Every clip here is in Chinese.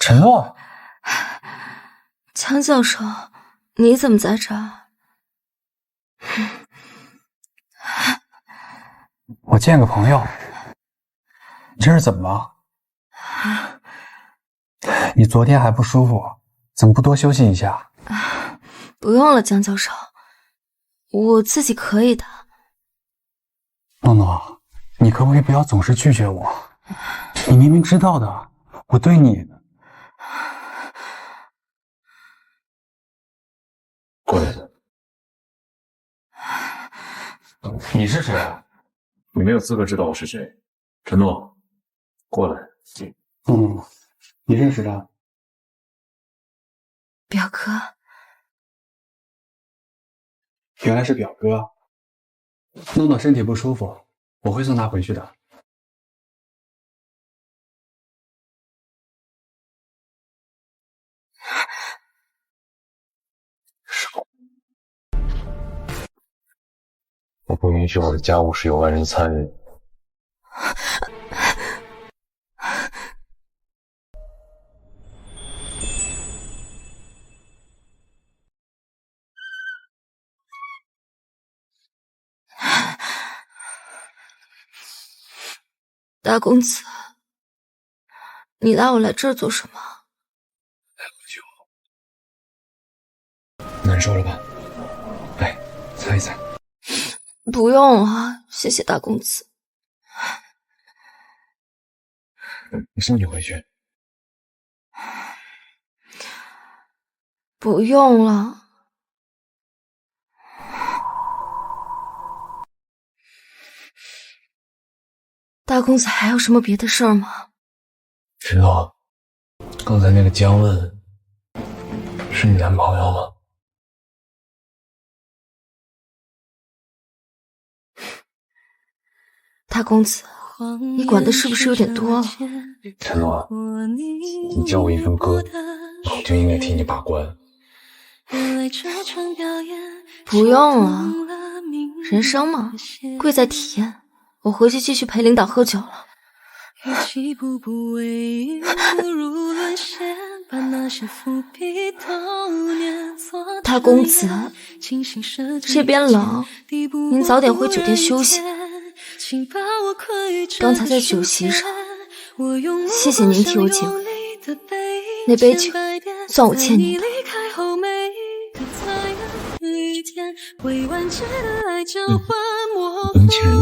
陈洛，江教授，你怎么在这儿？我见个朋友。你这是怎么了？你昨天还不舒服，怎么不多休息一下？不用了，江教授，我自己可以的。诺诺，你可不可以不要总是拒绝我？你明明知道的，我对你……过来。你是谁啊？你没有资格知道我是谁。陈诺，过来。你认识他？表哥。原来是表哥。诺诺身体不舒服，我会送他回去的。我不允许我的家务事有外人参与。大公子，你拉我来这儿做什么？难受了吧？来，擦一擦。不用了，谢谢大公子。我送你回去。不用了。大公子还有什么别的事儿吗？陈诺，刚才那个江问是你男朋友吗？大公子，你管的是不是有点多了？陈诺，你叫我一声哥，我就应该替你把关。不用了，人生嘛，贵在体验。我回去继续陪领导喝酒了。大公子，这边冷，您早点回酒店休息。刚才在酒席上，谢谢您替我解围，那杯酒算我欠您的。不用欠人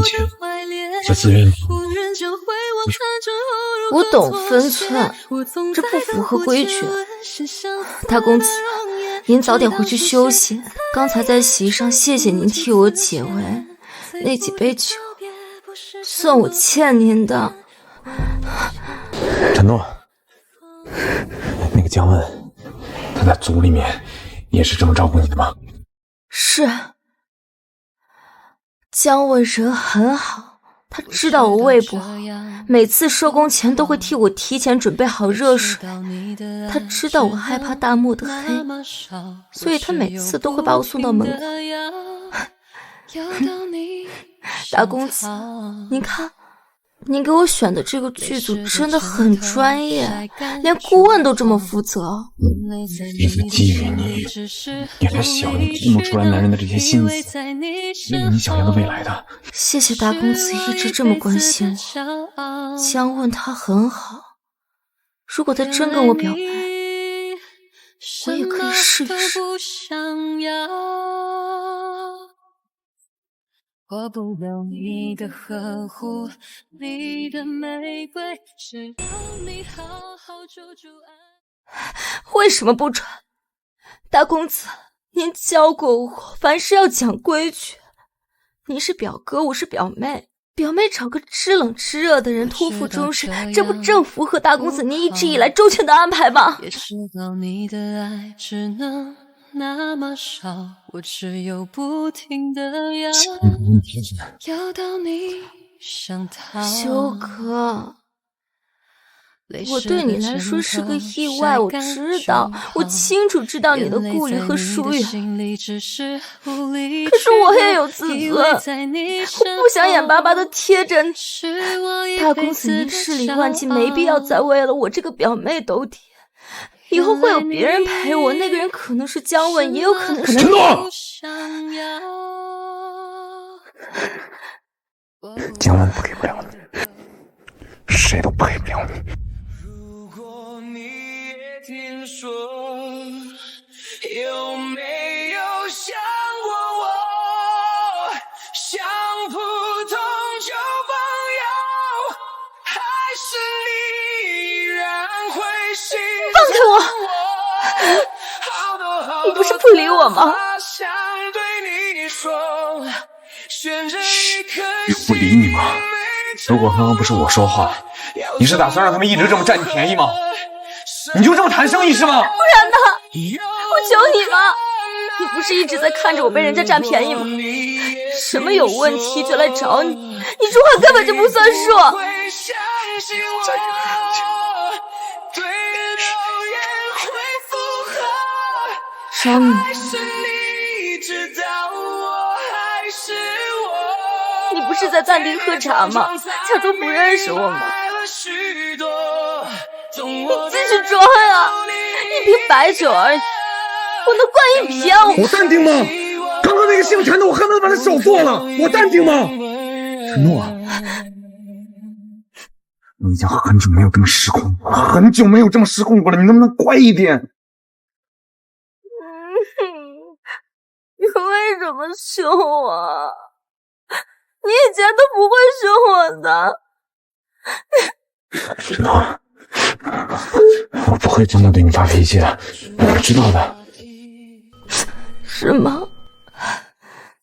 情，是自愿的。我懂分寸，这不符合规矩。大公子，您早点回去休息。刚才在席上，谢谢您替我解围，那几杯酒算我欠您的。陈诺，那个江问，他在组里面也是这么照顾你的吗？是，姜问人很好，他知道我胃不好，每次收工前都会替我提前准备好热水。他知道我害怕大漠的黑，所以他每次都会把我送到门口。大公子，您看，您给我选的这个剧组真的很专业，连顾问都这么负责。也是基于你还小，你看不出来男人的这些心思，没有你想要的未来的。谢谢大公子一直这么关心我。姜问他很好，如果他真跟我表白，我也可以试一试。过不了你的呵护，你的玫瑰，只要你好好驻足爱。为什么不穿？大公子，您教过我，凡事要讲规矩。您是表哥，我是表妹，表妹找个知冷知热的人托付终身，这不正符合大公子您一直以来周全的安排吗？也知道你的爱只能那么少，我只有不停的要到你想逃。修哥，我对你来说是个意外，我知道，我清楚知道你的顾虑和疏远，可是我也有自尊，我不想眼巴巴的贴着你。大公子您事理万机，没必要再为了我这个表妹斗底。以后会有别人陪我，那个人可能是姜文，也有可能是陈诺。姜文陪不了你，谁都陪不了你。如果你也听说，有没有想过我？像普通旧朋友，还是你依然会心放开我！你不是不理我吗？有不理你吗？如果刚刚不是我说话，你是打算让他们一直这么占你便宜吗？你就这么谈生意是吗？不然呢？我求你了，你不是一直在看着我被人家占便宜吗？什么有问题就来找你，你说话根本就不算数。再给他一次。找你？你不是在暂停喝茶吗？假装不认识我吗？你继续装呀！一瓶白酒而已，我能惯你骗我？我淡定吗？刚刚那个姓陈的，我恨不得把他手剁了。我淡定吗？陈诺，你已经很久没有这么失控过了，很久没有这么失控过了，你能不能乖一点？你为什么凶我？你以前都不会凶我的。知道，我不会真的对你发脾气的，我知道的。是吗？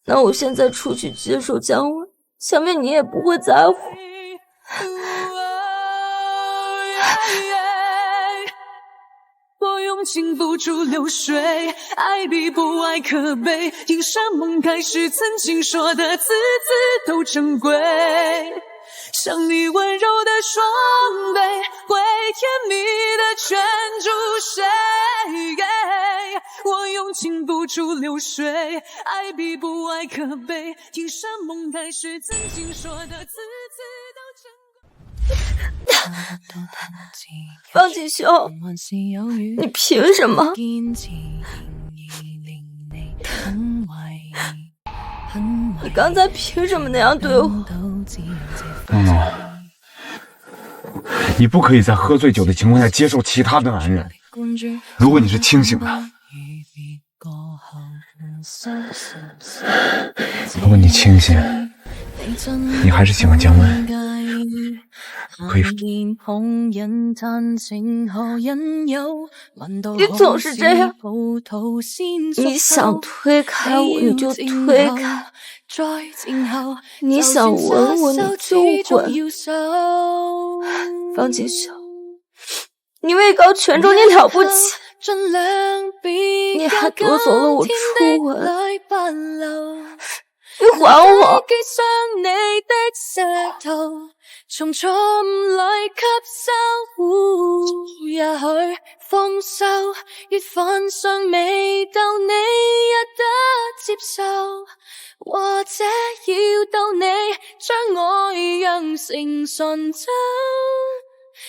那我现在出去接受姜文，想必你也不会在乎。我用情付诸流水，爱比不爱可悲。听山盟开始，曾经说的字字都珍贵。像你温柔的双臂，会甜蜜的圈住谁？我用情付诸流水，爱比不爱可悲。听山盟开始，曾经说的字字都珍贵。方锦绣，你凭什么？你刚才凭什么那样对我？诺诺，你不可以在喝醉酒的情况下接受其他的男人。如果你是清醒的，如果你清醒，你还是喜欢姜文，可以。你总是这样，你想推开我你就推开，你想吻我你就吻。方锦绣，你位高权重，你了不起，你还夺走了我初吻，你还我。從錯誤裏吸收，也許豐收，越犯上未到你也得接受，或者要到你將我釀成醇酒，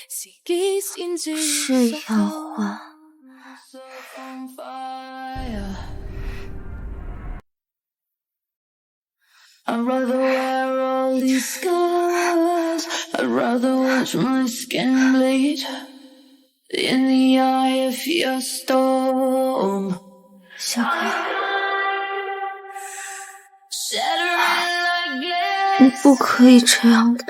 時機先至是氧化。I'd rather wear all these scars. I'd rather watch my skin bleed in the eye of your storm. 小黑，你不可以这样的。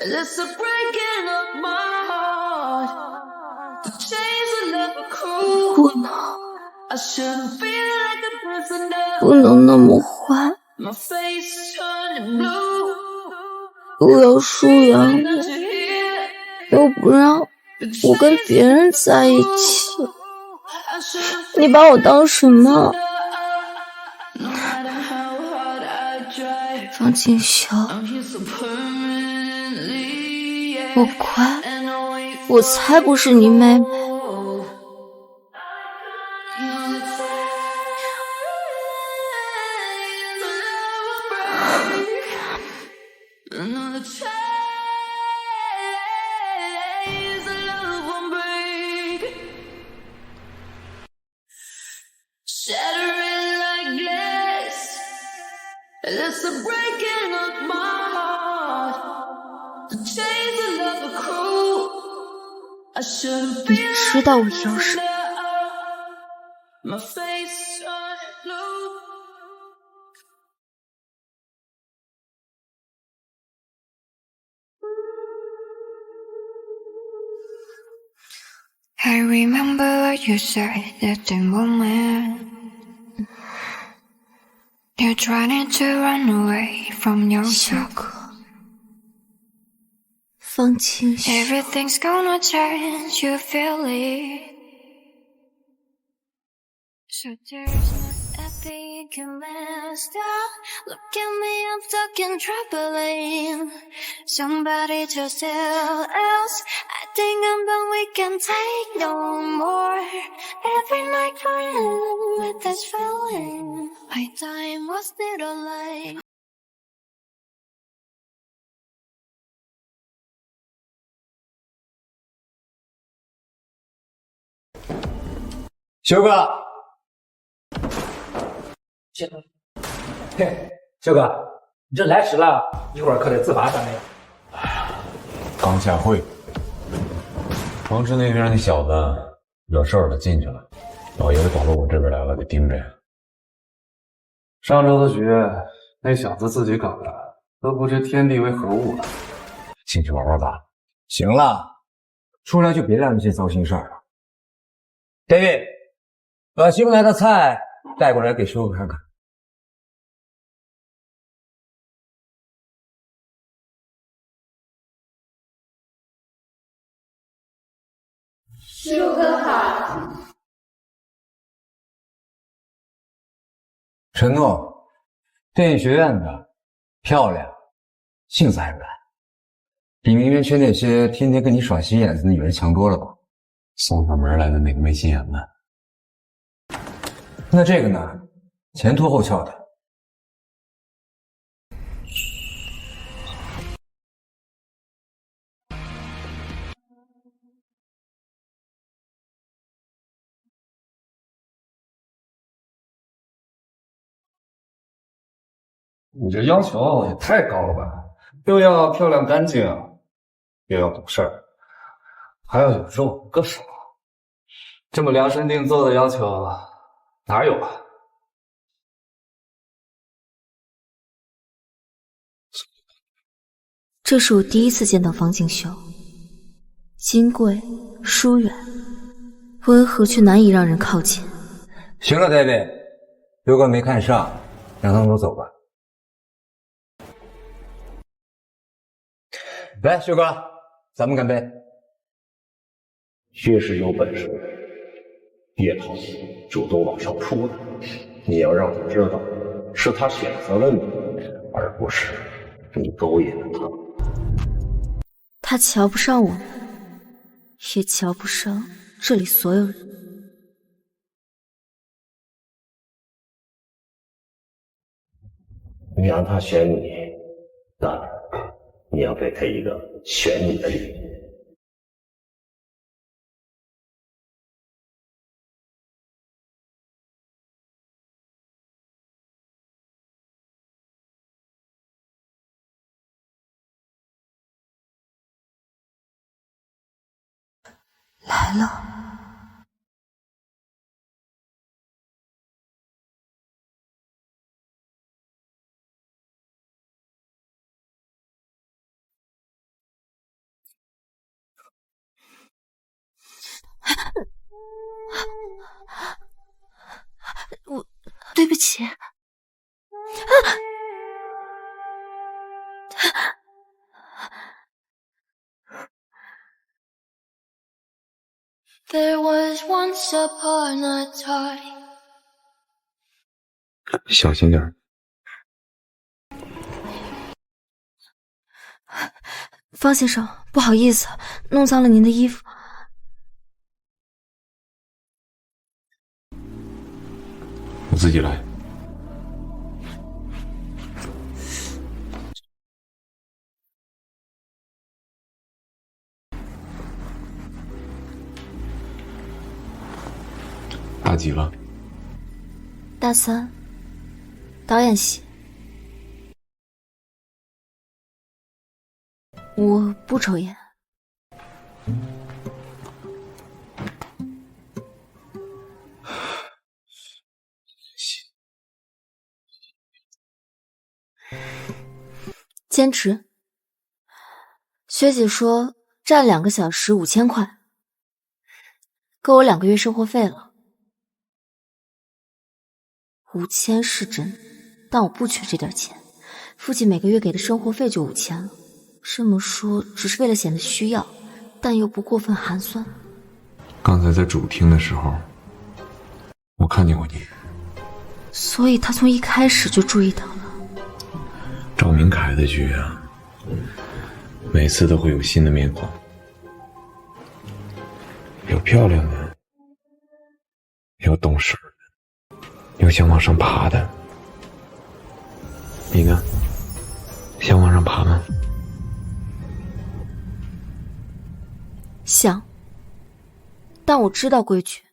不能那么坏。又要疏远我，又不让我跟别人在一起，你把我当什么？方锦绣，我乖，我才不是你妹妹。It's the breaking of my heart. The chains of love are cruel. I shouldn't 你 feel 知道我要什么？ my face turned blue. I remember what you said at the moment. You're trying to run away from 小 yourself. 可，方清秀， Everything's gonna change, you feel it. So there's nothing you can master. Look at me, I'm stuck in trouble. Somebody just tell else. I think I'm done, we can take no more. Every night crying with this feeling. My time was little light. 修哥，嘿，修哥，你这来迟了，一会儿可得自罚3年。刚下会，王池那边那小子惹事儿了，进去了，老爷子搞到我这边来了，得盯着呀。上周的局，那小子自己搞的，都不知天地为何物了。进去玩玩吧。行了，出来就别干这些糟心事儿了。David， 把新来的菜带过来给修哥看看。修哥好。承诺，电影学院的，漂亮，性子还软，比名媛圈那些天天跟你耍心眼子的女人强多了吧？送上门来的哪个没心眼子？那这个呢？前凸后翘的。你这要求也太高了吧！又要漂亮干净，又要懂事儿，还要有肉个爽，这么量身定做的要求哪有啊？这是我第一次见到方敬修，金贵、疏远、温和却难以让人靠近。行了 ，David， 如果没看上，让他们都走吧。来，修哥，咱们干杯！越是有本事，越好主动往上扑的。你要让他知道，是他选择了你，而不是你勾引了他。他瞧不上我们，也瞧不上这里所有人。你让他选你，那你要给他一个选你的理由。来了。我对不起。There was once upon a time. 小心点。方先生，不好意思，弄脏了您的衣服。我自己来。大几了？大3，导演系。我不抽烟。兼职。学姐说站2个小时5000块，够我2个月生活费了。5000是真，但我不缺这点钱。父亲每个月给的生活费就5000了，这么说只是为了显得需要，但又不过分寒酸。刚才在主厅的时候，我看见过你。所以他从一开始就注意到了。赵明凯的剧啊，每次都会有新的面孔，有漂亮的，有懂事的，有想往上爬的。你呢？想往上爬吗？想，但我知道规矩，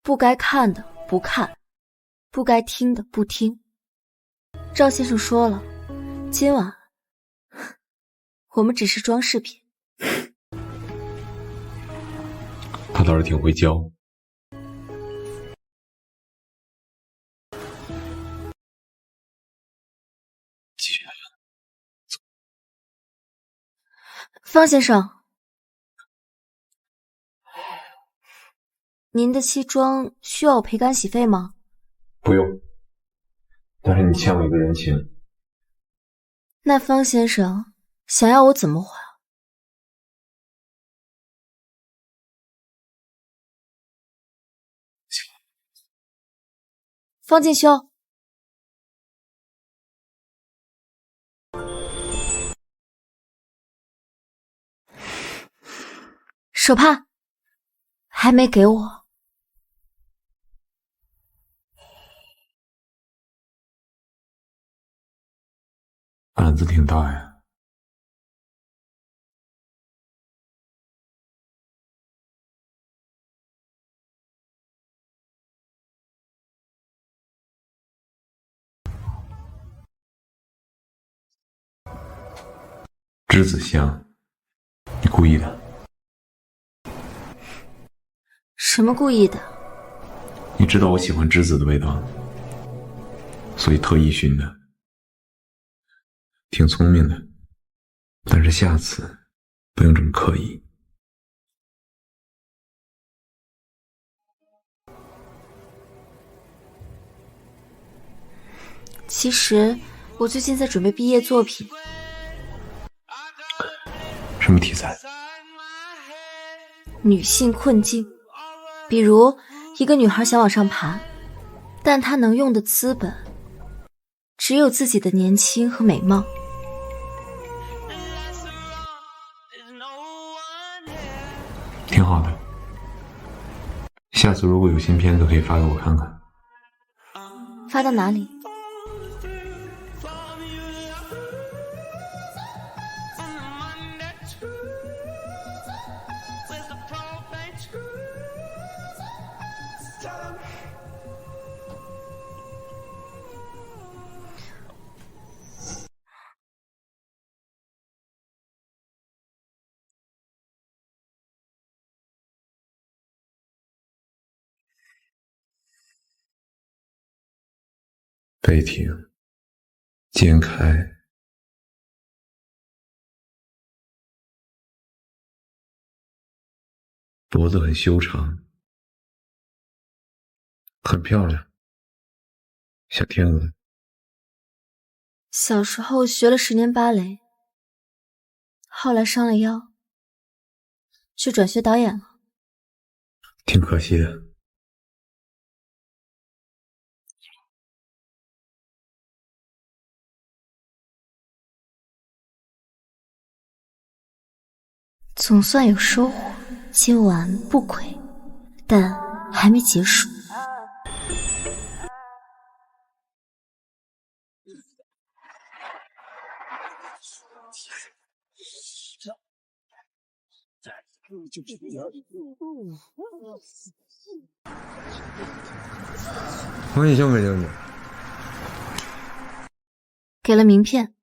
不该看的不看，不该听的不听。赵先生说了，今晚我们只是装饰品。他倒是挺会教。方先生，您的西装需要我赔干洗费吗？不用，但是你欠我一个人情。那方先生想要我怎么还？方进修，手帕还没给我。胆子挺大呀。栀子香，你故意的。什么故意的？你知道我喜欢栀子的味道，所以特意熏的。挺聪明的，但是下次不用这么刻意。其实我最近在准备毕业作品。什么题材？女性困境。比如一个女孩想往上爬，但她能用的资本只有自己的年轻和美貌。挺好的，下次如果有新片子可以发给我看看。发到哪里？背挺，肩开，脖子很修长，很漂亮，像天鹅。小时候学了10年芭蕾，后来伤了腰，就转学导演了。挺可惜的。总算有收获，今晚不亏，但还没结束。王启兄没救你，给了名片。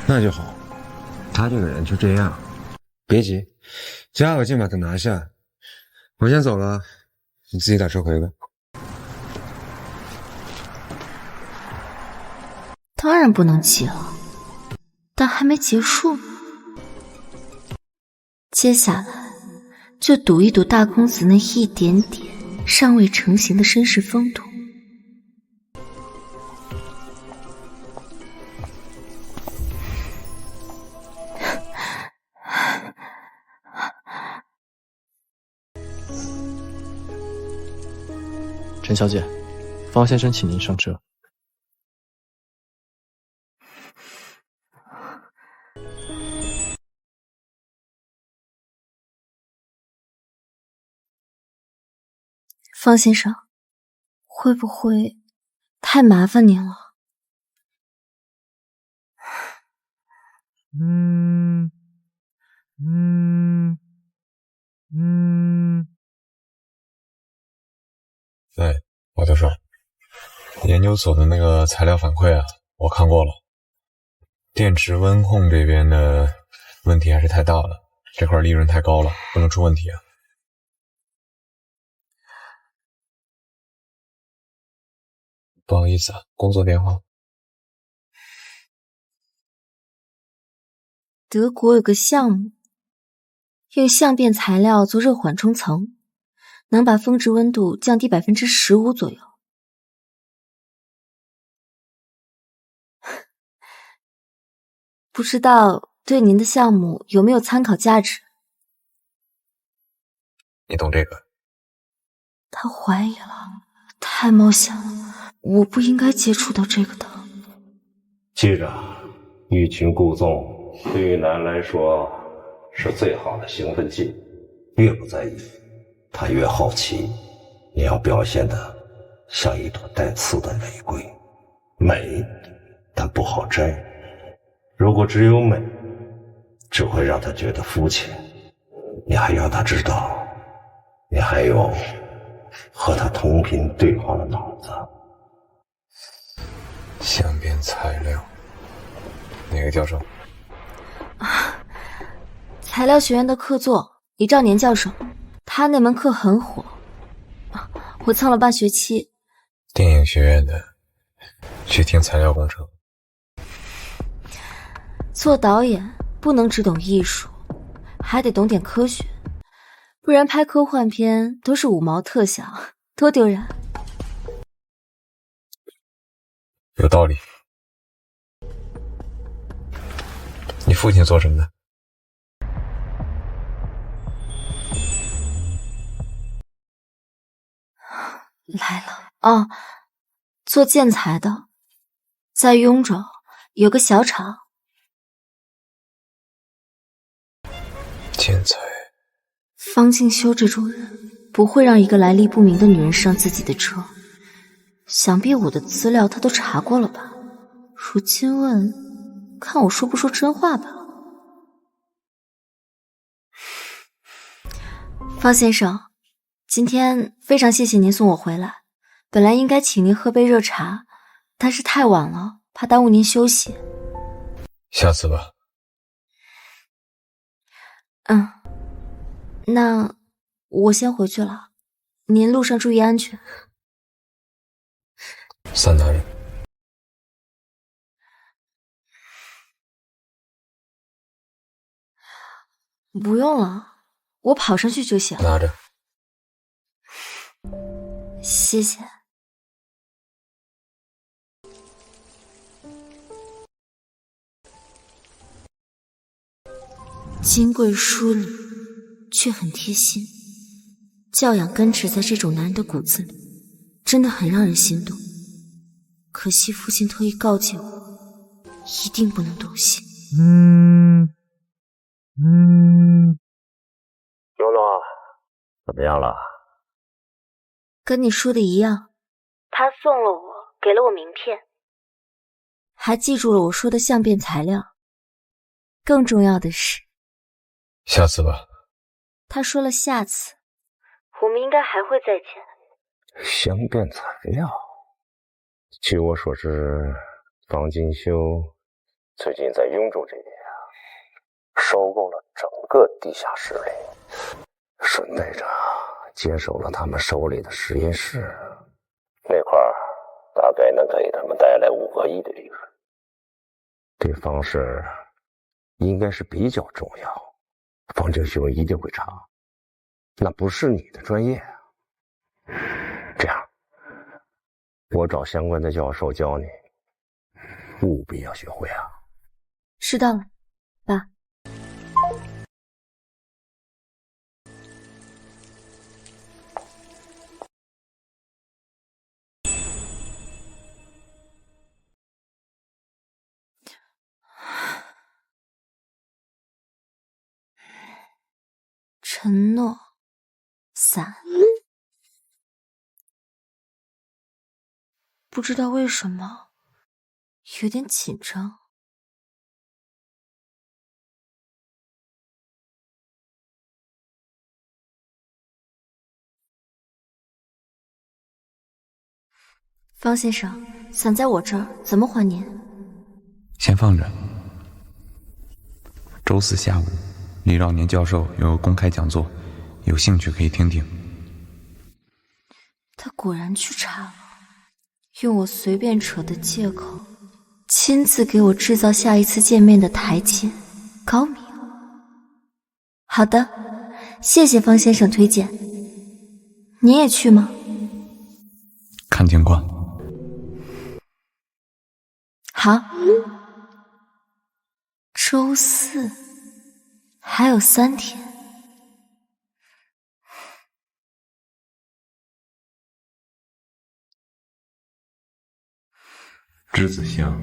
那就好。他这个人就这样，别急，加个劲把他拿下。我先走了，你自己打车回吧。当然不能急了，但还没结束呢。接下来就赌一赌大公子那一点点尚未成型的绅士风度。陈小姐，方先生请您上车。方先生，会不会太麻烦您了？对，王教授，研究所的那个材料反馈啊，我看过了。电池温控这边的问题还是太大了，这块利润太高了，不能出问题啊。不好意思啊，工作电话。德国有个项目，用相变材料做热缓冲层，能把峰值温度降低15%左右。不知道对您的项目有没有参考价值？你懂这个？他怀疑了，太冒险了，我不应该接触到这个的。记着，欲擒故纵对于男人来说是最好的兴奋剂，越不在意，他越好奇。你要表现得像一朵带刺的玫瑰，美，但不好摘。如果只有美，只会让他觉得肤浅。你还要他知道，你还有和他同频对话的脑子。相变材料，哪个教授？材料学院的客座李兆年教授，他那门课很火，我蹭了半学期。电影学院的，去听材料工程。做导演不能只懂艺术，还得懂点科学，不然拍科幻片都是5毛特效，多丢人。有道理。你父亲做什么的？来了哦，做建材的，在雍州有个小厂。建材。方静修这种人不会让一个来历不明的女人上自己的车，想必我的资料他都查过了吧？如今问，看我说不说真话吧。方先生，今天非常谢谢您送我回来，本来应该请您喝杯热茶，但是太晚了，怕耽误您休息。下次吧。那我先回去了，您路上注意安全。伞拿着。不用了，我跑上去就行。拿着。谢谢。金贵淑女，却很贴心，教养根植在这种男人的骨子里，真的很让人心动。可惜父亲特意告诫我，一定不能动心。诺诺，怎么样了？跟你说的一样，他送了我，给了我名片，还记住了我说的相变材料。更重要的是，下次吧。他说了下次，我们应该还会再见。相变材料，据我所知，方金修最近在雍州这边收购了整个地下势力，顺带着接手了他们手里的实验室，那块儿大概能给他们带来5个亿的利润。这方式应该是比较重要，方正兄一定会查，那不是你的专业啊。这样，我找相关的教授教你，务必要学会啊。知道了，爸。承诺3，不知道为什么有点紧张。方先生，伞在我这儿，怎么还您？先放着。周4下午，李兆年教授有公开讲座，有兴趣可以听听。他果然去查了，用我随便扯的借口，亲自给我制造下一次见面的台阶，高明。好的，谢谢方先生推荐。您也去吗？看情况。好。周4还有3天。栀子香，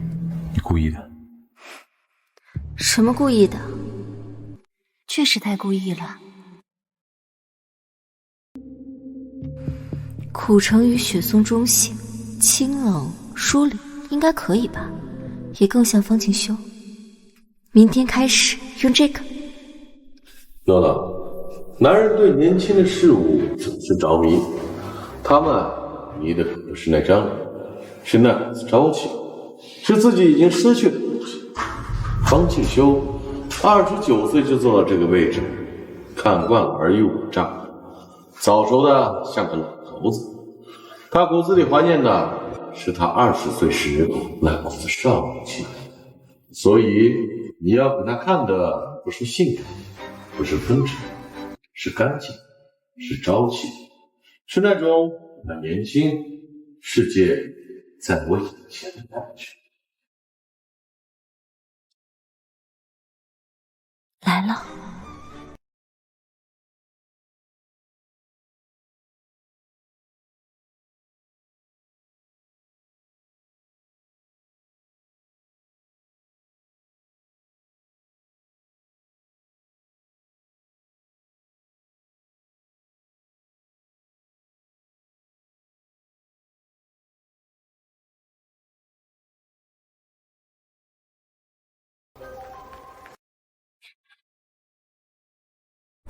你故意的？什么故意的？确实太故意了。苦橙与雪松中性，清冷疏离，应该可以吧？也更像方晴修。明天开始用这个。诺诺，男人对年轻的事物总是着迷，他们迷的可不是那张脸，是那股子朝气，是自己已经失去的东西。方庆修29岁就坐到这个位置，看惯了尔虞我诈，早熟的像个老头子。他骨子里怀念的是他20岁时那股子少女气，所以你要给他看的不是性感，不是风尘，是干净，是朝气，是那种很年轻，世界在我眼前的感觉。来了。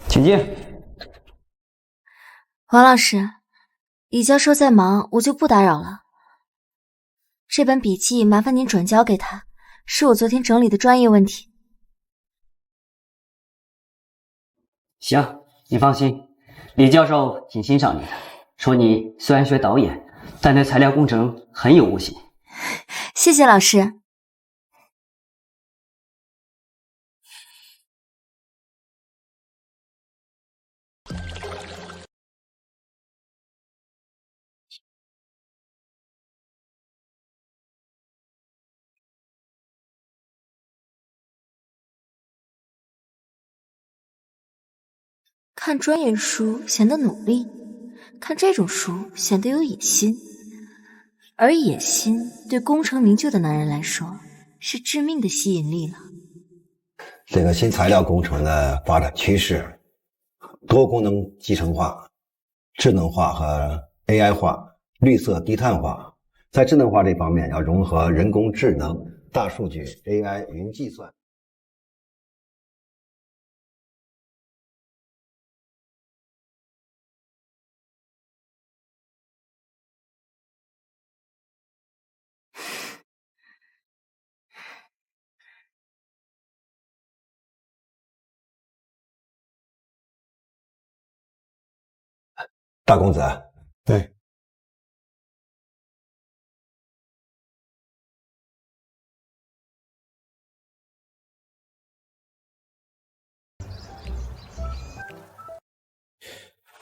请进。王老师，李教授在忙，我就不打扰了。这本笔记麻烦您转交给他，是我昨天整理的专业问题。行，你放心，李教授挺欣赏你的，说你虽然学导演，但对材料工程很有悟性。谢谢老师。看专业书显得努力，看这种书显得有野心，而野心对功成名就的男人来说是致命的吸引力了。这个新材料工程的发展趋势，多功能集成化、智能化和 AI 化、绿色低碳化。在智能化这方面，要融合人工智能、大数据、AI、云计算。大公子。对。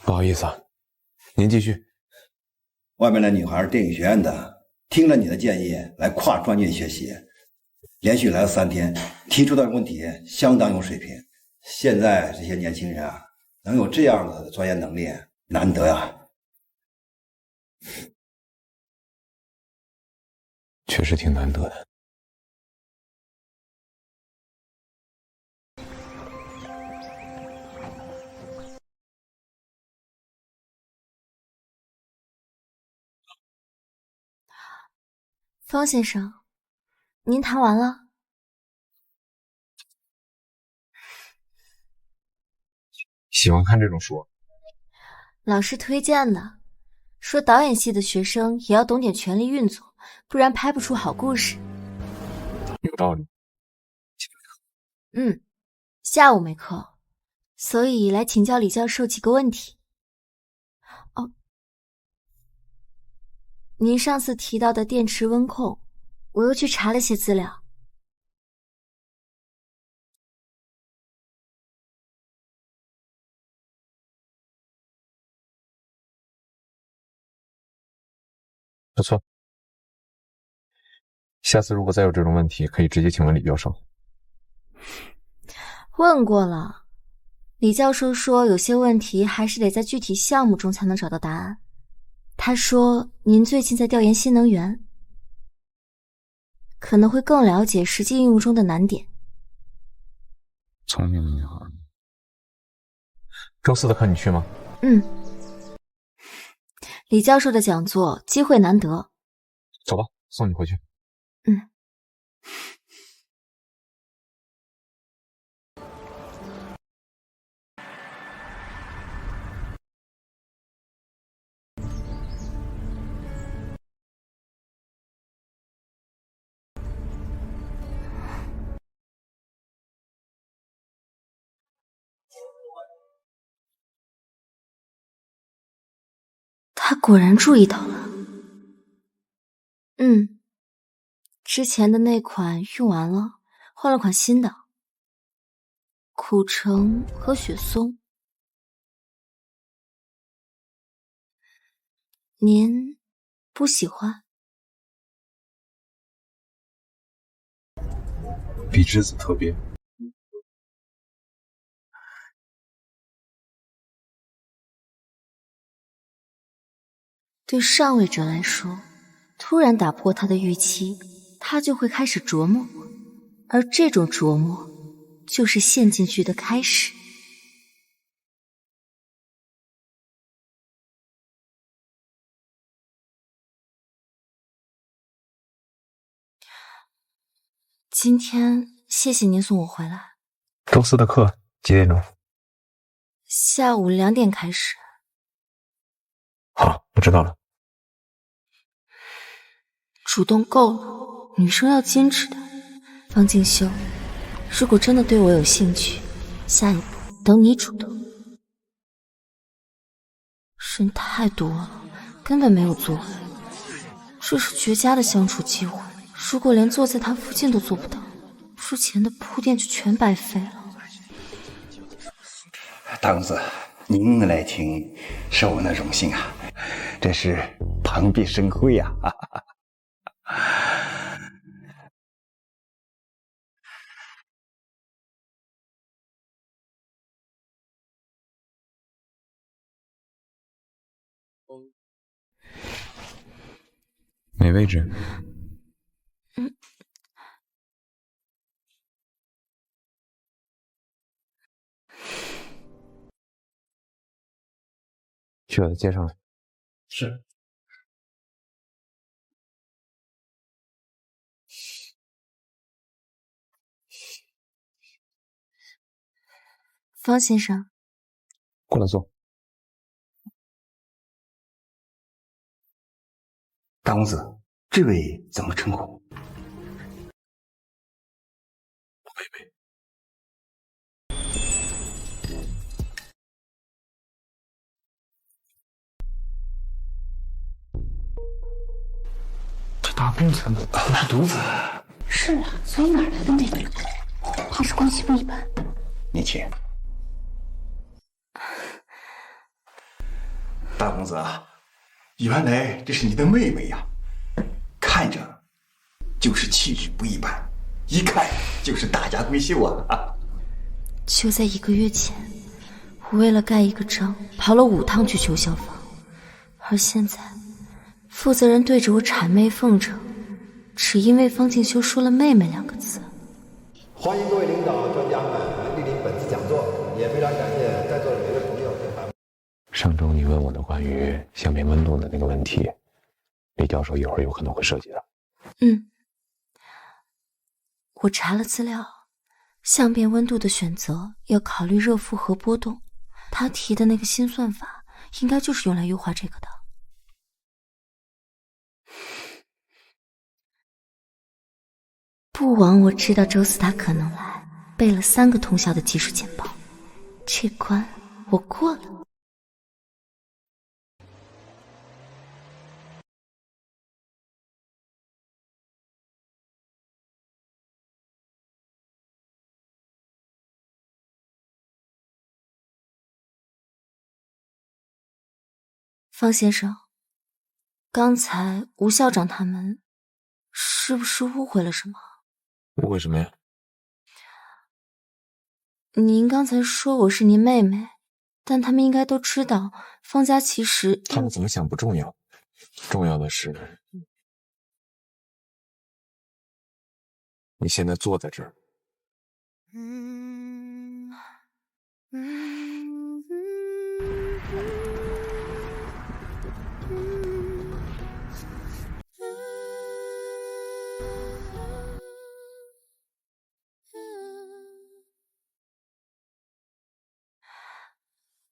不好意思啊，您继续。外面的女孩电影学院的听了你的建议来跨专业学习，连续来了3天，提出的问题相当有水平。现在这些年轻人啊，能有这样的专业能力难得啊。确实挺难得的。方先生，您谈完了？喜欢看这种书？老师推荐的，说导演系的学生也要懂点权力运作，不然拍不出好故事。有道理。下午没课，所以来请教李教授几个问题。哦，您上次提到的电池温控，我又去查了些资料。不错，下次如果再有这种问题，可以直接请问李教授。问过了，李教授说有些问题还是得在具体项目中才能找到答案。他说您最近在调研新能源，可能会更了解实际应用中的难点。聪明的女孩。周4的课你去吗？李教授的讲座机会难得。走吧，送你回去。他果然注意到了。之前的那款用完了，换了款新的，苦橙和雪松。您不喜欢？比栀子特别。对上位者来说，突然打破他的预期，他就会开始琢磨，而这种琢磨就是陷进去的开始。今天谢谢您送我回来。周4的课几点钟？下午2点开始。好，我知道了。主动够了，女生要矜持的。方静修，如果真的对我有兴趣，下一步等你主动。人太多了，根本没有座位，这是绝佳的相处机会。如果连坐在他附近都做不到，之前的铺垫就全白费了。大公子，您能来听，是我们的荣幸啊，这是蓬荜生辉啊！没位置。去把他接上来。是。方先生，过来坐。大公子，这位怎么称呼？贝贝。大公子不是独子。是啊，所以哪来的妹妹？怕是关系不一般。年轻，大公子啊，原来这是你的妹妹呀，看着就是气质不一般，一看就是大家闺秀啊。就在1个月前，我为了盖一个章，跑了5趟去求消防，而现在，负责人对着我谄媚奉承，只因为方静修说了“妹妹”2个字。欢迎各位领导、专家们来莅临本次讲座，也非常感谢在座的每位朋友对咱们。上周你问我的关于相变温度的那个问题，李教授一会儿有可能会涉及到。我查了资料，相变温度的选择要考虑热负荷波动，他提的那个新算法应该就是用来优化这个的。不枉我知道周四他可能来，背了3个通宵的技术简报，这关我过了。方先生，刚才吴校长他们是不是误会了什么？误会什么呀？您刚才说我是您妹妹，但他们应该都知道方家其实……他们怎么想不重要，重要的是你现在坐在这儿。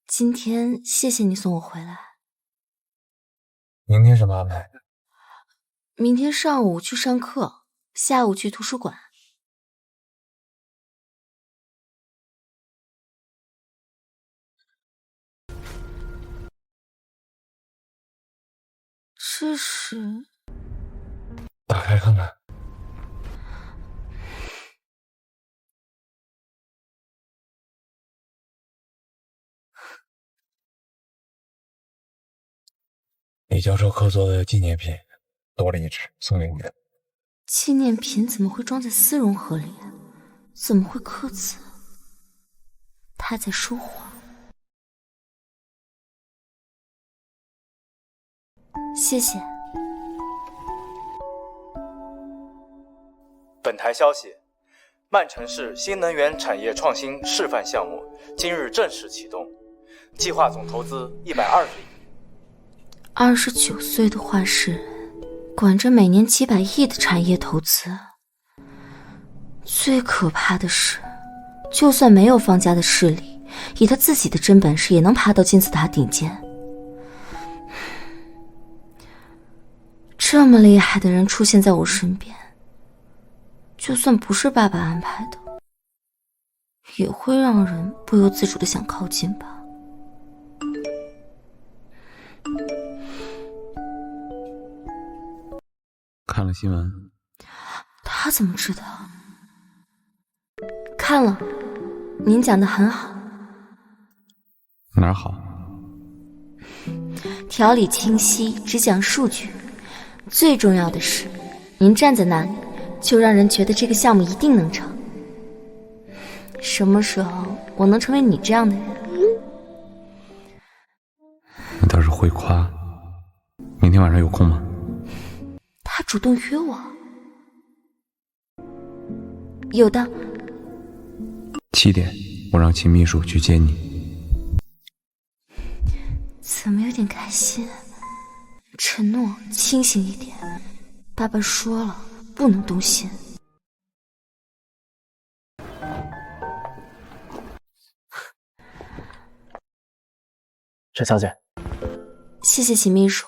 今天谢谢你送我回来。明天什么安排？明天上午去上课，下午去图书馆。这是……打开看看。李教授课做的纪念品，多了一只，送给你的。纪念品怎么会装在丝绒盒里？怎么会刻字？他在说谎。谢谢。本台消息：曼城市新能源产业创新示范项目今日正式启动，计划总投资120亿。29岁的画室人，管着每年几百亿的产业投资。最可怕的是，就算没有方家的势力，以他自己的真本事，也能爬到金字塔顶尖。这么厉害的人出现在我身边，就算不是爸爸安排的，也会让人不由自主的想靠近吧。看了新闻。他怎么知道？看了，您讲得很好。哪儿好？条理清晰，只讲数据。最重要的是，您站在那里，就让人觉得这个项目一定能成。什么时候我能成为你这样的人？你倒是会夸。明天晚上有空吗？他主动约我。有的。7点，我让秦秘书去接你。怎么有点开心？承诺清醒一点，爸爸说了，不能动心。沈小姐，谢谢秦秘书。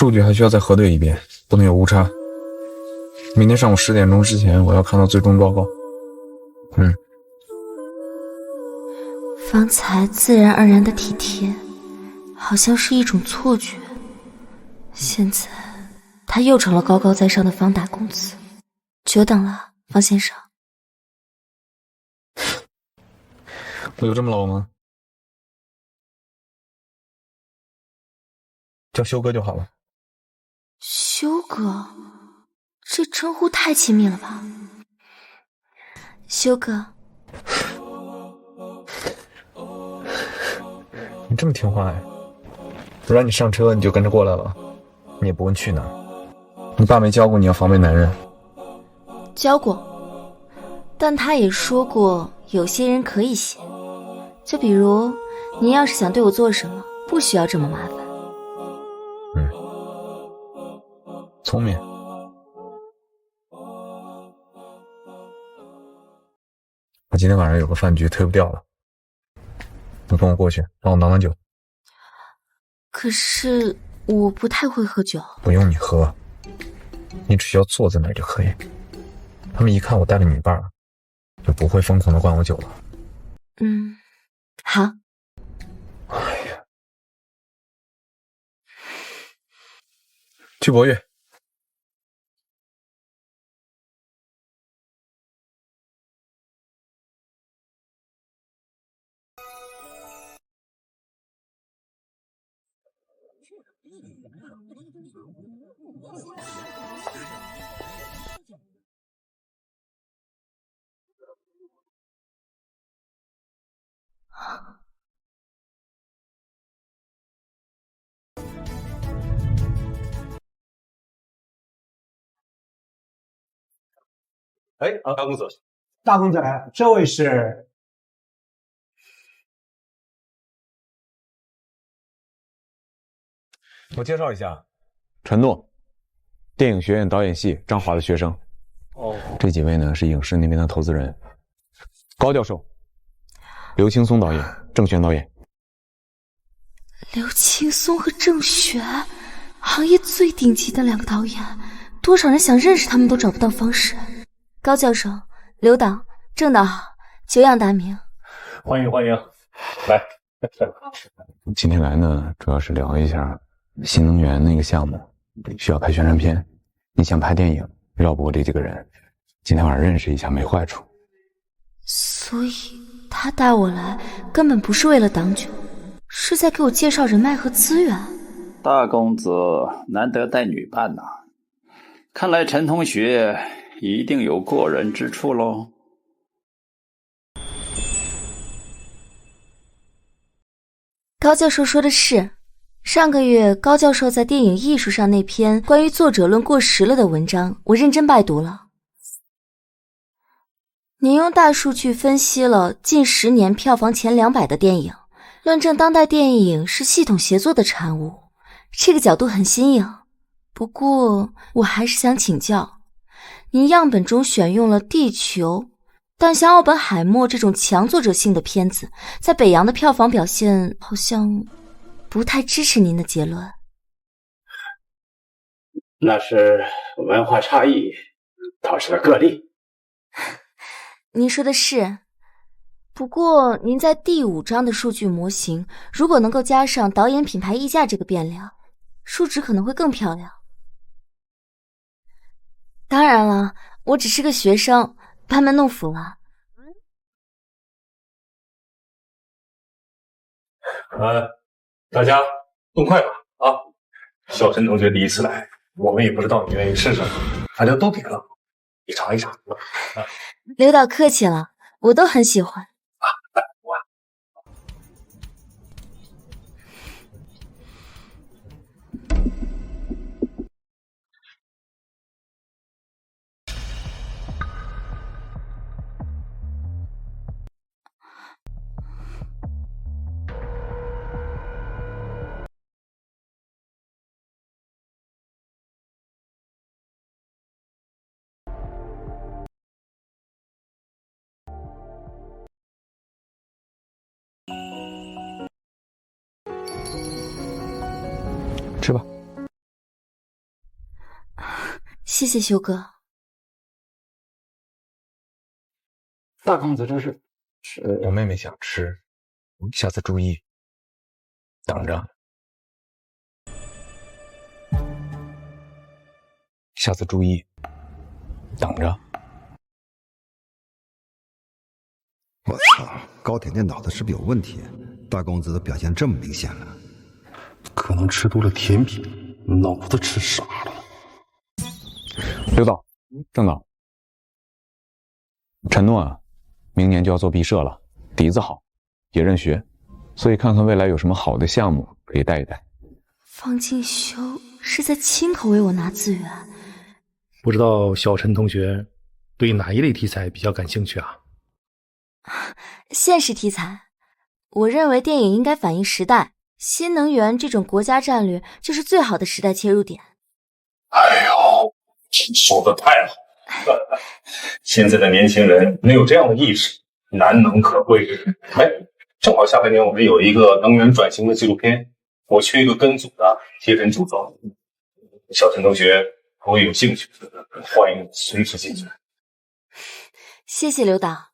数据还需要再核对一遍，不能有误差。明天上午10点钟之前，我要看到最终报告。方才自然而然的体贴，好像是一种错觉。现在他又成了高高在上的方大公子。久等了，方先生。我有这么老吗？叫修哥就好了。修哥，这称呼太亲密了吧？修哥，你这么听话呀？我让你上车，你就跟着过来了，你也不问去哪儿。你爸没教过你要防备男人？教过，但他也说过有些人可以信。就比如您要是想对我做什么，不需要这么麻烦。聪明。我今天晚上有个饭局推不掉了，你跟我过去，帮我挡酒。可是我不太会喝酒。不用你喝，你只需要坐在那儿就可以。他们一看我带了女伴儿，就不会疯狂的灌我酒了。好。哎呀，去博越。哎，大公子，大公子，这位是？我介绍一下，陈诺，电影学院导演系张华的学生。哦，这几位呢是影视那边的投资人。高教授，刘青松导演，郑玄导演。刘青松和郑玄，行业最顶级的2个导演，多少人想认识他们都找不到方式。高教授、刘导、郑导好，久仰大名。欢迎欢迎，来。今天来呢，主要是聊一下新能源那个项目，需要拍宣传片。你想拍电影，绕不过这几个人，今天晚上认识一下没坏处。所以他带我来根本不是为了挡酒，是在给我介绍人脉和资源。大公子难得带女伴呐，看来陈同学一定有过人之处喽。高教授说的是，上个月高教授在电影艺术上那篇关于作者论过时了的文章，我认真拜读了。您用大数据分析了近10年票房前200的电影，论证当代电影是系统协作的产物，这个角度很新颖。不过我还是想请教，您样本中选用了《地球》，但像奥本海默这种强作者性的片子，在北洋的票房表现好像不太支持您的结论。那是文化差异，倒是个个例。您说的是，不过您在第5章的数据模型，如果能够加上导演品牌溢价这个变量，数值可能会更漂亮。当然了，我只是个学生，班门弄斧了。大家动快吧啊！小陈同学第一次来，我们也不知道你愿意吃什么，反正都点了，你尝一尝。刘导客气了，我都很喜欢。吃吧。谢谢修哥。大公子这是我妹妹想吃，下次注意，等着。下次注意，等着。我操，高甜甜脑子是不是有问题？大公子的表现这么明显了，可能吃多了甜品，脑子吃傻了。刘导，郑导，承诺啊，明年就要做毕设了，底子好，也认学，所以看看未来有什么好的项目可以带一带。方进修是在亲口为我拿资源。不知道小陈同学对哪一类题材比较感兴趣啊？现实题材，我认为电影应该反映时代，新能源这种国家战略就是最好的时代切入点。哎呦，说的太好了！现在的年轻人能有这样的意识，难能可贵。哎，正好下半年我们有一个能源转型的纪录片，我缺一个跟组的贴身助手。小陈同学如果有兴趣，欢迎随时进去。谢谢刘导，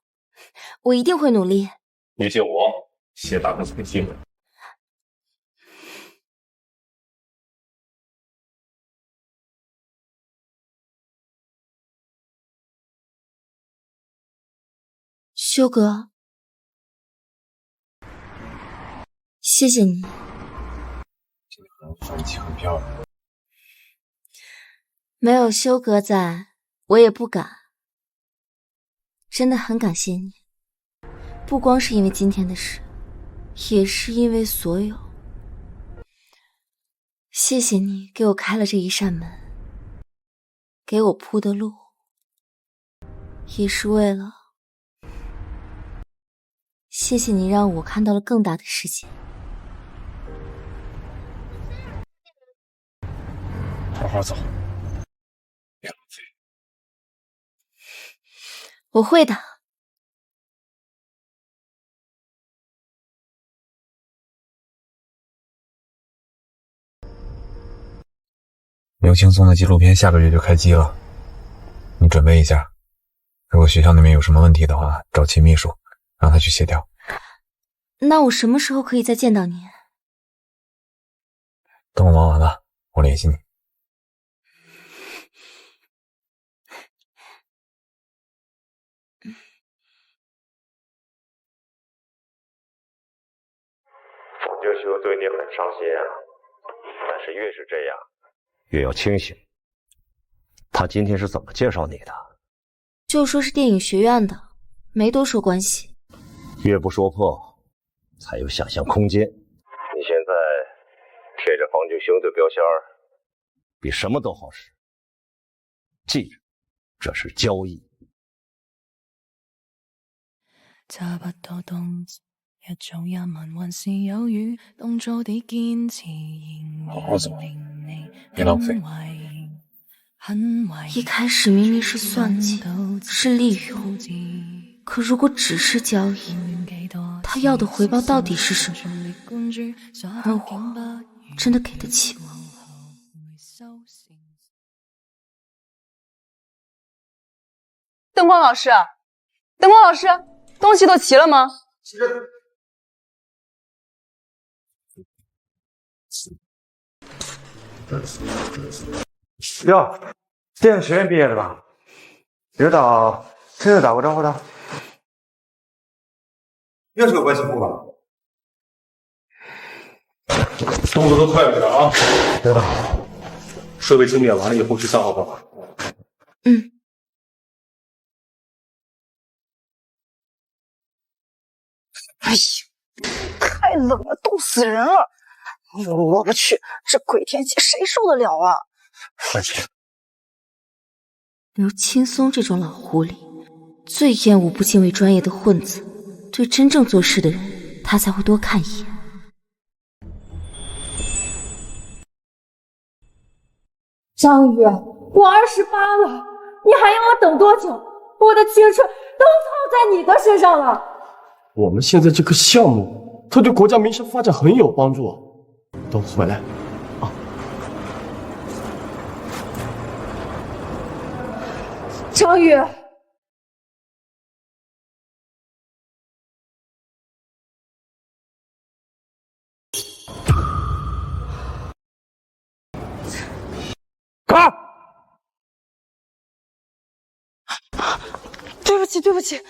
我一定会努力。别谢我，谢大公子的信任。修哥，谢谢你。反击很漂亮。没有修哥在，我也不敢。真的很感谢你，不光是因为今天的事，也是因为所有。谢谢你给我开了这一扇门，给我铺的路，也是为了……谢谢你让我看到了更大的世界。好好走，别浪费。我会的。刘青松的纪录片下个月就开机了，你准备一下。如果学校那边有什么问题的话，找秦秘书，让他去协调。那我什么时候可以再见到你？等我忙完了，我联系你。方静修对你很伤心啊，但是越是这样，越要清醒。他今天是怎么介绍你的？就说是电影学院的，没多说关系。越不说破，才有想象空间。你现在贴着方静修的标签比什么都好使。记着，这是交易。差不多冬至，一早一晚還是有雨，動作地堅持，好好走，別浪費。一开始明明是算计，是利用，可如果只是交易，他要的回报到底是什么？而我真的给得起吗？灯光老师，灯光老师，东西都齐了吗？齐了。哟，电影学院毕业的吧？刘导亲自打过招呼的。又是个关系户吧？动作都快了点啊！刘导，设备清点完了以后去3号房。嗯。哎呀，太冷了，冻死人了！我的去，这鬼天气谁受得了啊？快起来！刘青松这种老狐狸，最厌恶不敬畏专业的混子，对真正做事的人，他才会多看一眼。张宇，我28了，你还要我等多久？我的青春都操在你的身上了。我们现在这个项目，它对国家民生发展很有帮助。等我回来啊！江宇。看，对不起，对不起，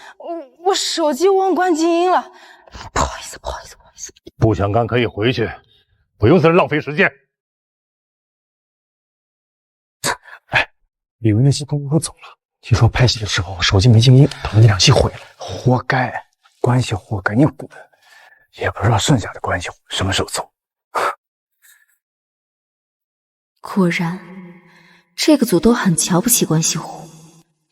我手机忘关静音了，不好意思，不好意思，不好意思。不想干可以回去，不用在这浪费时间。哎，李文那戏跟我走了，听说拍戏的时候手机没静音，导致那场戏毁了。活该，关系活该，你滚！也不知道剩下的关系什么时候走。果然，这个组都很瞧不起关系户。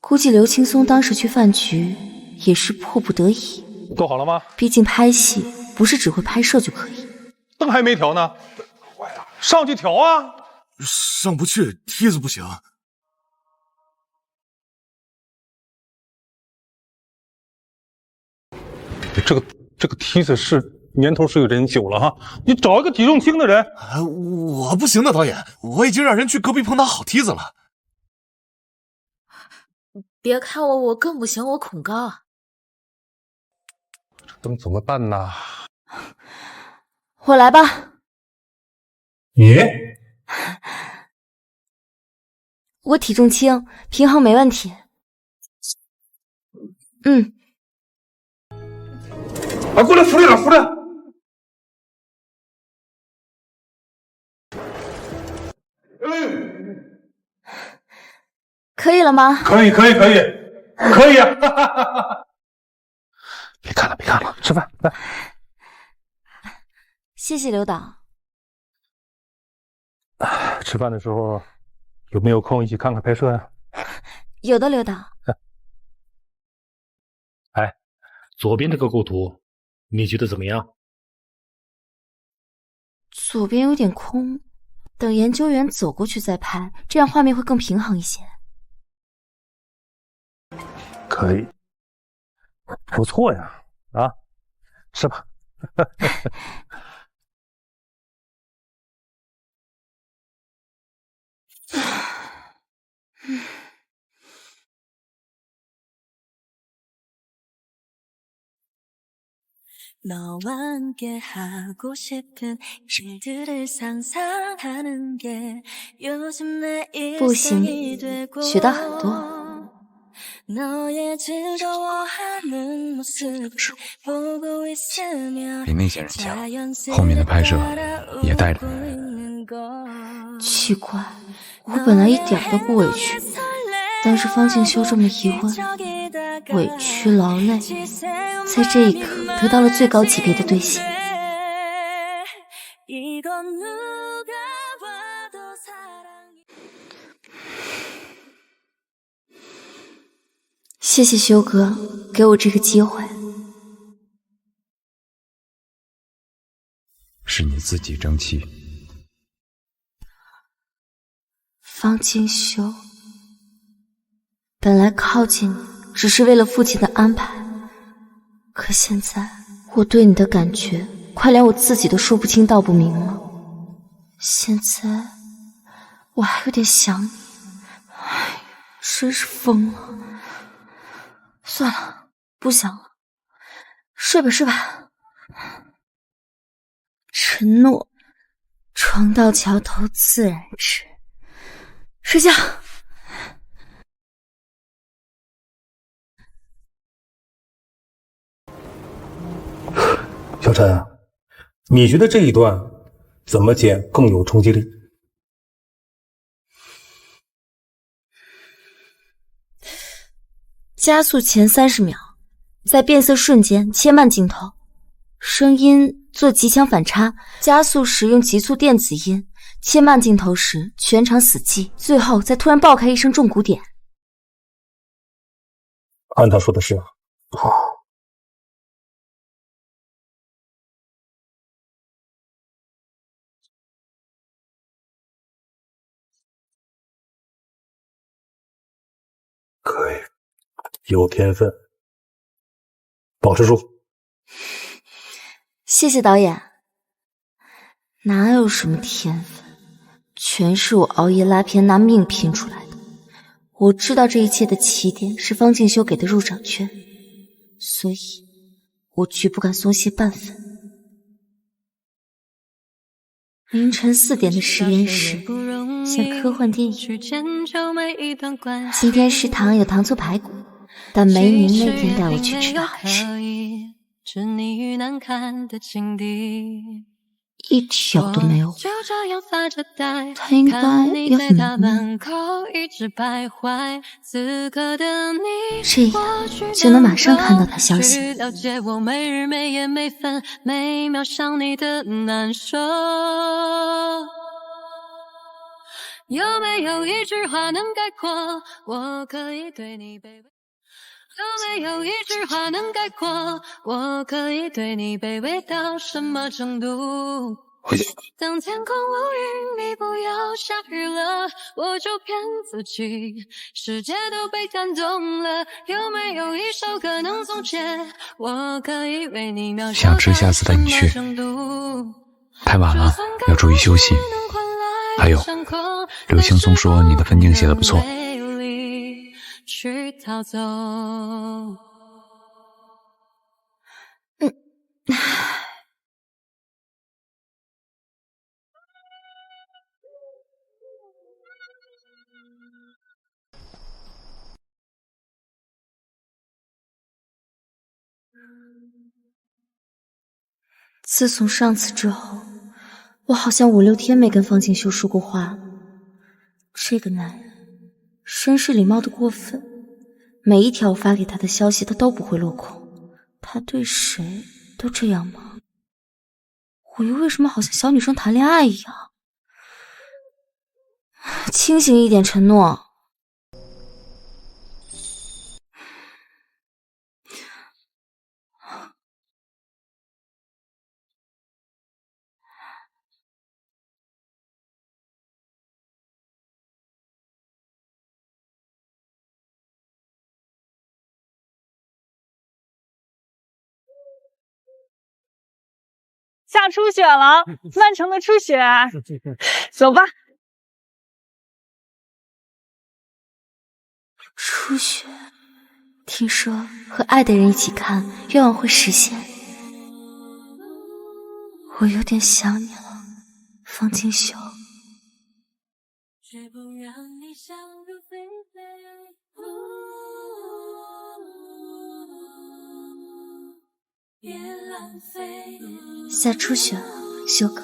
估计刘青松当时去饭局也是迫不得已。做好了吗？毕竟拍戏不是只会拍摄就可以。灯还没调呢，上去调啊！上不去，梯子不行。这个梯子是年头是有点久了哈，你找一个体重轻的人。我不行的，导演，我已经让人去隔壁碰到好梯子了。别看我，我更不行，我恐高啊。这灯怎么办呢？我来吧。你？我体重轻，平衡没问题。啊，过来扶着，扶着。可以了吗？可以啊！别看了，吃饭来。谢谢刘导。吃饭的时候有没有空一起看看拍摄呀？有的，刘导。哎，左边这个构图，你觉得怎么样？左边有点空，等研究员走过去再拍，这样画面会更平衡一些。可以，不错呀！啊，吃吧。不行，学到很多。比那些人强，后面的拍摄也带着奇怪，我本来一点都不委屈，但是方静修这么一问，委屈劳累，在这一刻得到了最高级别的兑现。谢谢修哥给我这个机会。是你自己争气。方静修，本来靠近你只是为了父亲的安排，可现在我对你的感觉快连我自己都说不清道不明了。现在我还有点想你，哎，真是疯了。算了，不想了，睡吧睡吧。承诺，床到桥头自然直。睡觉。小陈，你觉得这一段怎么剪更有冲击力？加速前30秒，在变色瞬间切慢镜头，声音做极强反差，加速时用急促电子音，切慢镜头时全场死寂，最后再突然爆开一声重鼓点。按他说的是，好。可以，有天分，保持住。谢谢导演。哪有什么天分，全是我熬夜拉片拿命拼出来的。我知道这一切的起点是方静修给的入场券，所以我绝不敢松懈半分。凌晨4点的实验室，像科幻电影。今天食堂有糖醋排骨，但没您那天带我去吃的好吃，一条都没有。他应该也很难，这样就能马上看到他消息。有没有一句话能概括我可以对你卑微？有没有一句话能概括我可以对你卑微到什么程度？当天空无云，你不要下雨了，我就骗自己，世界都被感动了。有没有一首歌能总结我可以为你渺小想吃下次带你去，太晚了，要注意休息。还有，刘青松说你的分镜写得不错。去逃走。自从上次之后，我好像5、6天没跟方静修说过话了。这个男人绅士礼貌的过分，每一条我发给他的消息他都不会落空。他对谁都这样吗？我又为什么好像小女生谈恋爱一样？清醒一点，承诺。下初雪了，曼城的初雪，走吧。初雪，听说和爱的人一起看，愿望会实现。我有点想你了，方静修。下初雪了，修哥。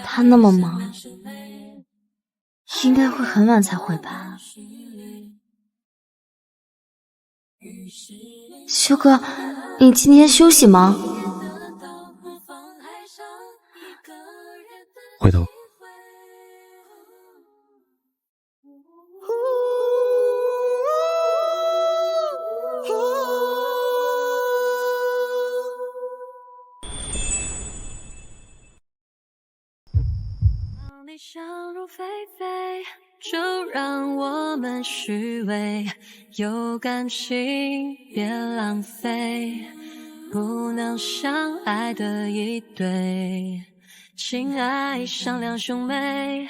他那么忙，应该会很晚才回吧。修哥，你今天休息吗？回头。你想入非非，就让我们虚伪，有感情别浪费，不能相爱的一对，情爱像两兄妹，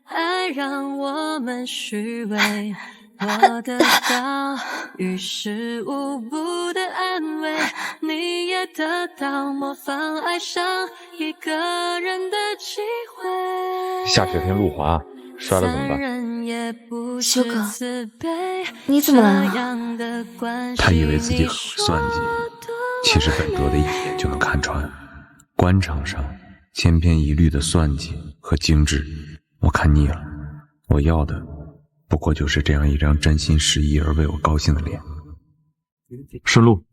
爱让我们虚伪，我得到于事无补的安慰，你也得到模仿爱上一个人的机会。下雪天路滑，摔了怎么办？修哥，你怎么来了？他以为自己很会算计，其实本卓的一眼就能看穿。官场上千篇一律的算计和精致，我看腻了。我要的不过就是这样一张真心实意而为我高兴的脸。顺路。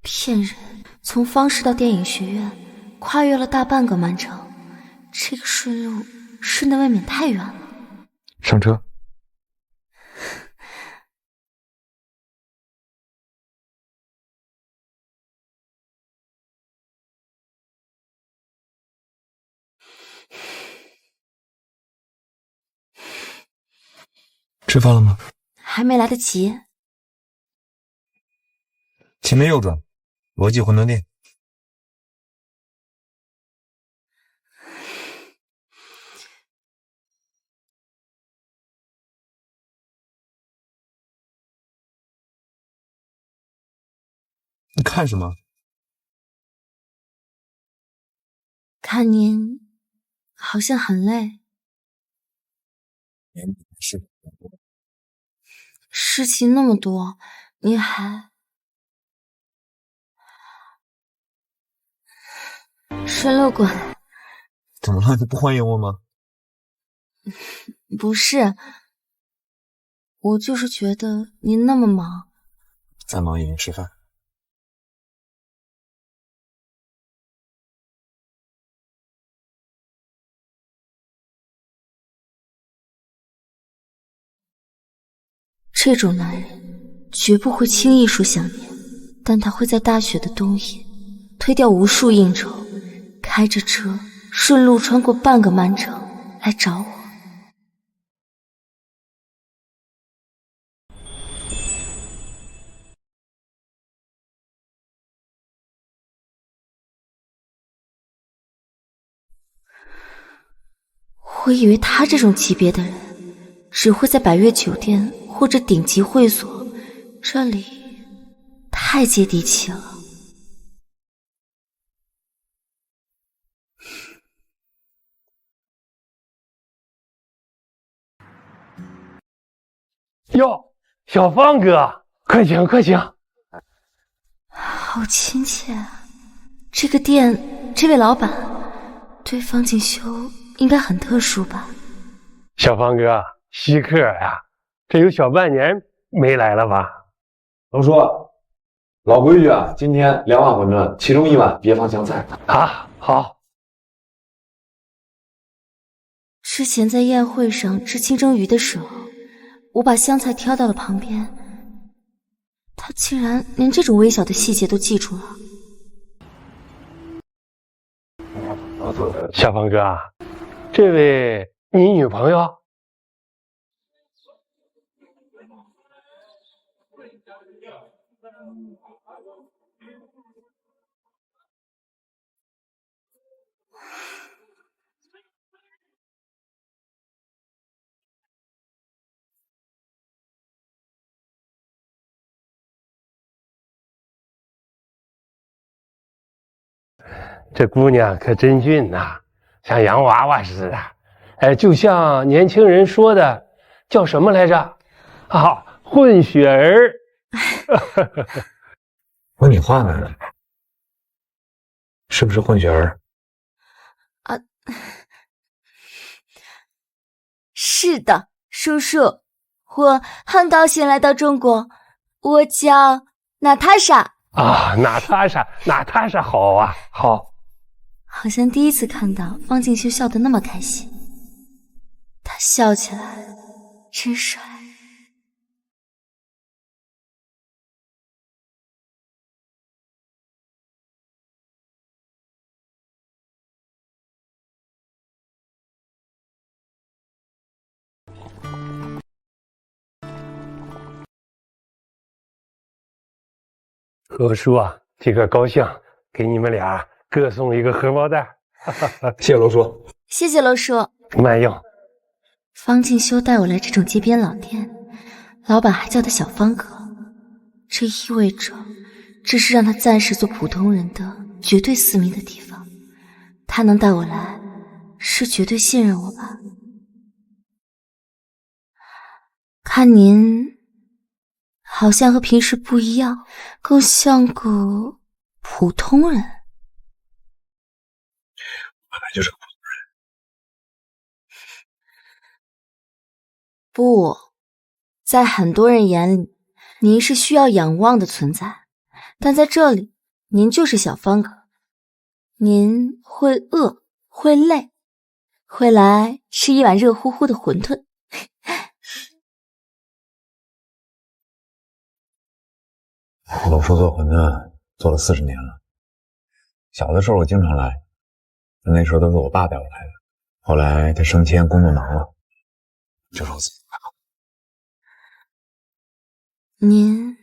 骗人！从方氏到电影学院，跨越了大半个曼城，这个顺路顺得未免太远了。上车。吃饭了吗？还没来得及。前面右转，罗记馄饨店。你看什么？看您好像很累，事情那么多，你还顺路过来？怎么了？你不欢迎我吗？不是，我就是觉得您那么忙，再忙也能吃饭。这种男人绝不会轻易说想念，但他会在大雪的冬夜推掉无数应酬，开着车顺路穿过半个曼城来找我。我以为他这种级别的人只会在百悦酒店或者顶级会所，这里太接地气了。哟，小方哥，快请快请。好亲切啊！这个店这位老板对方锦绣应该很特殊吧？小方哥，稀客呀，这有小半年没来了吧？龙叔，老规矩啊，今天2碗馄饨，其中1碗别放香菜啊。好。之前在宴会上吃清蒸鱼的时候，我把香菜挑到了旁边，他竟然连这种微小的细节都记住了。小方哥，这位你女朋友？这姑娘可真俊呐，像洋娃娃似的。哎，就像年轻人说的，叫什么来着？啊，混血儿。问你话呢，是不是混血儿？啊，是的，叔叔，我很高兴来到中国，我叫娜塔莎。啊，娜塔莎，好啊，好。好像第一次看到方静修笑得那么开心，他笑起来真帅。罗叔啊，这个高兴，给你们俩各送一个荷包蛋。谢谢罗叔。谢谢罗叔。慢用。方静修带我来这种街边老店，老板还叫他小方哥，这意味着这是让他暂时做普通人的绝对私密的地方。他能带我来，是绝对信任我吧？看您好像和平时不一样，更像个普通人。本来就是个普通人。不，在很多人眼里，您是需要仰望的存在，但在这里，您就是小方哥。您会饿，会累，会来吃一碗热乎乎的馄饨。龙叔做馄饨做了40年了，小的时候我经常来，那时候都是我爸带我来的。后来他升迁，工作忙了，就是我自己来了。您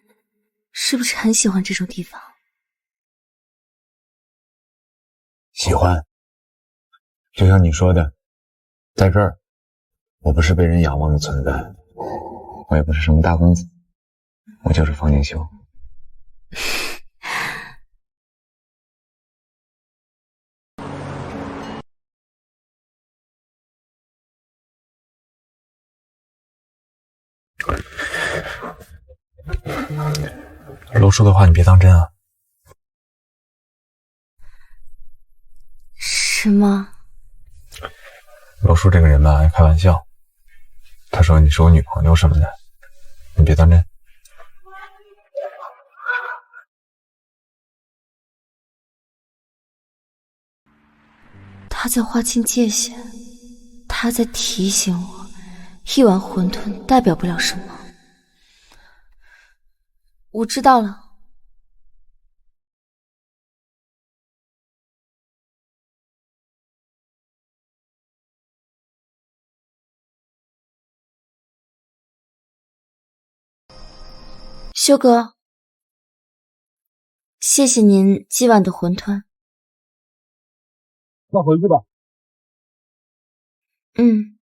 是不是很喜欢这种地方？喜欢，就像你说的，在这儿，我不是被人仰望的存在，我也不是什么大公子，我就是方静修。楼叔的话你别当真啊。什么？楼叔这个人吧，爱开玩笑。他说你是我女朋友什么的，你别当真。他在划清界限，他在提醒我，一碗馄饨代表不了什么。我知道了。修哥，谢谢您今晚的馄饨。那回去吧。嗯。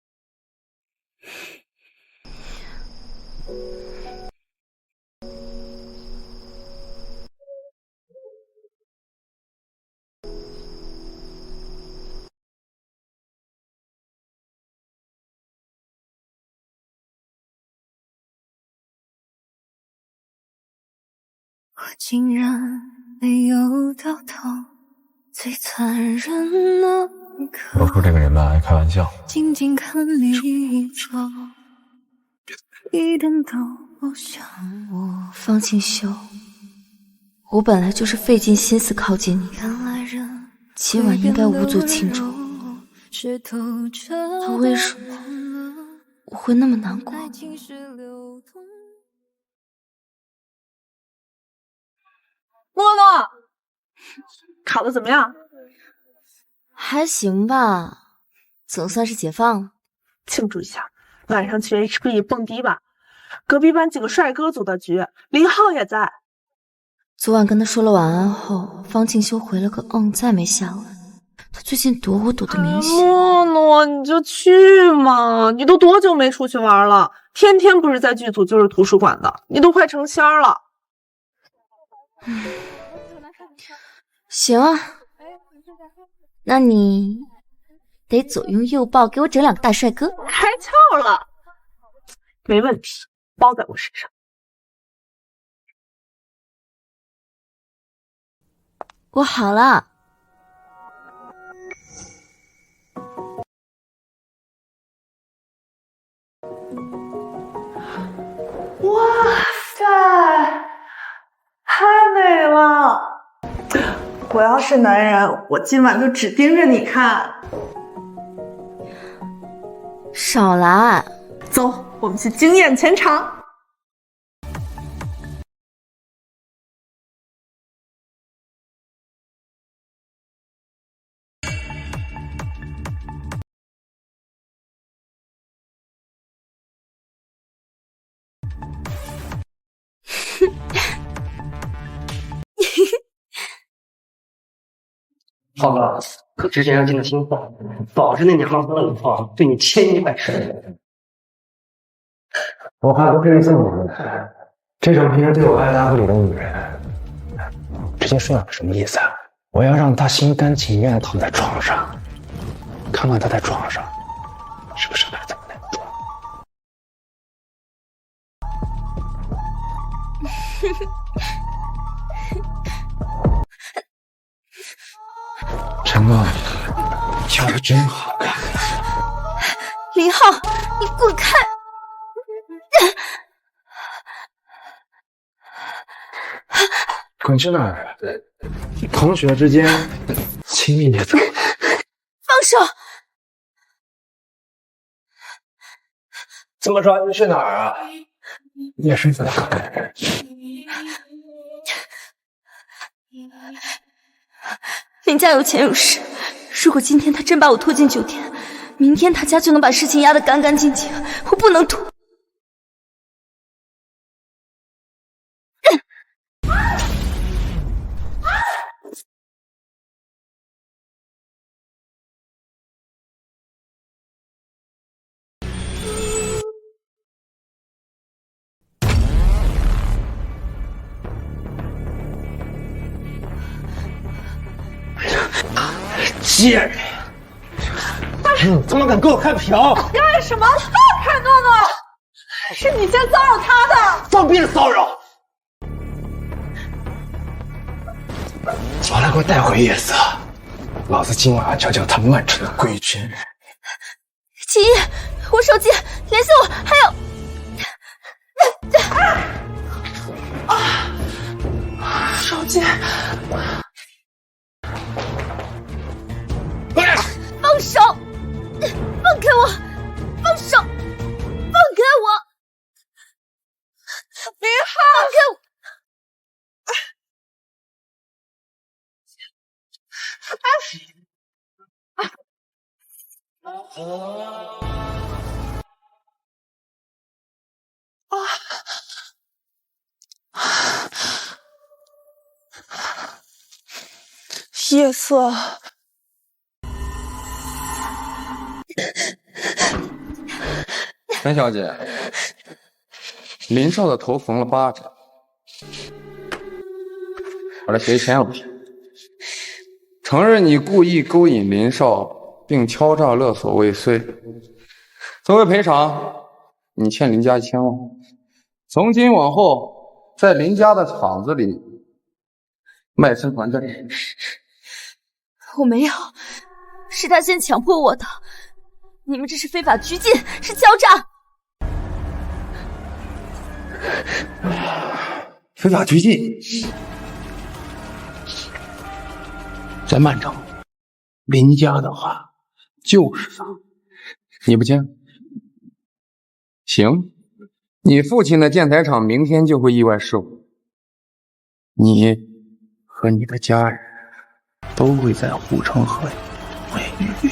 我竟然没有到头最残忍那一刻，楼叔这个人吧，爱开玩笑。静静看你走，一点都不像我。方清修，我本来就是费尽心思靠近你的，今晚应该无足轻重。可为什么我会那么难过？诺诺，考得怎么样？还行吧，总算是解放了。庆祝一下，晚上去 HB 蹦迪吧。隔壁班几个帅哥组的局，林浩也在。昨晚跟他说了晚安后，方庆修回了个再没下文。他最近躲我躲得明显。诺诺，你就去嘛！你都多久没出去玩了？天天不是在剧组就是图书馆的，你都快成仙了。行啊，那你得左拥右抱，给我整两个大帅哥。开窍了，没问题，包在我身上。我好了。哇塞，太美了！我要是男人，我今晚就只盯着你看。少来，走，我们去惊艳全场。浩哥，可之前要听了听话，保证那娘们不冷泡，对你千依百顺。我看都是这么的，这种平时对我爱答不理的女人，直接说点什么意思啊？我要让她心甘情愿躺在床上，看看她在床上是不是还这么难装。陈哥，跳得真好看。林浩，你滚开！滚去哪儿啊？同学之间亲密点怎么？放手！这么抓你去哪儿啊？也是怎么搞的？林家有钱有势，如果今天他真把我拖进酒店，明天他家就能把事情压得干干净净。我不能拖。贱人！你怎么敢给我看嫖？干什么？放开诺诺！是你先骚扰他的！放屁的骚扰！把他给我带回夜色，老子今晚教教他漫城的规矩。秦毅，我手机联系我，还有。手机。放手！放开我！放手！放开我！别放开我！夜色。陈小姐，林少的头缝了8针，把这协议签了。承认你故意勾引林少，并敲诈勒索未遂。作为赔偿，你欠林家1000万。从今往后，在林家的厂子里卖身还债。我没有，是他先强迫我的。你们这是非法拘禁，是敲诈。非法拘禁，在曼城，林家的话就是他。你不签？行，你父亲的建材厂明天就会意外事故，你和你的家人都会在护城河里为女。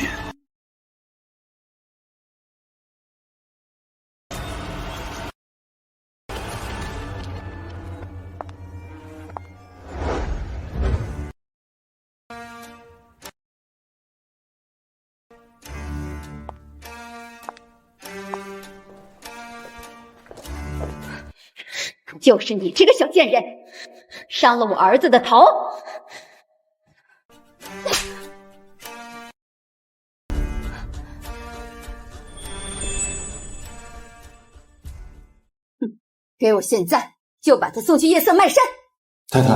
就是你这个小贱人，伤了我儿子的头。给我现在就把他送去夜色漫山。太太，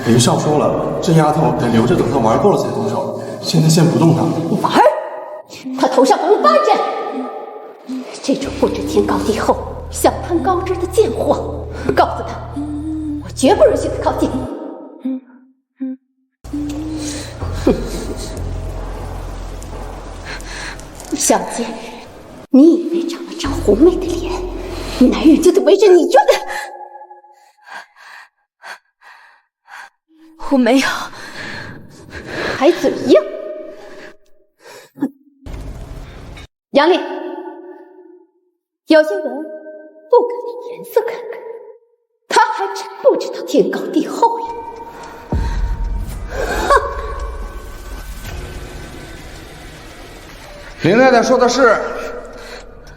林少说了，这丫头得留着等他玩够了才动手，现在先不动他。婉儿，他头上缝了8针，这种不知天高地厚、想攀高枝的贱货，告诉他，我绝不允许他靠近。小贱人，你以为长了张红梅的脸，男人就得围着你转？我没有，还嘴硬。杨丽，有些人不给你颜色看看，他还真不知道天高地厚呀！林太太说的是，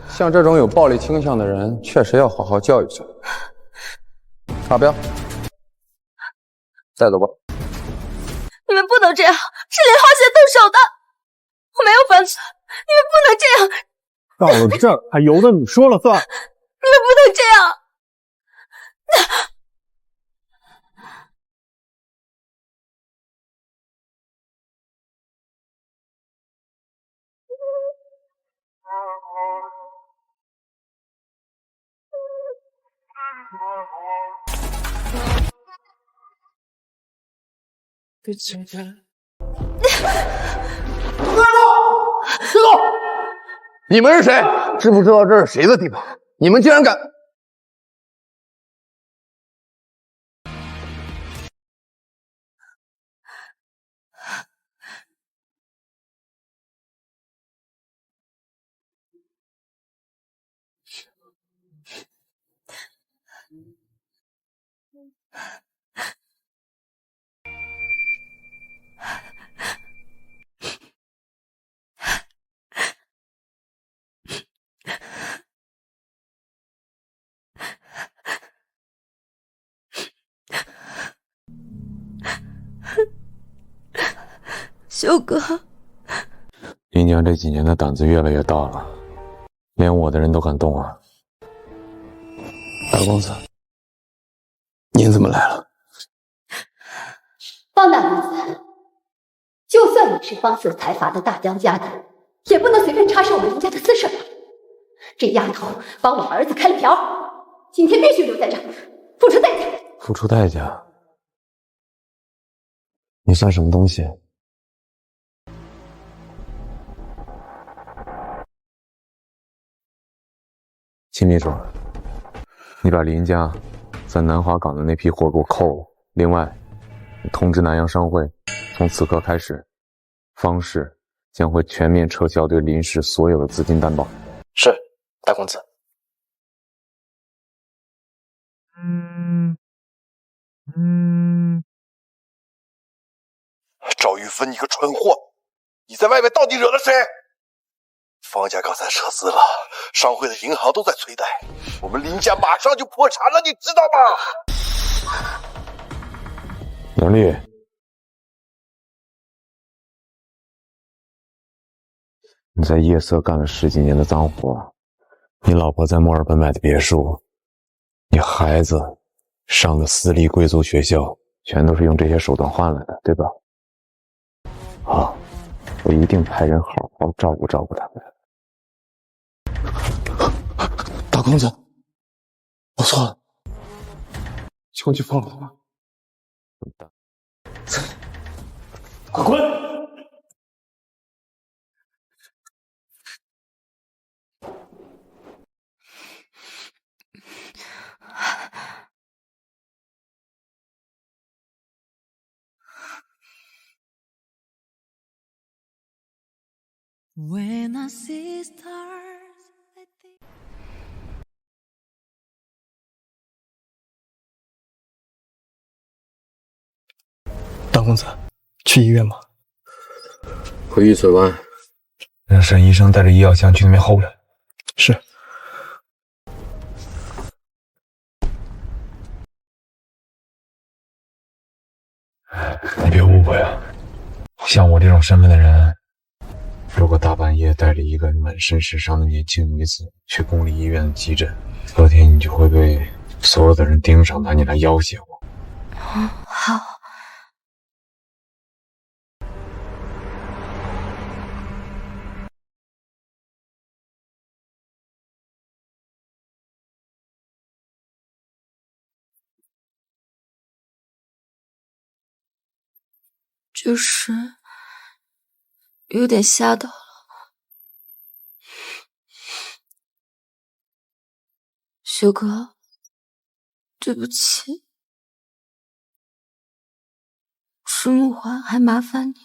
像这种有暴力倾向的人，确实要好好教育教育。发飙，带走吧。你们不能这样，是林浩先动手的，我没有犯错，你们不能这样。到了这儿还由得你说了算？你们不能这样。别动！你们是谁？知不知道这是谁的地盘？你们竟然敢！修哥，林娘这几年的胆子越来越大了，连我的人都敢动啊！大公子，您怎么来了？方大公子，就算你是方氏财阀的大当家的，也不能随便插手我们林家的私事吧？这丫头帮我儿子开了瓢，今天必须留在这儿，付出代价。付出代价？你算什么东西？秦秘书，你把林家在南华港的那批货给我扣了。另外，你通知南洋商会，从此刻开始，方氏将会全面撤销对林氏所有的资金担保。是，大公子。赵玉芬，你个蠢货！你在外面到底惹了谁？方家刚才撤资了，商会的银行都在催贷，我们林家马上就破产了，你知道吗？杨丽，你在夜色干了10几年的脏活，你老婆在墨尔本买的别墅，你孩子上的私立贵族学校，全都是用这些手段换来的，对吧？好，我一定派人好好照顾照顾他们。大公子，我错了，求你放了我。快滚！When I see stars, I think... 大公子，去医院吗？回玉水湾，让沈医生带着医药箱去那边候着。是。你别误会啊，像我这种身份的人，如果大半夜带着一个满身是伤的年轻女子去公立医院的急诊，隔天你就会被所有的人盯上，拿你来要挟我。好。就是有点吓到了，修哥，对不起，石木环还麻烦你。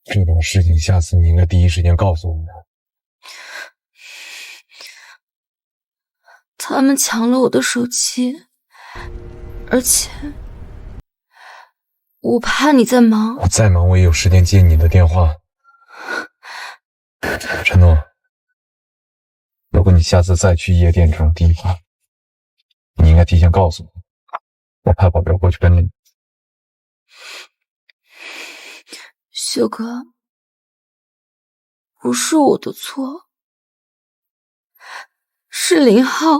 这种事情下次你应该第一时间告诉我们。他们抢了我的手机，而且我怕你在忙。我再忙，我也有时间接你的电话。承诺，如果你下次再去夜店这种地方，你应该提前告诉我，我派保镖过去跟着你。修哥，不是我的错，是林浩，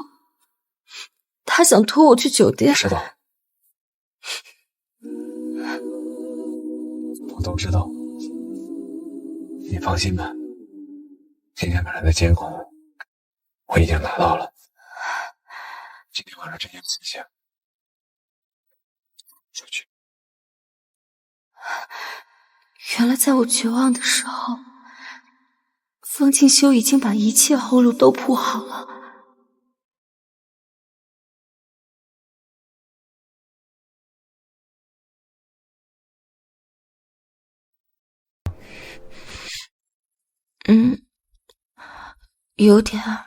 他想拖我去酒店。知道。我都知道，你放心吧。今天晚上的监控我已经拿到了，今天晚上这件事情出去。原来在我绝望的时候，方静修已经把一切后路都铺好了。有点儿。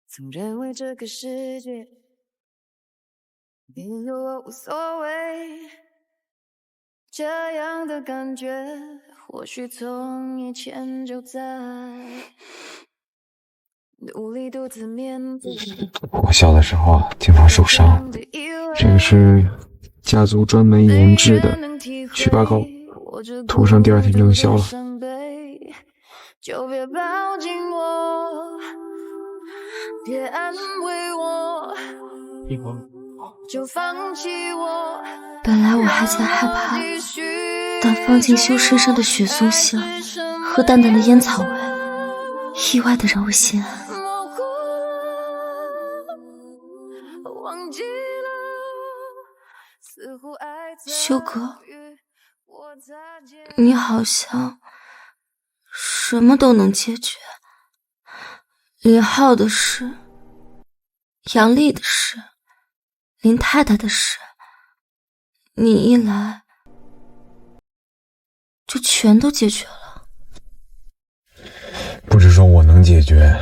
曾认为这个世界别有我无所谓，这样的感觉或许从以前就在，努力独自面对。我小的时候经常受伤，这个是家族专门研制的祛疤膏，涂上第2天就能消了。就别抱紧我，别安慰我。一会儿本来我还在害怕，但方静修身上的雪松香和淡淡的烟草味，意外的让我心安。修哥，你好像什么都能解决，林浩的事，杨丽的事，林太太的事，你一来就全都解决了。不是说我能解决，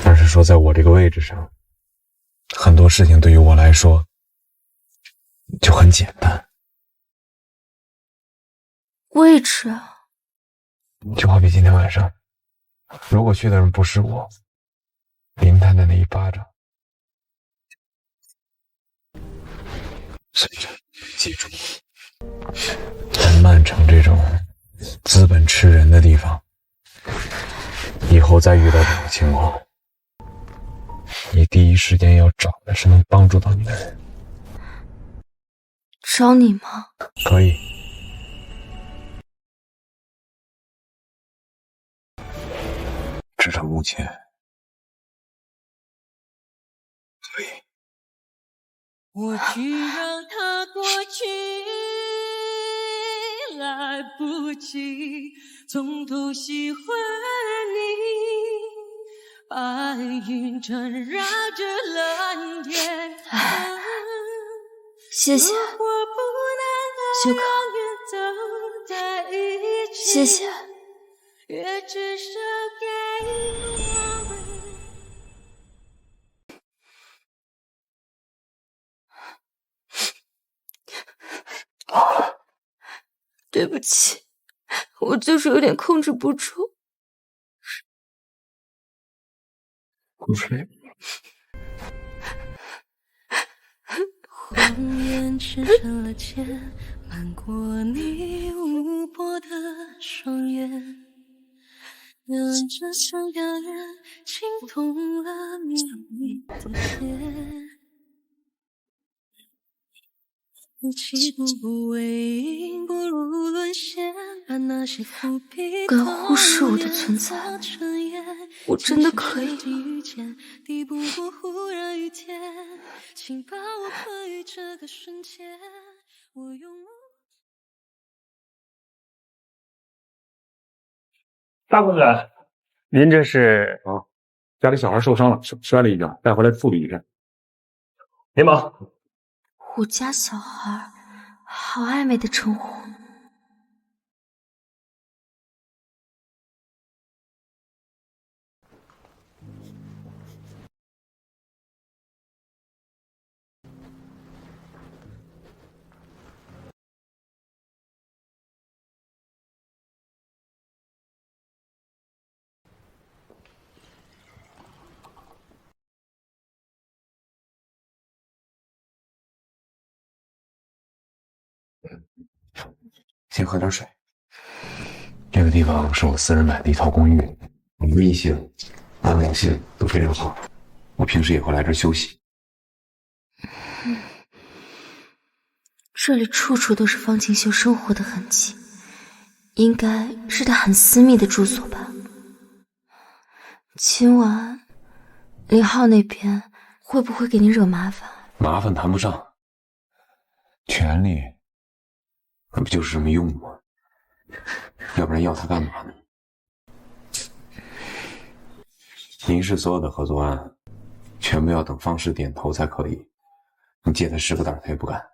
而是说在我这个位置上，很多事情对于我来说就很简单。位置啊，就好比今天晚上，如果去的人不是我，林太太那一巴掌。所以记住，在曼城这种资本吃人的地方，以后再遇到这种情况，你第一时间要找的是能帮助到你的人。找你吗？可以。至少目前可以。我去让它过去，来不及从头喜欢你，白云缠绕着蓝天。谢谢，修哥，谢谢。也至少给我们。对不起，我就是有点控制不住。哭睡。谎言织成了茧，漫过你无波的双眼，让这场表演惊动了你的心。气度不为营，不如沦陷，把那些伏笔敢忽视我的存在，我真的可以吗？抵不过忽然雨天，请把我困于这个瞬间，我用大公子，您这是啊？家里小孩受伤了，摔了一跤，带回来处理一下。您忙。我家小孩，好暧昧的称呼。先喝点水。这个地方是我私人买的一套公寓，文艺性、安稳性都非常好。我平时也会来这儿休息。这里处处都是方锦绣生活的痕迹，应该是他很私密的住所吧。今晚林浩那边会不会给你惹麻烦？麻烦谈不上，权力那不就是这么用吗？要不然要他干嘛呢？您是所有的合作案，全部要等方氏点头才可以。你借他10个胆，他也不敢。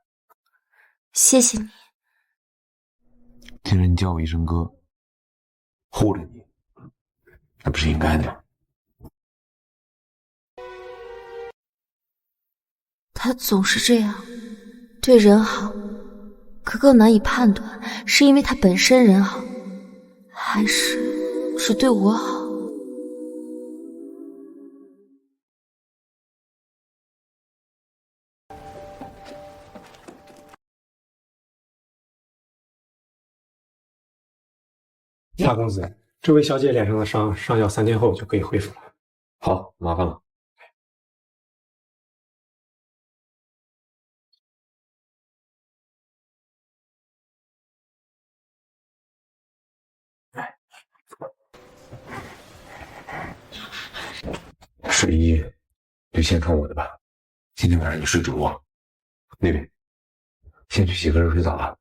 谢谢你。既然你叫我一声哥，护着你，那不是应该的吗？他总是这样，对人好，可更难以判断是因为他本身人好，还是只对我好。大公子，这位小姐脸上的伤，上药3天后就可以恢复了。好，麻烦了。睡衣就先穿我的吧，今天晚上你睡主卧。那边，先去洗个热水澡吧。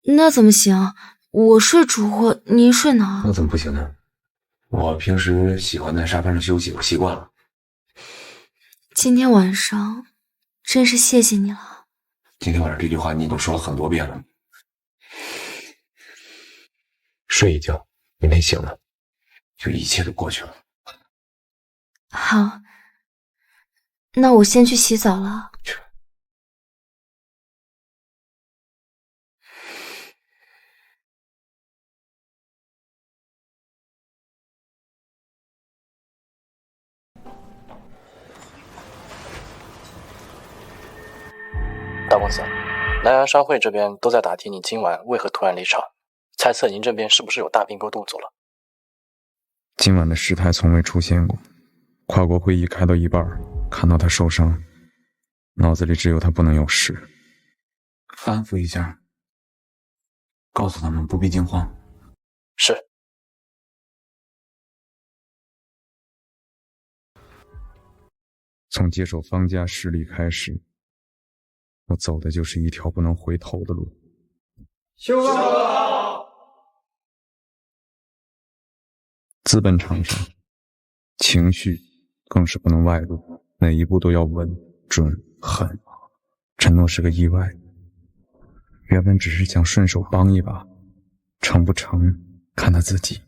那怎么行？我睡主卧，您睡哪？那怎么不行呢？我平时喜欢在沙发上休息，我习惯了。今天晚上真是谢谢你了。今天晚上这句话你已经说了很多遍了。睡一觉，明天醒了，就一切都过去了。好，那我先去洗澡了。大公子，南阳商会这边都在打听你今晚为何突然离场，猜测您这边是不是有大并购动作了？今晚的事态从未出现过，跨国会议开到一半，看到他受伤，脑子里只有他不能有事。安抚一下，告诉他们不必惊慌。是。从接手方家势力开始，我走的就是一条不能回头的路。修哥好！资本场上，情绪更是不能外露，每一步都要稳、准、狠。陈诺是个意外，原本只是想顺手帮一把，成不成看他自己，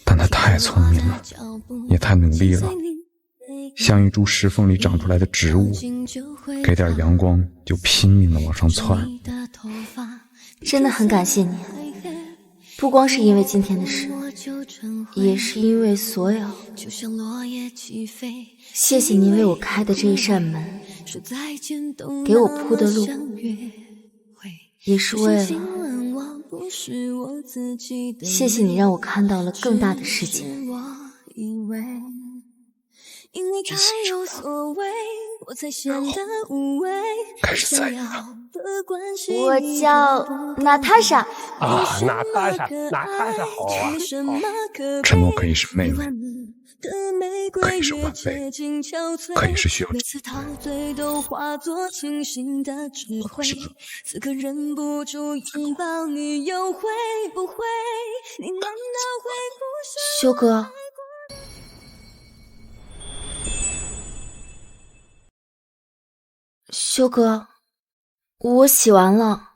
但他太聪明了，也太努力了。像一株石缝里长出来的植物，给点阳光就拼命地往上窜。真的很感谢你，不光是因为今天的事，也是因为所有。谢谢您为我开的这一扇门，给我铺的路，也是为了谢谢你让我看到了更大的世界。因为太有所谓，我才显得无畏。开始在意了。我叫娜塔莎啊，娜塔莎好啊！陈诺可以是妹妹，可以是晚辈，可以是需要每次陶醉都化作清醒的智慧。此刻忍不住拥抱你，又会不会？你难道会不舍？修哥。修哥，我洗完了。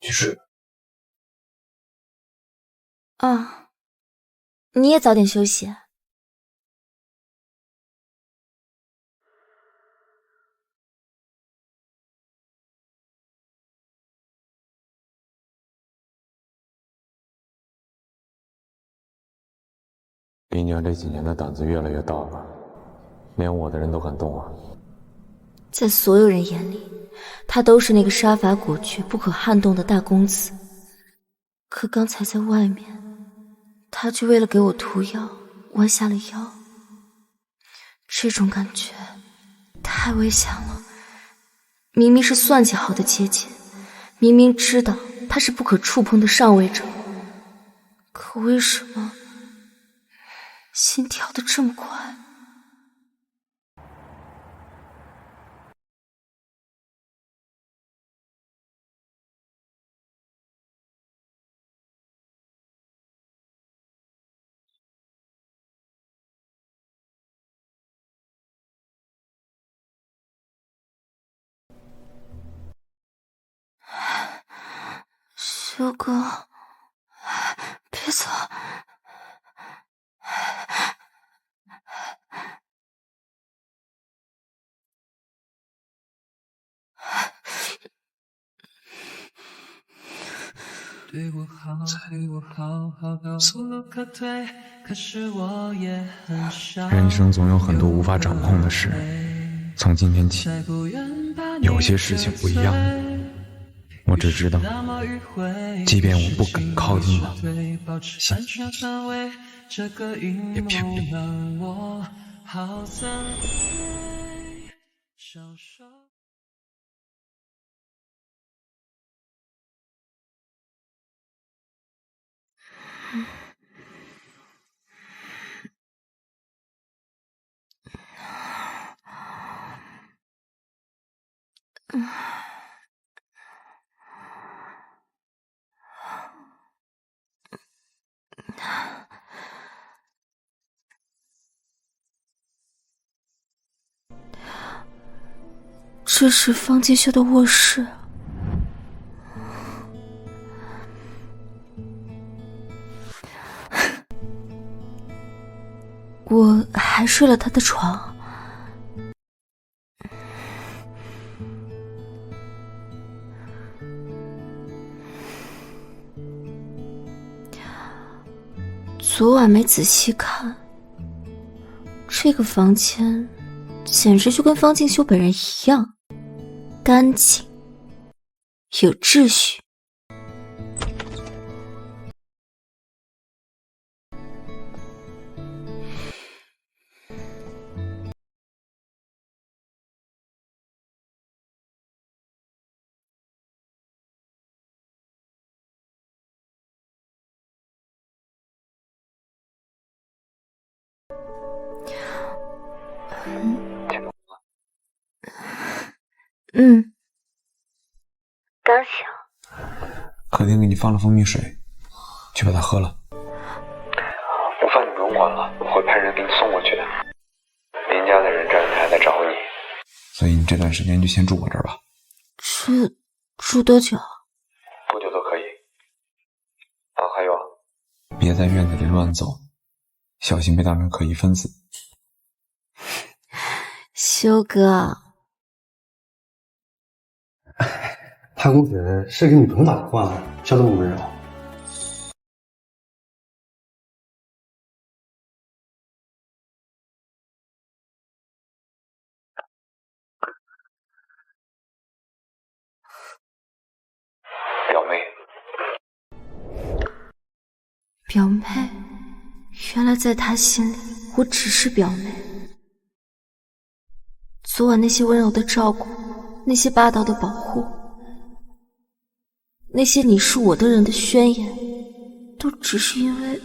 去睡吧。啊，你也早点休息。林娘这几年的胆子越来越大了，连我的人都敢动啊！在所有人眼里，他都是那个杀伐果决、不可撼动的大公子。可刚才在外面，他却为了给我涂药，弯下了腰。这种感觉太危险了。明明是算计好的接近，明明知道他是不可触碰的上位者，可为什么心跳得这么快？修哥，别走。对我好，对我好，好到无可退。可是我也很少。人生总有很多无法掌控的事，从今天起，有些事情不一样了。我只知道，即便我不敢靠近他，心也偏偏。好赞美，享受。这是方建秀的卧室。我还睡了他的床。昨晚没仔细看，这个房间简直就跟方静修本人一样，干净，有秩序。刚醒。客厅给你放了蜂蜜水，去把它喝了。午饭你不用管了，我会派人给你送过去的。林家的人这两天还在找你，所以你这段时间就先住我这儿吧。住多久？多久都可以。还有，别在院子里乱走，小心被当成可疑分子。修哥，他公子是跟女朋友打过啊，笑这么温柔。表妹，表妹，原来在他心里，我只是表妹。昨晚那些温柔的照顾，那些霸道的保护，那些你是我的人的宣言，都只是因为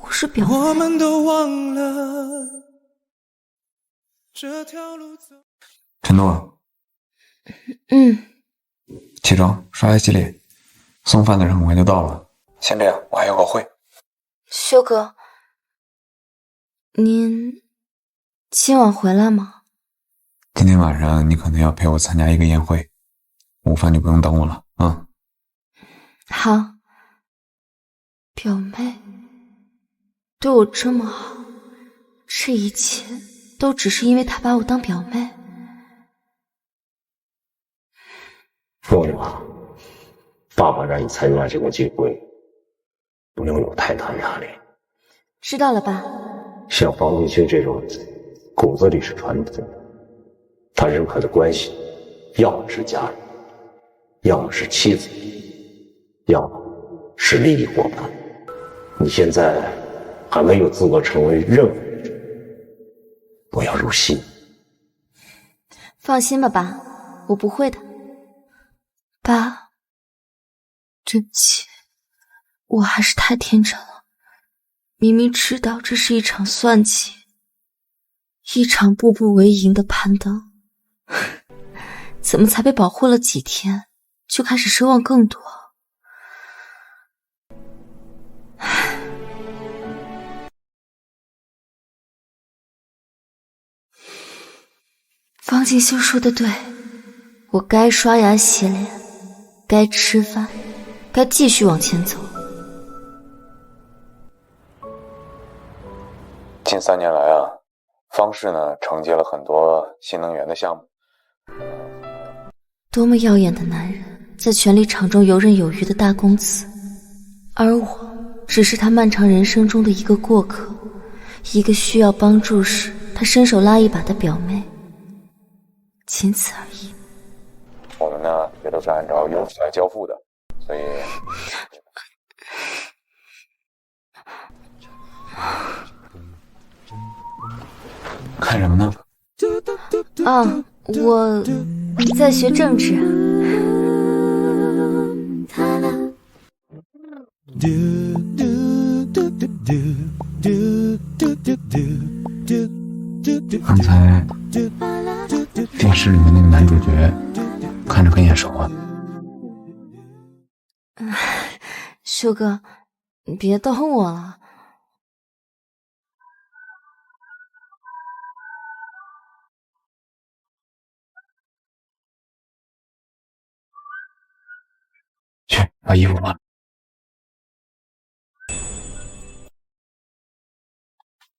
我是表妹。我们都忘了这条路走。陈诺，起床，刷牙洗脸，送饭的人很快就到了。先这样，我还有个会。修哥，您今晚回来吗？今天晚上你可能要陪我参加一个宴会，午饭就不用等我了啊。好，表妹对我这么好，这一切都只是因为她把我当表妹。凤雅，爸爸让你参加这个聚会，不用有太大压力。知道了吧？像方明轩这种人，骨子里是传统的，他认可的关系，要么是家人，要么是妻子，要么是利益伙伴。你现在还没有资格成为任何人，不要入戏。放心吧，爸，我不会的。爸，对不起，我还是太天真了。明明知道这是一场算计，一场步步为营的攀登，怎么才被保护了几天，就开始奢望更多？方静修说的对，我该刷牙洗脸，该吃饭，该继续往前走。近3年来啊，方氏呢承接了很多新能源的项目。多么耀眼的男人，在权力场中游刃有余的大公子，而我只是他漫长人生中的一个过客，一个需要帮助时他伸手拉一把的表妹，仅此而已。我们呢也都是按照优势来交付的，所以看什么呢？啊，我在学政治。刚才电视里面那个男主角看着很眼熟啊。修哥，你别逗我了。去把衣服换。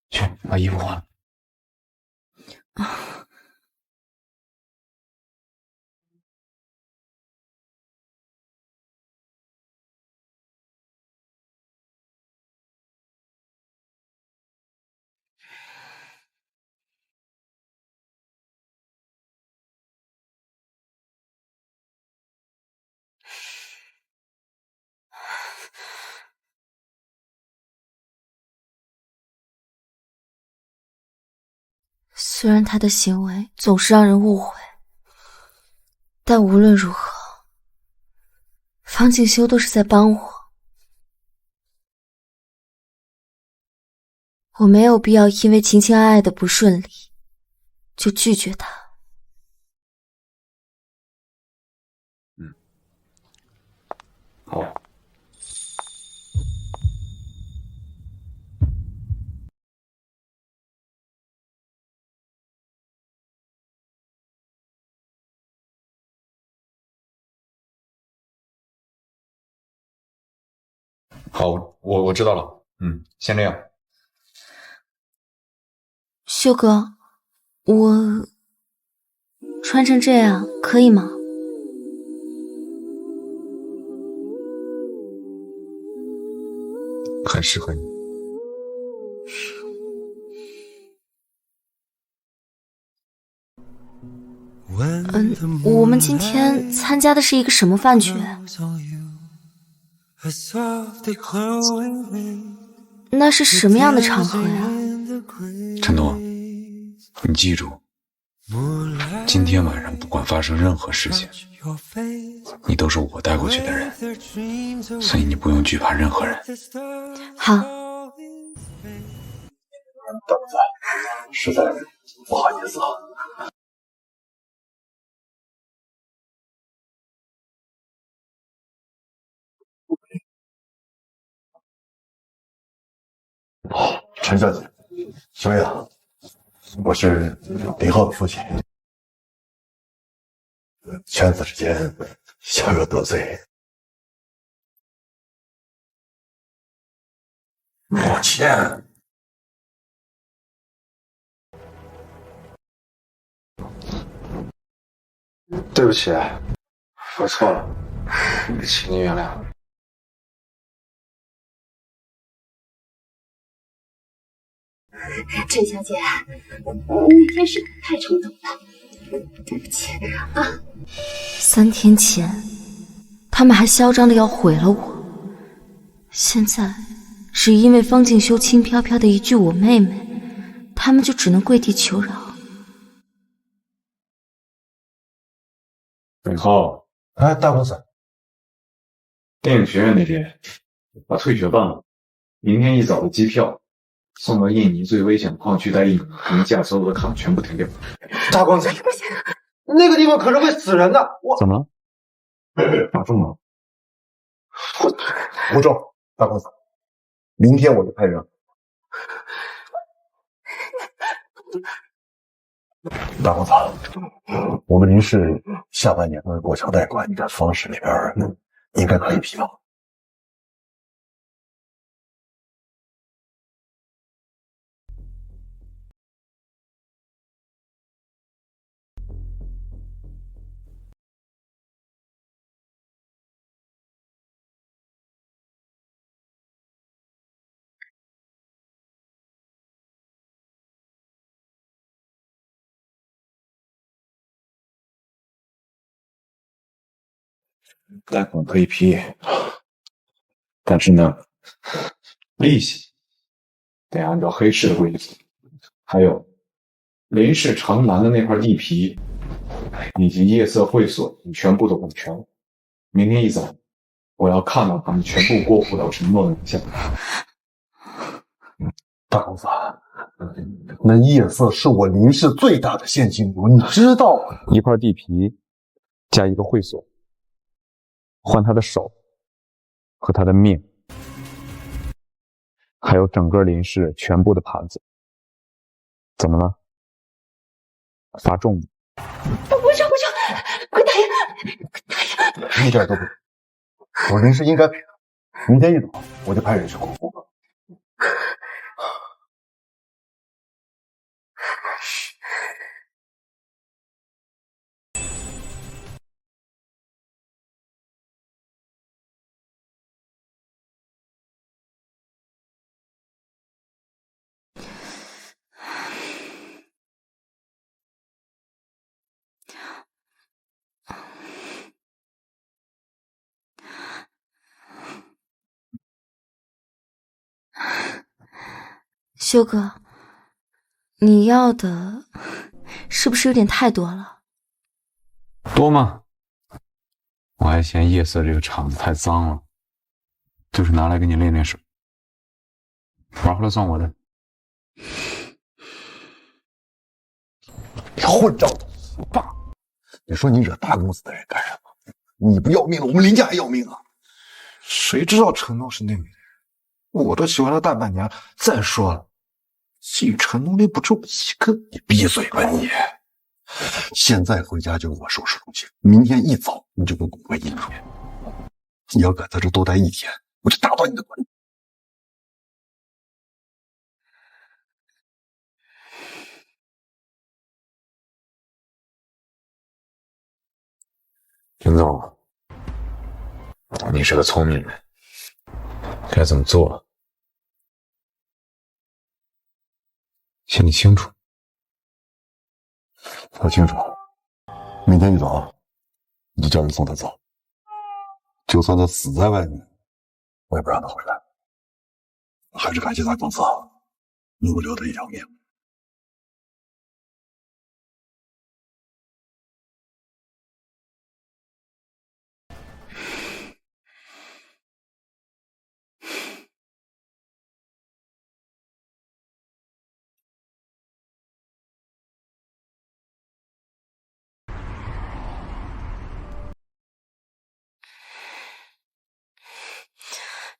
去把衣服换了。虽然他的行为总是让人误会，但无论如何，方静修都是在帮我。我没有必要因为情情爱爱的不顺利，就拒绝他。好。好，我知道了。先这样。修哥，我穿成这样可以吗？很适合你。我们今天参加的是一个什么饭局？那是什么样的场合呀？陈诺，你记住，今天晚上不管发生任何事情，你都是我带过去的人，所以你不用惧怕任何人。好。大公子，实在不好意思啊。陈小姐，小雅，我是林浩的父亲。圈子之间小有得罪，抱歉。对不起，我错了，请您原谅。陈小姐，那天是太冲动了，对不起啊。3天前，他们还嚣张的要毁了我，现在只因为方静修轻飘飘的一句我妹妹，他们就只能跪地求饶。林浩，哎，大公子，电影学院那边把退学办了，明天一早的机票送到印尼最危险矿区待1年，您驾所有的卡全部停掉。大公子，那个地方可是会死人的。我怎么了？打中了？不中，大公子，明天我就派人。大公子，我们林氏下半年的国强贷款，你看方式那边应该可以批吧？贷款可以批，但是呢，利息得按照黑市的规则。还有，林氏城南的那块地皮，以及夜色会所，你全部都给我全了。明天一早，我要看到他们全部过户到承诺的名下。大公子，那夜色是我林氏最大的现金流，你知道吗？一块地皮加一个会所，换他的手和他的命，还有整个林氏全部的盘子。怎么了？罚重吗？不成，快答应！一点都不，我林氏应该赔的。明天一早，我就派人去过户。修哥，你要的是不是有点太多了？多吗？我还嫌夜色这个场子太脏了，就是拿来给你练练手，玩回来算我的。你混账东西！爸，你说你惹大公子的人干什么？你不要命了，我们林家还要命啊！谁知道陈东是那女人？我都喜欢她大半年了。再说了，继陈东那不止我一个。你闭嘴吧你！现在回家就给我收拾东西，明天一早你就给我滚回营地。你要敢在这多待一天，我就打断你的腿！林总，你是个聪明人，该怎么做，心里清楚。我清楚，明天一早你就叫人送他走，就算他死在外面，我也不让他回来。还是感谢大公子能够留他一条命。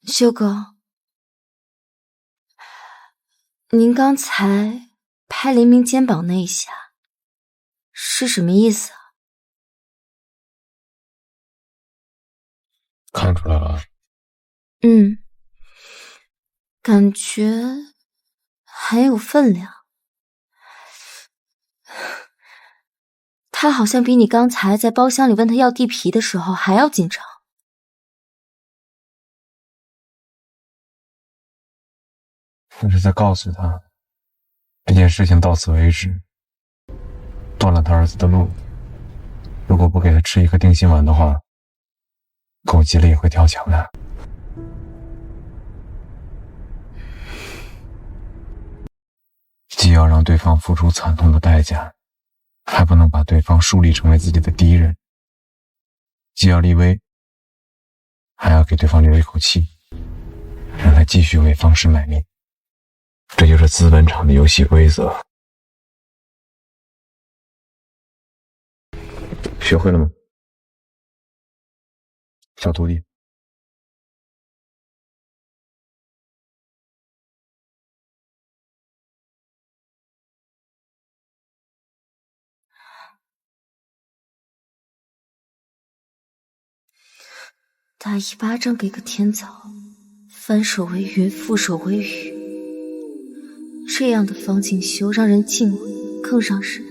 修哥，您刚才拍黎明肩膀那一下是什么意思啊？看出来了。感觉很有分量。他好像比你刚才在包厢里问他要地皮的时候还要紧张。我是在告诉他，这件事情到此为止，断了他儿子的路。如果不给他吃一颗定心丸的话，狗急了也会跳墙的。既要让对方付出惨痛的代价，还不能把对方树立成为自己的敌人。既要立威，还要给对方留一口气，让他继续为方氏卖命。这就是资本场的游戏规则。学会了吗，小徒弟？打一巴掌给个甜枣，翻手为云，覆手为雨。这样的方锦绣让人敬畏，更让人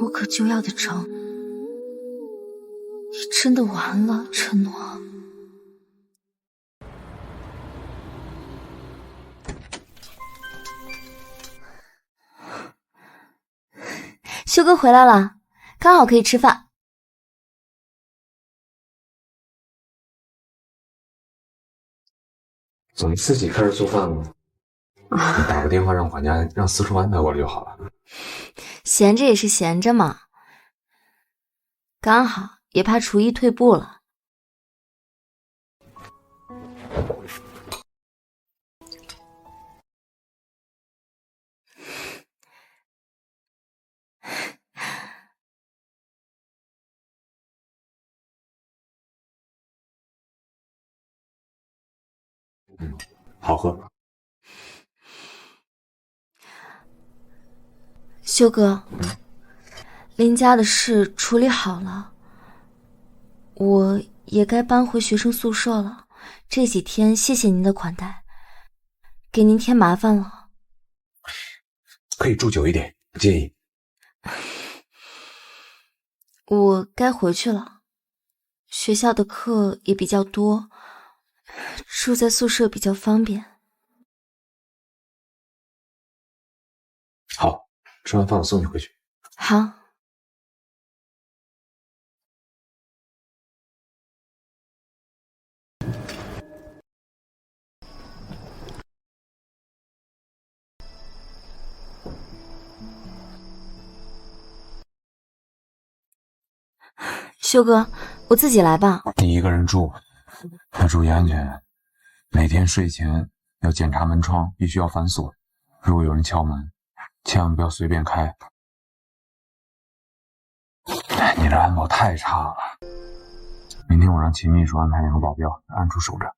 无可救药的着迷。你真的完了，陈诺。修哥回来了，刚好可以吃饭。怎么自己开始做饭了？你打个电话让管家让四川安排过来就好了。闲着也是闲着嘛，刚好也怕厨艺退步了。好喝。修哥，林家的事处理好了，我也该搬回学生宿舍了。这几天谢谢您的款待，给您添麻烦了。可以住久一点，不介意。我该回去了，学校的课也比较多，住在宿舍比较方便。好，吃完饭我送你回去。好。修哥，我自己来吧。你一个人住，要注意安全。每天睡前要检查门窗，必须要反锁。如果有人敲门，千万不要随便开。你这安保太差了。明天我让秦秘书安排2个保镖暗处守着。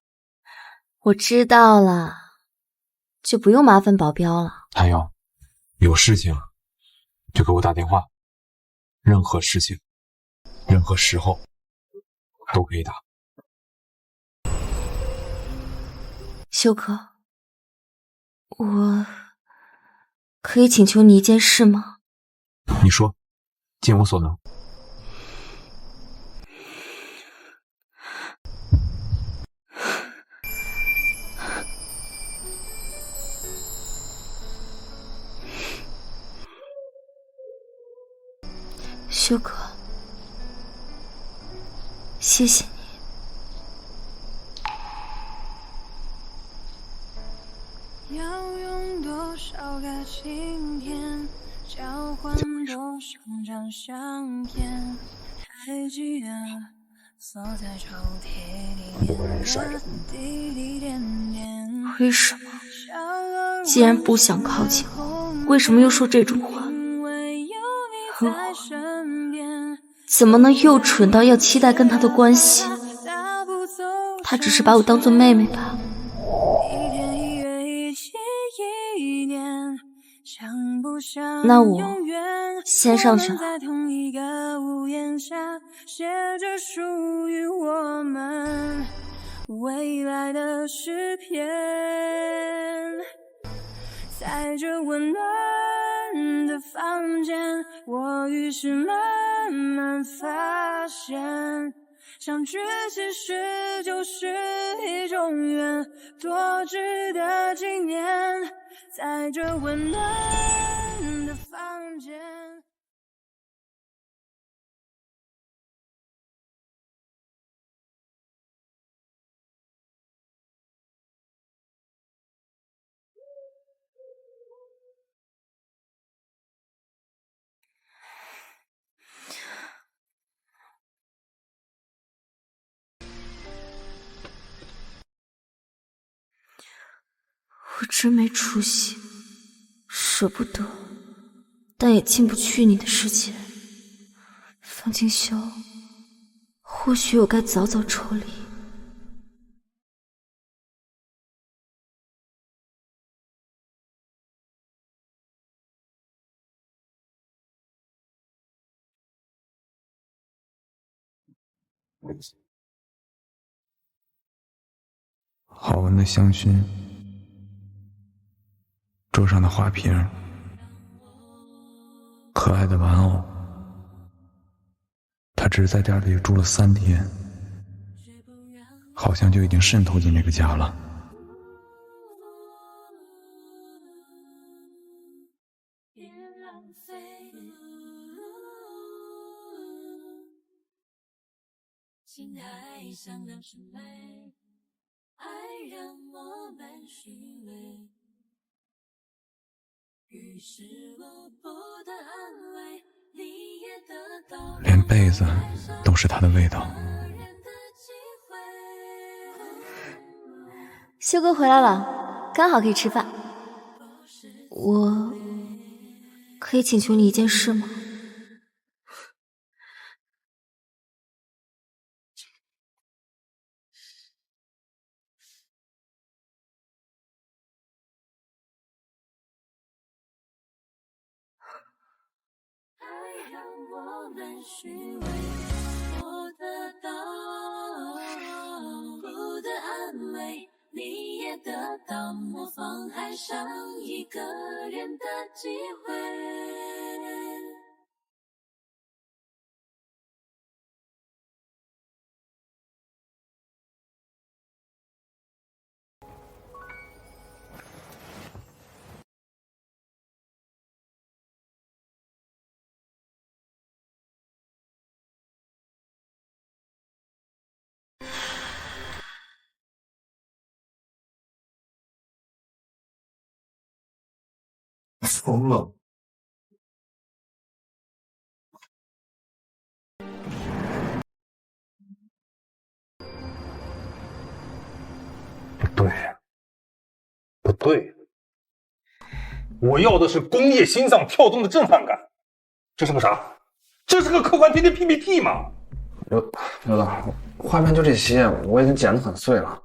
我知道了，就不用麻烦保镖了。还有事情就给我打电话，任何事情任何时候都可以打。修哥，我可以请求你一件事吗？你说，尽我所能。修哥，谢谢你。要用多少个晴天交换多少张相片？还记得锁在抽屉里面的滴滴点点。为什么？既然不想靠近我，为什么又说这种话？很火，怎么能又蠢到要期待跟他的关系？他只是把我当做妹妹吧。那我先上去了。在同一个屋檐下，写着属于我们未来的诗篇。在这温暖的房间，我于是慢慢发现，相聚其实就是一种缘，多值得纪念。在这温暖的房间。我真没出息，舍不得，但也进不去你的世界。方清修，或许我该早早抽离。好闻的香薰，桌上的花瓶，可爱的玩偶。他只是在店里住了3天，好像就已经渗透进这个家了。心爱上的是美，爱让我们虚伪，连被子都是他的味道。修哥回来了，刚好可以吃饭。我可以请求你一件事吗？你也得到模仿爱上一个人的机会。疯了！不对，不对，我要的是工业心脏跳动的震撼感。这是个啥？这是个客观天的 PPT 吗？刘导，画面就这些，我已经剪得很碎了。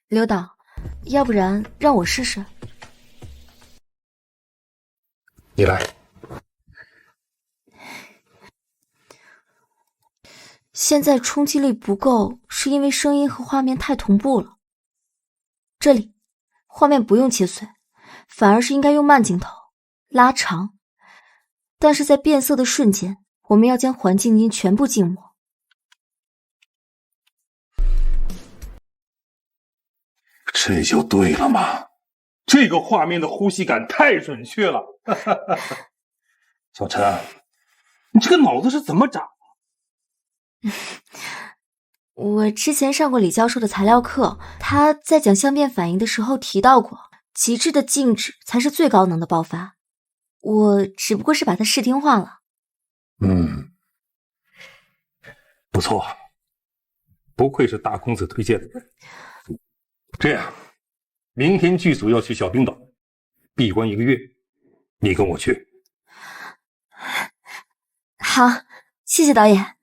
刘导，要不然让我试试。你来。现在冲击力不够，是因为声音和画面太同步了。这里，画面不用切碎，反而是应该用慢镜头拉长。但是在变色的瞬间，我们要将环境音全部静默。这就对了嘛！这个画面的呼吸感太准确了。小陈，你这个脑子是怎么长？我之前上过李教授的材料课，他在讲相变反应的时候提到过，极致的静止才是最高能的爆发。我只不过是把它视听化了。不错，不愧是大公子推荐的人。这样，明天剧组要去小冰岛，闭关1个月，你跟我去。好，谢谢导演。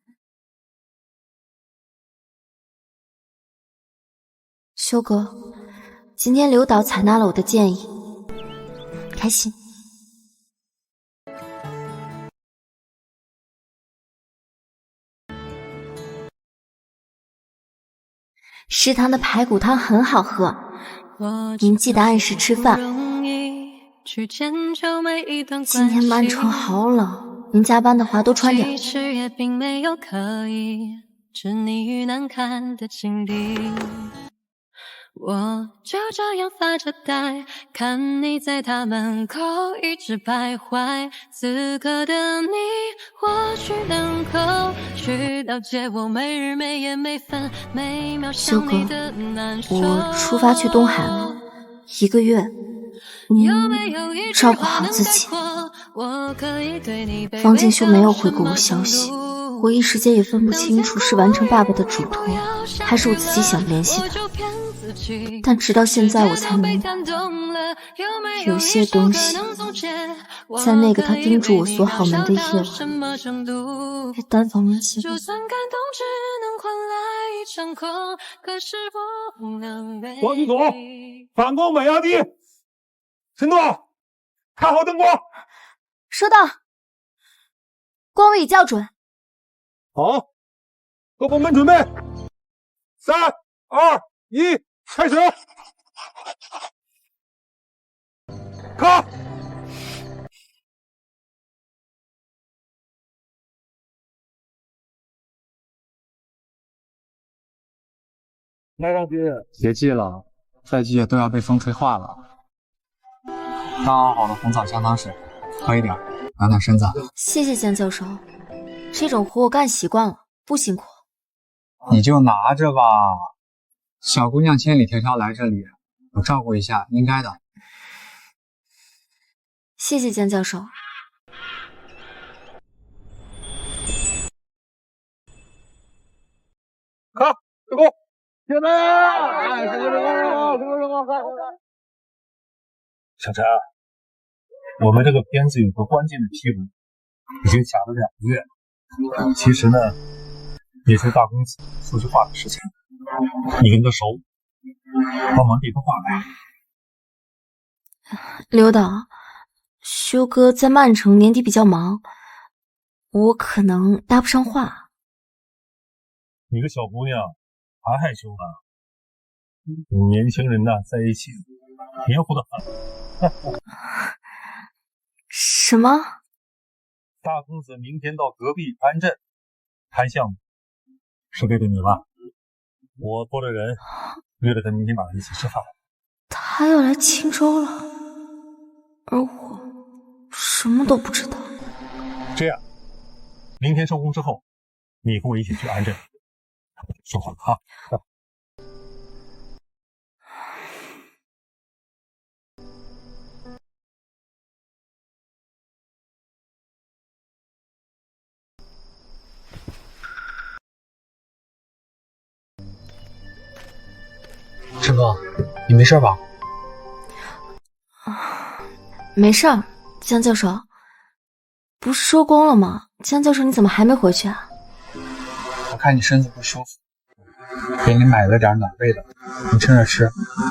修哥，今天刘导采纳了我的建议，开心。食堂的排骨汤很好喝，您记得按时吃饭。今天漫长好冷，您加班的话多穿点。我就这样发着呆，看你在大门口一直徘徊。此刻的你，或许能够去了解我每日每夜每分每秒想你的难受。我出发去东海了，1个月，照顾好自己。方敬修没有回过我消息，我一时间也分不清楚是完成爸爸的嘱托，还是我自己想联系他。但直到现在我才明白，有些东西在那个他叮嘱我锁好门的夜晚被单方面泄露。王局总，反光稳压低，陈总，看好灯光。收到，光位已校准。好，各部门准备，3、2、1，开始。看，来上去，别记了，再记都要被风吹化了。刚熬好的红枣香汤水，喝一点，暖暖身子。谢谢江教授，这种活我干习惯了，不辛苦。你就拿着吧，小姑娘千里迢迢来这里，我照顾一下，应该的。谢谢江教授。看，成功！天哪！哎，成功！小陈，我们这个片子有个关键的批文，已经卡了2个月了。其实呢，也是大公子说句话的事情，你跟他熟，帮忙递个话来。刘导，修哥在曼城年底比较忙，我可能搭不上话。你个小姑娘还害羞呢，年轻人呐，在一起黏糊的很。什么？大公子明天到隔壁安镇谈项目，是为了你吧？我托了人约了他明天晚上一起吃饭。他要来青州了，而我什么都不知道。这样，明天收工之后，你跟我一起去安镇。说好了啊。师哥，你没事吧？没事儿，江教授，不是收工了吗？江教授，你怎么还没回去啊？我看你身子不舒服，给你买了点暖胃的，你趁热吃，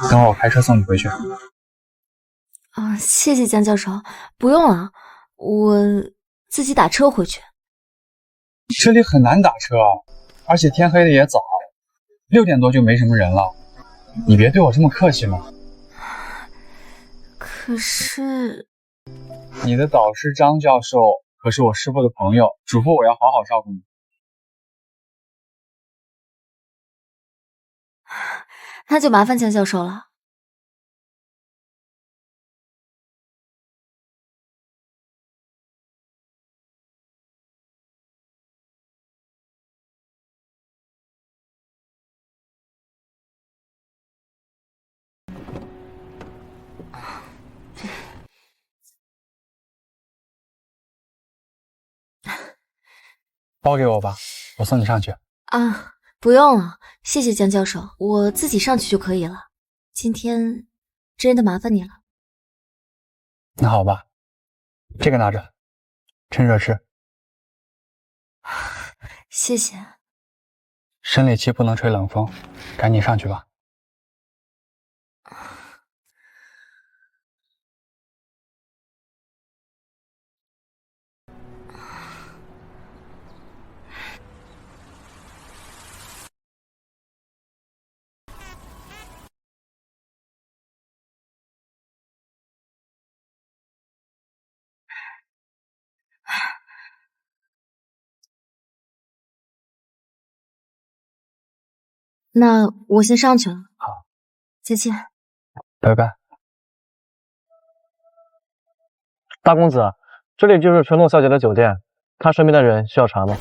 等会儿我开车送你回去。谢谢江教授，不用了，我自己打车回去。这里很难打车，而且天黑的也早，6点多就没什么人了，你别对我这么客气嘛。可是，你的导师张教授可是我师父的朋友，嘱咐我要好好照顾你。那就麻烦江教授了。包给我吧，我送你上去。不用了，谢谢江教授，我自己上去就可以了。今天真的麻烦你了。那好吧，这个拿着，趁热吃。谢谢。生理期不能吹冷风，赶紧上去吧。那我先上去了。好，再见。拜拜。大公子，这里就是纯露小姐的酒店，她身边的人需要查吗？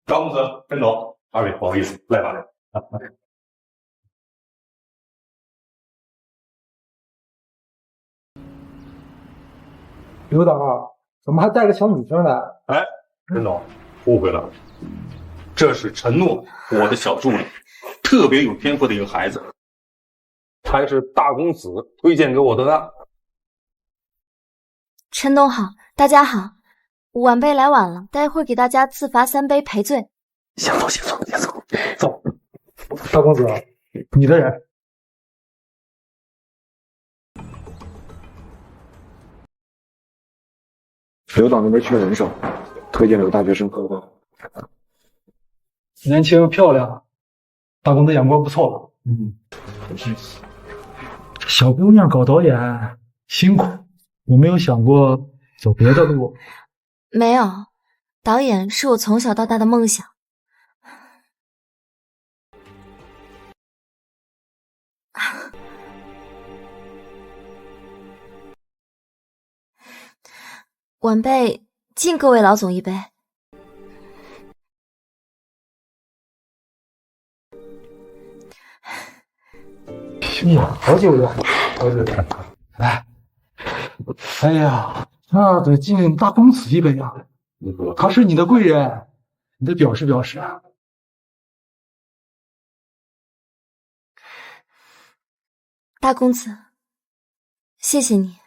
张公子，跟走。2位，不好意思，赖把人。刘导，怎么还带个小女生来？哎，陈总，误会了，这是陈诺，我的小助理，特别有天赋的一个孩子，还是大公子推荐给我的呢。陈董好，大家好，晚辈来晚了，待会儿给大家自罚3杯赔罪。先走，先走，先走，走。大公子，你的人。刘导那边缺人手，推荐了个大学生合伙。年轻漂亮，大公子眼光不错。这小姑娘搞导演辛苦，有没有想过走别的路？没有，导演是我从小到大的梦想。晚辈敬各位老总一杯。哎呀，好久了，好久了。来，哎呀，那得敬大公子一杯啊！他是你的贵人，你得表示表示啊。大公子，谢谢你。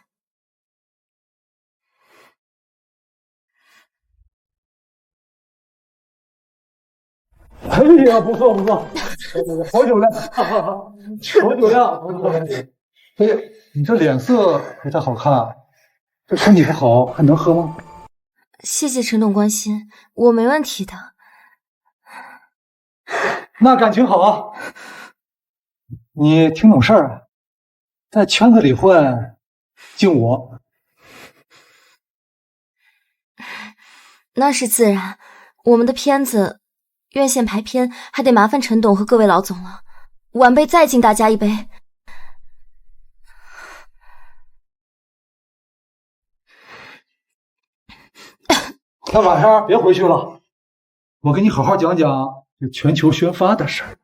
哎呀，不错不错，好久了，好久了，好久了。哎，你这脸色不太好看，这身体不好，还能喝吗？谢谢陈董关心，我没问题的。那感情好，你挺懂事儿，在圈子里混，敬我。那是自然，我们的片子院线排片还得麻烦陈董和各位老总了。晚辈再敬大家一杯。那晚上别回去了，我给你好好讲讲这全球宣发的事儿。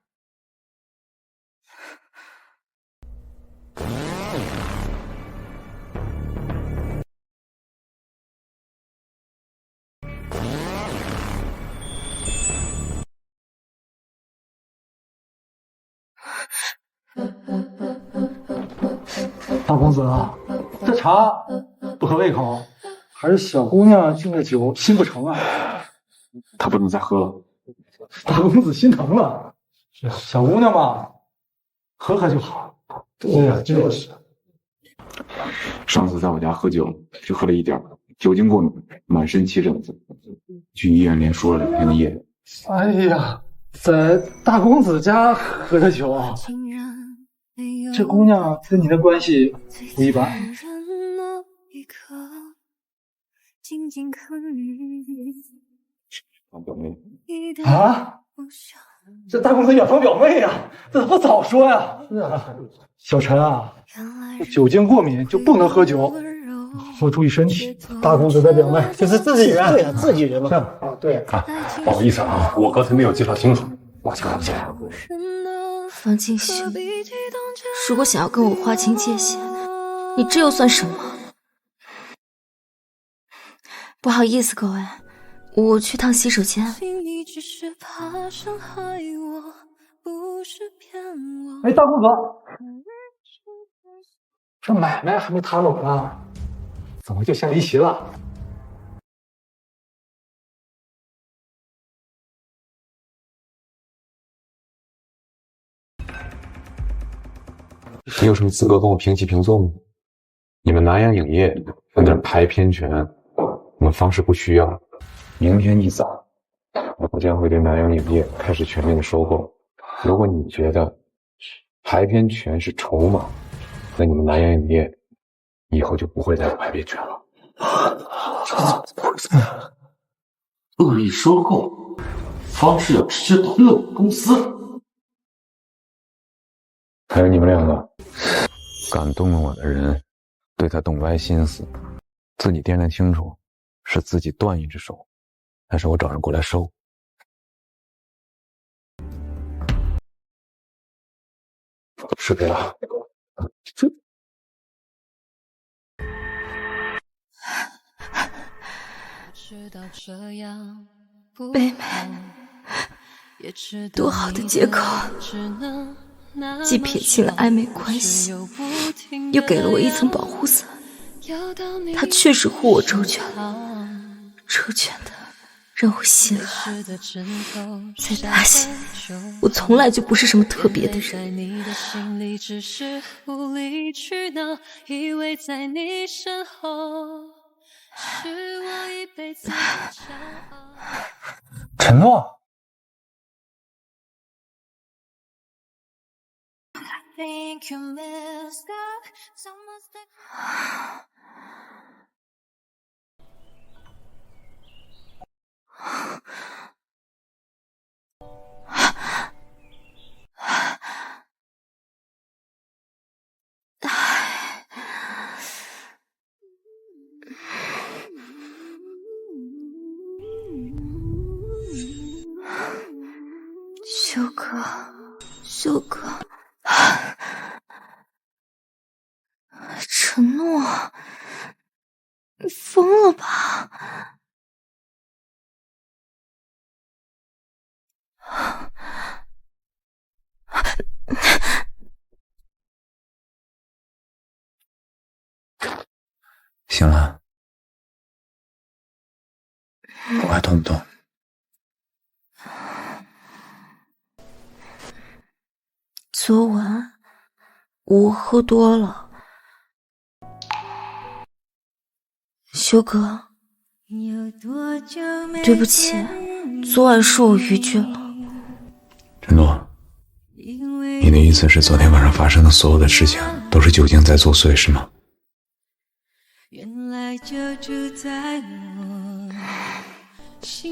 大公子啊，这茶不合胃口，还是小姑娘敬的酒心不成啊。他不能再喝了。大公子心疼了，是小姑娘嘛，喝喝就好。对呀，就是。上次在我家喝酒，就喝了一点，酒精过敏，满身起疹子，去医院连输了2天的液。哎呀，在大公子家喝的酒，这姑娘跟你的关系不一般。表妹啊，这大公子远房表妹呀，这怎么不早说呀？是啊，小陈啊，酒精过敏就不能喝酒，多注意身体。大公子的表妹就是自己人，对呀，自己人嘛。啊，对啊，不好意思啊，我刚才没有介绍清楚，抱歉抱歉。方敬修，如果想要跟我划清界限，你这又算什么？不好意思，各位，我去趟洗手间。哎，大公子，这买卖还没谈拢呢，怎么就先离席了？你有什么资格跟我平起平坐吗？你们南洋影业分点排片权，我们方氏不需要。明天一早，我将会对南洋影业开始全面的收购。如果你觉得排片权是筹码，那你们南洋影业以后就不会再有排片权了。恶意收购，方氏要直接倒闭了我们公司。还有你们两个，感动了我的人，对他动歪心思，自己掂量清楚，是自己断一只手，还是我找人过来收？失陪了。妹妹，多好的借口，既撇清了暧昧关系，又给了我一层保护伞。他确实护我周全，周全的让我心寒。在他心里，我从来就不是什么特别的人。承诺。修哥，修哥，承诺，你疯了吧？行了，我还痛不痛？昨晚我喝多了，修哥，对不起，昨晚是我逾矩了。陈诺，你的意思是昨天晚上发生的所有的事情都是酒精在作祟，是吗？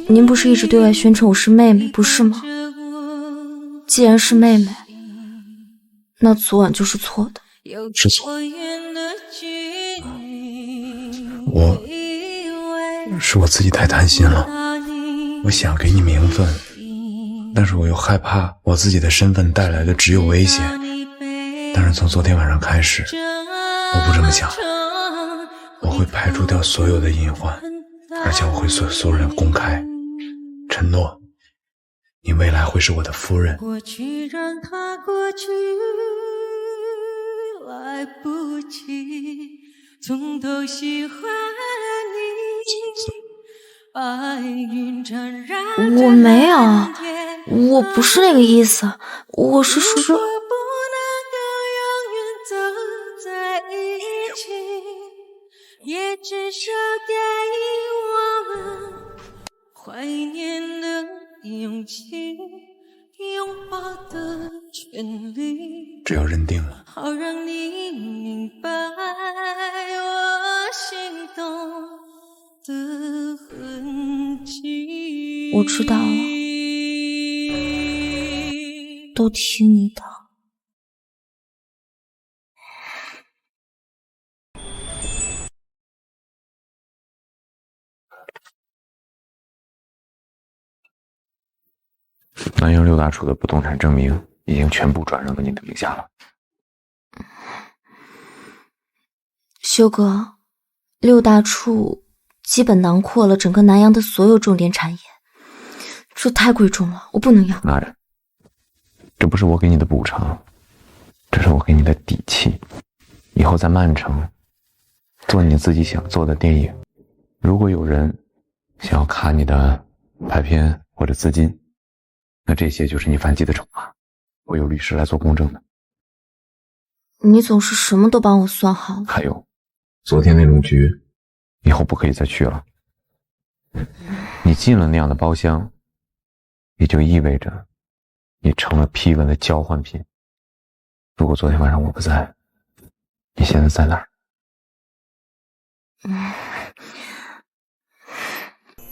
您不是一直对外宣称我是妹妹，不是吗？既然是妹妹，那昨晚就是错的。是错。是我自己太贪心了，我想给你名分，但是我又害怕我自己的身份带来的只有危险。但是从昨天晚上开始，我不这么想了，我会排除掉所有的隐患，而且我会对所有人公开承诺，你未来会是我的夫人。过去让它过去，来不及从头喜欢你。白云缠绕我没有，我不是那个意思，我是说，不能够永远走在一起，也至少给我们怀念的勇气，拥抱的权利。只要认定了，好让你明白我心动的痕迹。我知道了，都听你的。南阳六大处的不动产证明已经全部转让到你的名下了。修哥，六大处基本囊括了整个南阳的所有重点产业，这太贵重了，我不能要。那人，这不是我给你的补偿，这是我给你的底气。以后在曼城做你自己想做的电影，如果有人想要卡你的拍片或者资金，那这些就是你反击的筹码，我有律师来做公证的。你总是什么都帮我算好了。还有，昨天那种局，以后不可以再去了。你进了那样的包厢，也就意味着你成了批文的交换品。如果昨天晚上我不在，你现在在哪儿？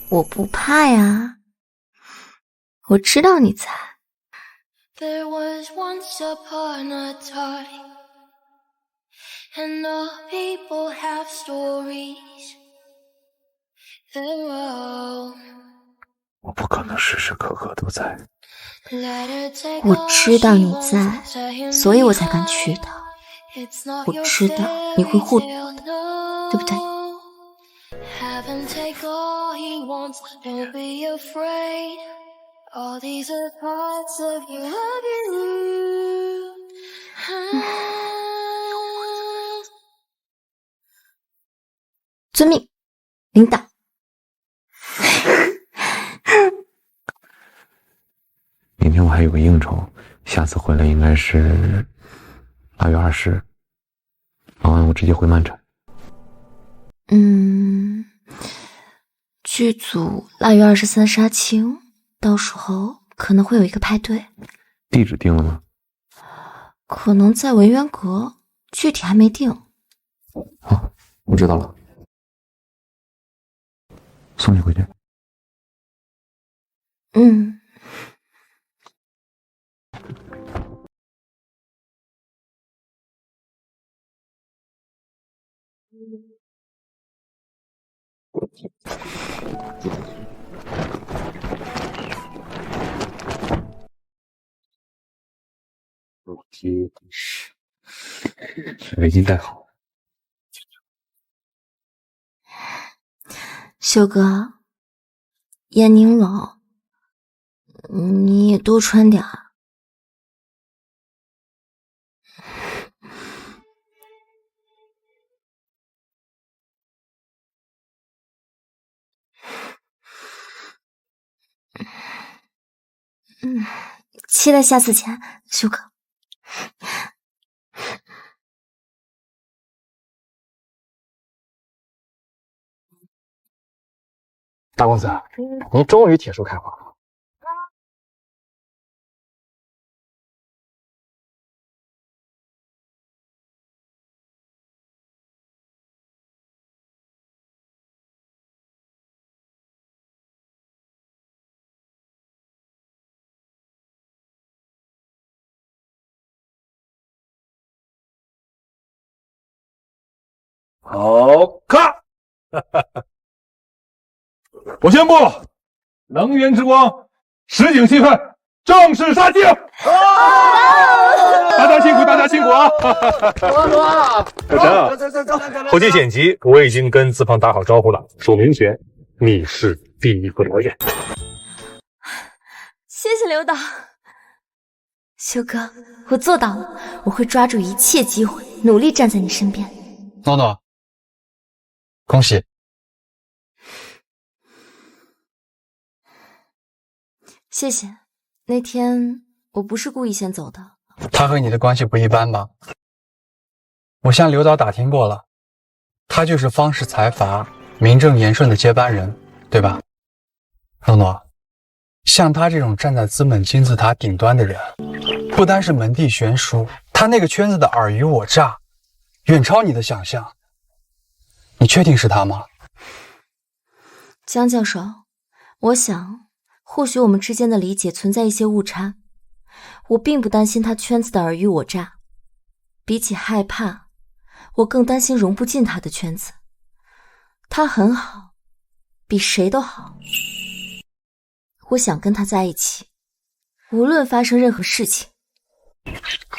我不怕呀，我知道你在。There was once upon a time, and all people have stories. They're all 我不可能时时刻刻都在。我知道你在，所以我才敢去的。我知道你会护着我的，对不对Heaven take all he wants, don't be afraid. All these are parts of you, of you. 遵命，领导。明天我还有个应酬，下次回来应该是8月20，忙完我直接回曼城。剧组腊月23杀青，到时候可能会有一个派对。地址定了吗？可能在文渊阁，具体还没定。好，我知道了。送你回去。围巾戴好。修哥，燕宁冷，你也多穿点儿。期待下次见，修哥。大公子，您终于铁树开花了。好看！我宣布，能源之光实景气氛正式杀青！大家辛苦，大家辛苦啊！小陈啊，后期剪辑我已经跟资方打好招呼了，署名权，你是第一个导演。谢谢刘导。修哥，我做到了，我会抓住一切机会，努力站在你身边。诺诺，恭喜！谢谢。那天我不是故意先走的。他和你的关系不一般吧？我向刘导打听过了，他就是方氏财阀名正言顺的接班人，对吧？诺诺，像他这种站在资本金字塔顶端的人，不单是门第悬殊，他那个圈子的尔虞我诈，远超你的想象。你确定是他吗？江教授，我想或许我们之间的理解存在一些误差。我并不担心他圈子的尔虞我诈，比起害怕，我更担心融不进他的圈子。他很好，比谁都好。我想跟他在一起，无论发生任何事情。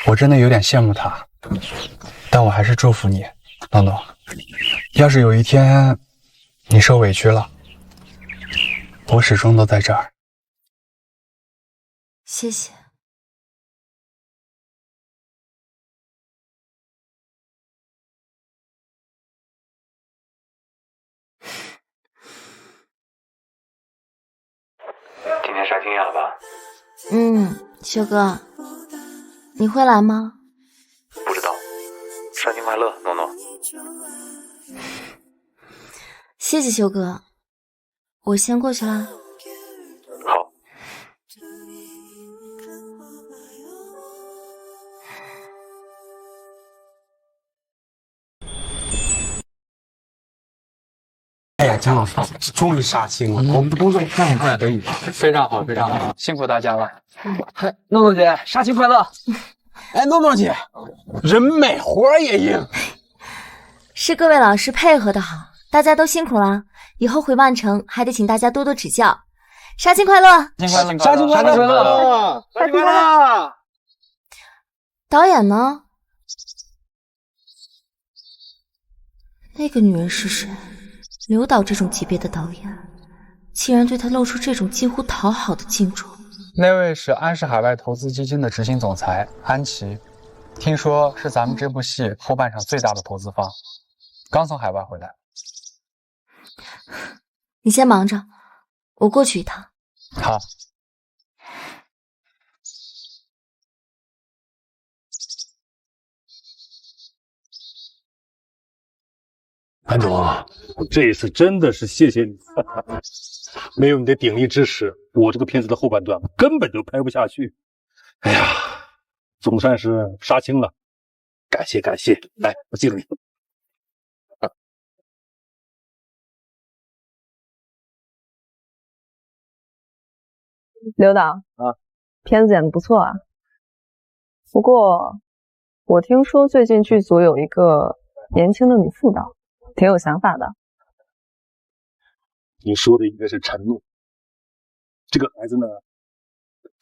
我真的有点羡慕他，但我还是祝福你，诺诺。要是有一天你受委屈了，我始终都在这儿。谢谢。今天杀青宴了吧？修哥，你会来吗？不知道。杀青快乐，诺诺。谢谢修哥，我先过去啦。好。哎呀，江老师，终于杀青了，我们的工作非常快得以，非常好，非常好，辛苦大家了。诺诺姐，杀青快乐！哎，诺诺姐，人美活也硬。是各位老师配合的好，大家都辛苦了，以后回万城还得请大家多多指教。杀青快乐！杀青快乐！杀青快乐！杀青快乐！导演呢？那个女人是谁？刘导这种级别的导演，竟然对他露出这种近乎讨好的敬重。那位是安氏海外投资基金的执行总裁安琪，听说是咱们这部戏后半场最大的投资方，刚从海外回来。你先忙着，我过去一趟。好。安总，这一次真的是谢谢你，没有你的鼎力支持，我这个片子的后半段根本就拍不下去。哎呀，总算是杀青了，感谢感谢，来，我敬你。刘导啊，片子演得不错啊。不过我听说最近剧组有一个年轻的女副导，挺有想法的。你说的应该是陈诺，这个孩子呢，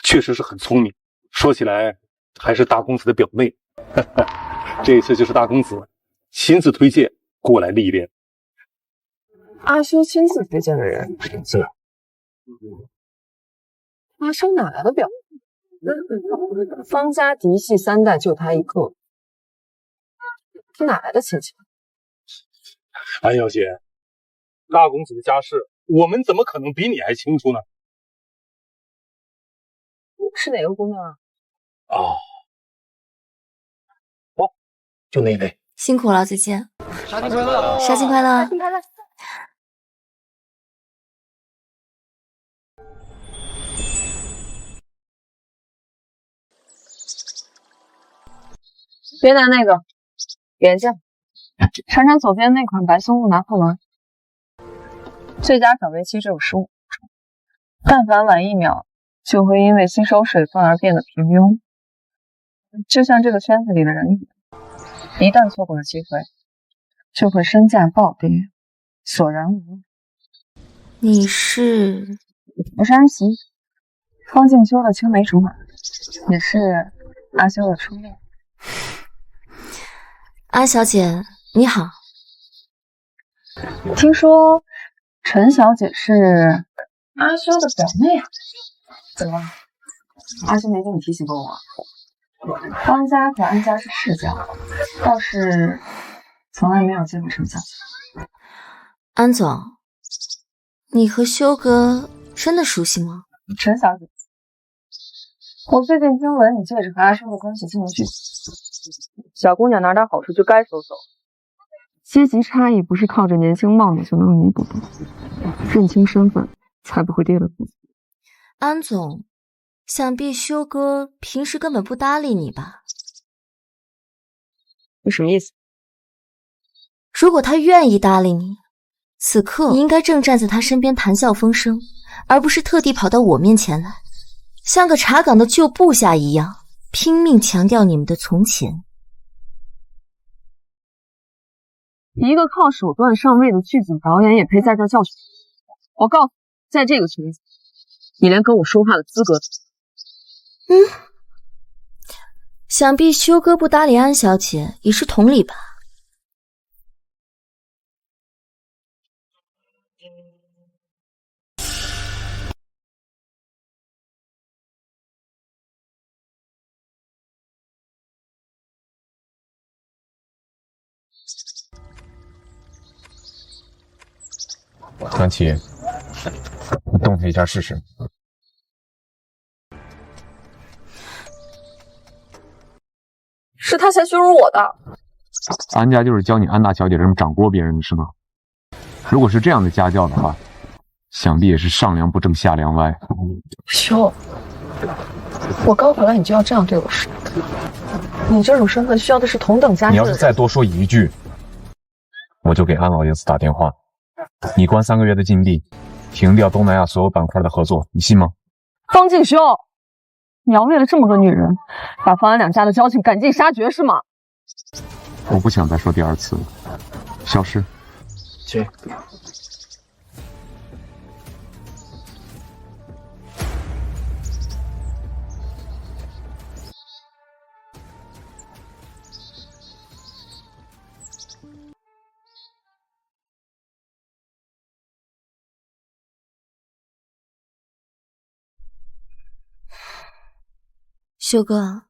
确实是很聪明，说起来还是大公子的表妹。这次就是大公子亲自推荐过来历练。阿修亲自推荐的人？是。阿修哪来的表妹？方家嫡系3代就他一个，他哪来的亲戚？安小姐，大公子的家世，我们怎么可能比你还清楚呢？是哪个姑娘啊？哦，就那位。辛苦了，再见。杀青快乐！杀青快乐！杀青快乐！别拿那个，原价。尝尝左边那款白松露拿破仑，最佳赏味期只有15分钟，但凡晚1秒，就会因为吸收水分而变得平庸。就像这个圈子里的人一样，一旦错过了机会，就会身价暴跌，索然无味。你是？我是安琪，方静秋的青梅竹马，也是阿修的初恋。安小姐，你好。听说陈小姐是阿修的表妹啊？怎么了？阿修没跟你提起过我？方家和安家是世交，倒是从来没有见过陈小姐。安总，你和修哥真的熟悉吗？陈小姐，我最近听闻你借着和阿修的关系进入剧组，小姑娘拿点好处就该收手。阶级差异不是靠着年轻貌美就能弥补的，认清身份才不会跌了步。安总，想必修哥平时根本不搭理你吧？你什么意思？如果他愿意搭理你，此刻你应该正站在他身边谈笑风生，而不是特地跑到我面前来，像个查岗的旧部下一样，拼命强调你们的从前。一个靠手段上位的剧组导演也配在这教训？我告诉你，在这个圈子，你连跟我说话的资格都没有。想必修哥不搭理安小姐也是同理吧？唐琪，你动他一下试试。是他先羞辱我的。安家就是教你安大小姐这么掌掴别人的是吗？如果是这样的家教的话，想必也是上梁不正下梁歪。修，我刚回来你就要这样对我说？你这种身份需要的是同等价值。你要是再多说一句，我就给安老爷子打电话。你关3个月的禁闭，停掉东南亚所有板块的合作，你信吗？方敬修，你要为了这么个女人，把方安两家的交情赶尽杀绝是吗？我不想再说第2次了。消失。去。修哥，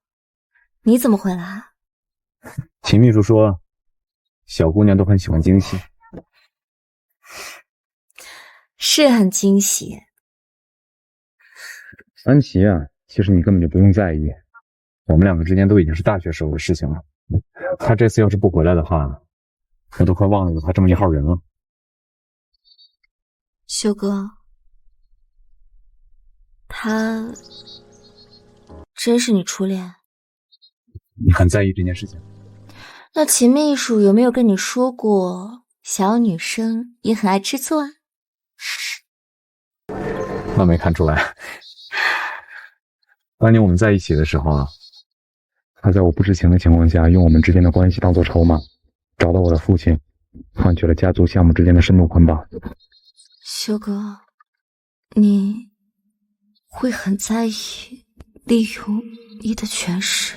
你怎么回来？秦秘书说，小姑娘都很喜欢惊喜。是很惊喜。安琪啊，其实你根本就不用在意，我们2个之间都已经是大学时候的事情了。他这次要是不回来的话，我都快忘了有他这么一号人了。修哥，他真是你初恋？你很在意这件事情？那秦秘书有没有跟你说过，小女生也很爱吃醋啊？那没看出来。当年我们在一起的时候啊，他在我不知情的情况下，用我们之间的关系当做筹码，找到我的父亲，换取了家族项目之间的深度捆绑。修哥，你会很在意利用你的权势？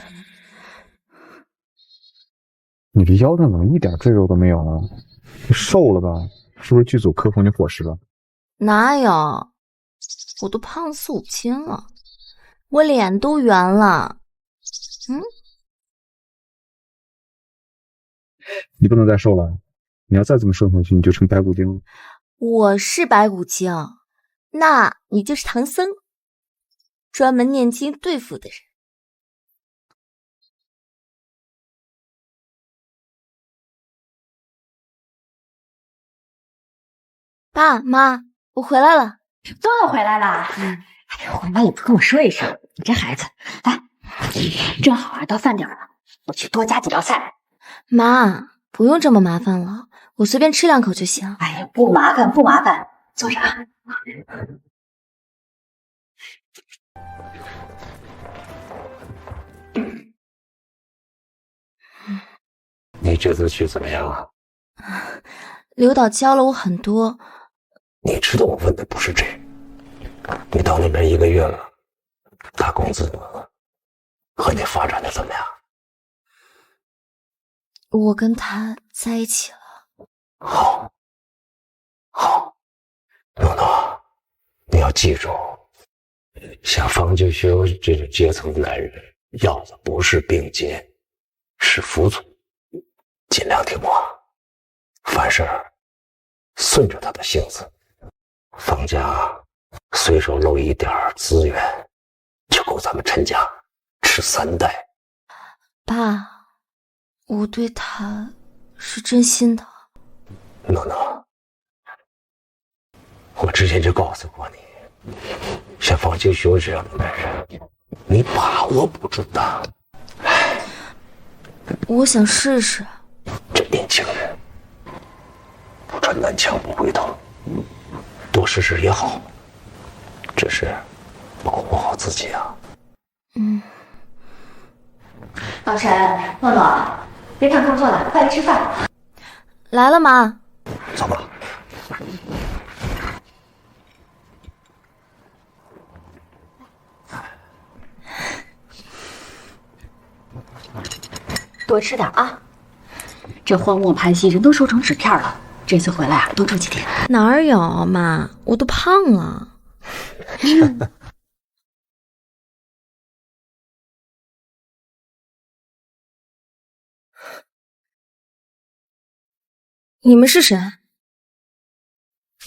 你这腰上怎么一点赘肉都没有啊？你瘦了吧？是不是剧组克服你伙食了？哪有？我都胖4、5斤了，我脸都圆了。你不能再瘦了，你要再这么瘦下去，你就成白骨精了。我是白骨精，那你就是唐僧，专门念经对付的人。爸妈，我回来了。终于回来了。哎呀，回来也不跟我说一声，你这孩子。来，正好啊，到饭点了，我去多加几道菜。妈，不用这么麻烦了，我随便吃2口就行。哎呀，不麻烦，不麻烦，坐着啊。你这次去怎么样啊？刘导教了我很多。你知道我问的不是这个。你到那边1个月了，大公子和你发展的怎么样？我跟他在一起了。好，诺诺，你要记住，像方九修这种阶层的男人，要的不是并肩，是服从。尽量听话，凡事顺着他的性子。方家随手漏一点资源，就够咱们陈家吃3代。爸，我对他是真心的。诺诺，我之前就告诉过你，像方九修这样的男人，你把握不住的。我想试试。这年轻人不穿南墙不回头，多试试也好，只是保护好自己啊。老陈，诺诺，别看工作了，快来吃饭。来了，妈。走吧。多吃点啊！这荒漠盘溪人都瘦成纸片了，这次回来啊，多住几天。哪儿有妈，我都胖了。你们是谁？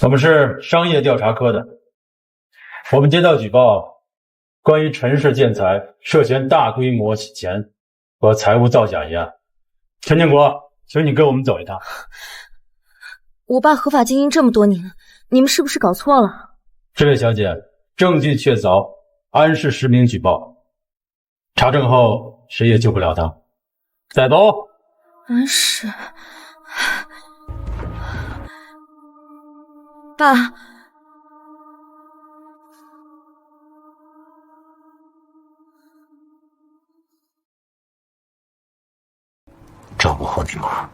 我们是商业调查科的。我们接到举报，关于陈氏建材涉嫌大规模洗钱和财务造假一案。陈建国，请你跟我们走一趟。我爸合法经营这么多年，你们是不是搞错了？这位小姐，证据确凿，安氏实名举报，查证后谁也救不了他。带走。安氏，爸，照顾好你妈。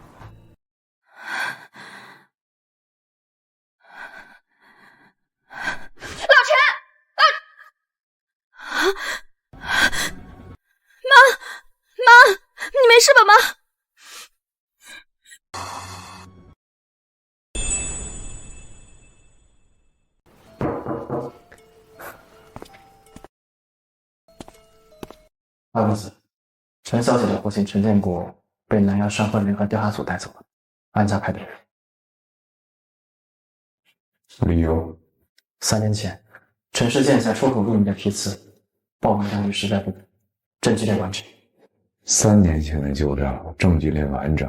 老陈，妈，你没事吧，妈？大公子，陈小姐的父亲陈建国被南阳商会联合调查组带走了，安家派的人。理由？3年前，陈氏建材出口入你的批次，报名单据实在不足，证据链完整。3年前的旧账，证据链完整。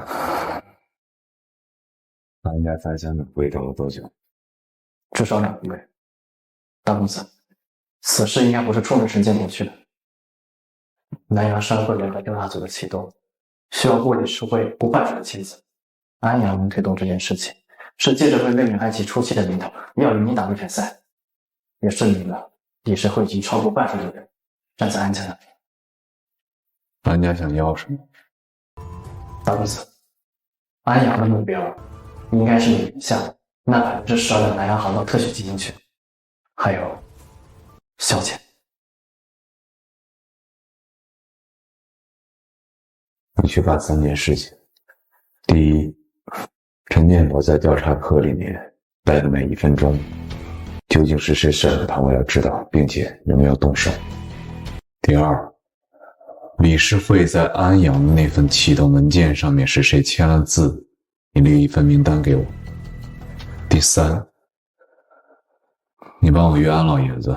安家再三的回头了多久？至少2个月。大公子，此事应该不是冲着陈建国去的。南阳商会联合调查组的启动，需要过李世会不办事的妻子。安阳能推动这件事情，是借着为妹妹安琪出气的名头，要与你打对拳赛，也证明了李世会已经超过半数的人站在安家那边。安家想要什么？大公子，安阳的目标应该是你名下的那12%的南阳航道特许基金权，还有萧剑。你去办3件事情，第一，陈建国在调查科里面待的每1分钟，究竟是谁设的他，我要知道，并且有没有动手。第二，理事会在安阳的那份启动文件上面是谁签了字，你列一份名单给我。第三，你帮我约安老爷子，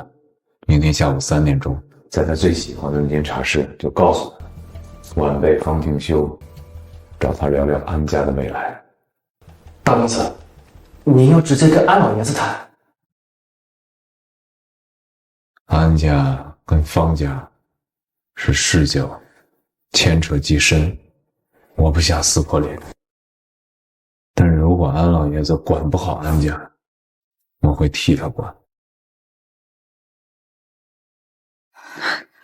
明天下午3点钟，在他最喜欢的那间茶室，就告诉他，晚辈方廷修找他聊聊安家的未来。大公子，您要直接跟安老爷子谈？安家跟方家是世交，牵扯极深，我不想撕破脸。但如果安老爷子管不好安家，我会替他管。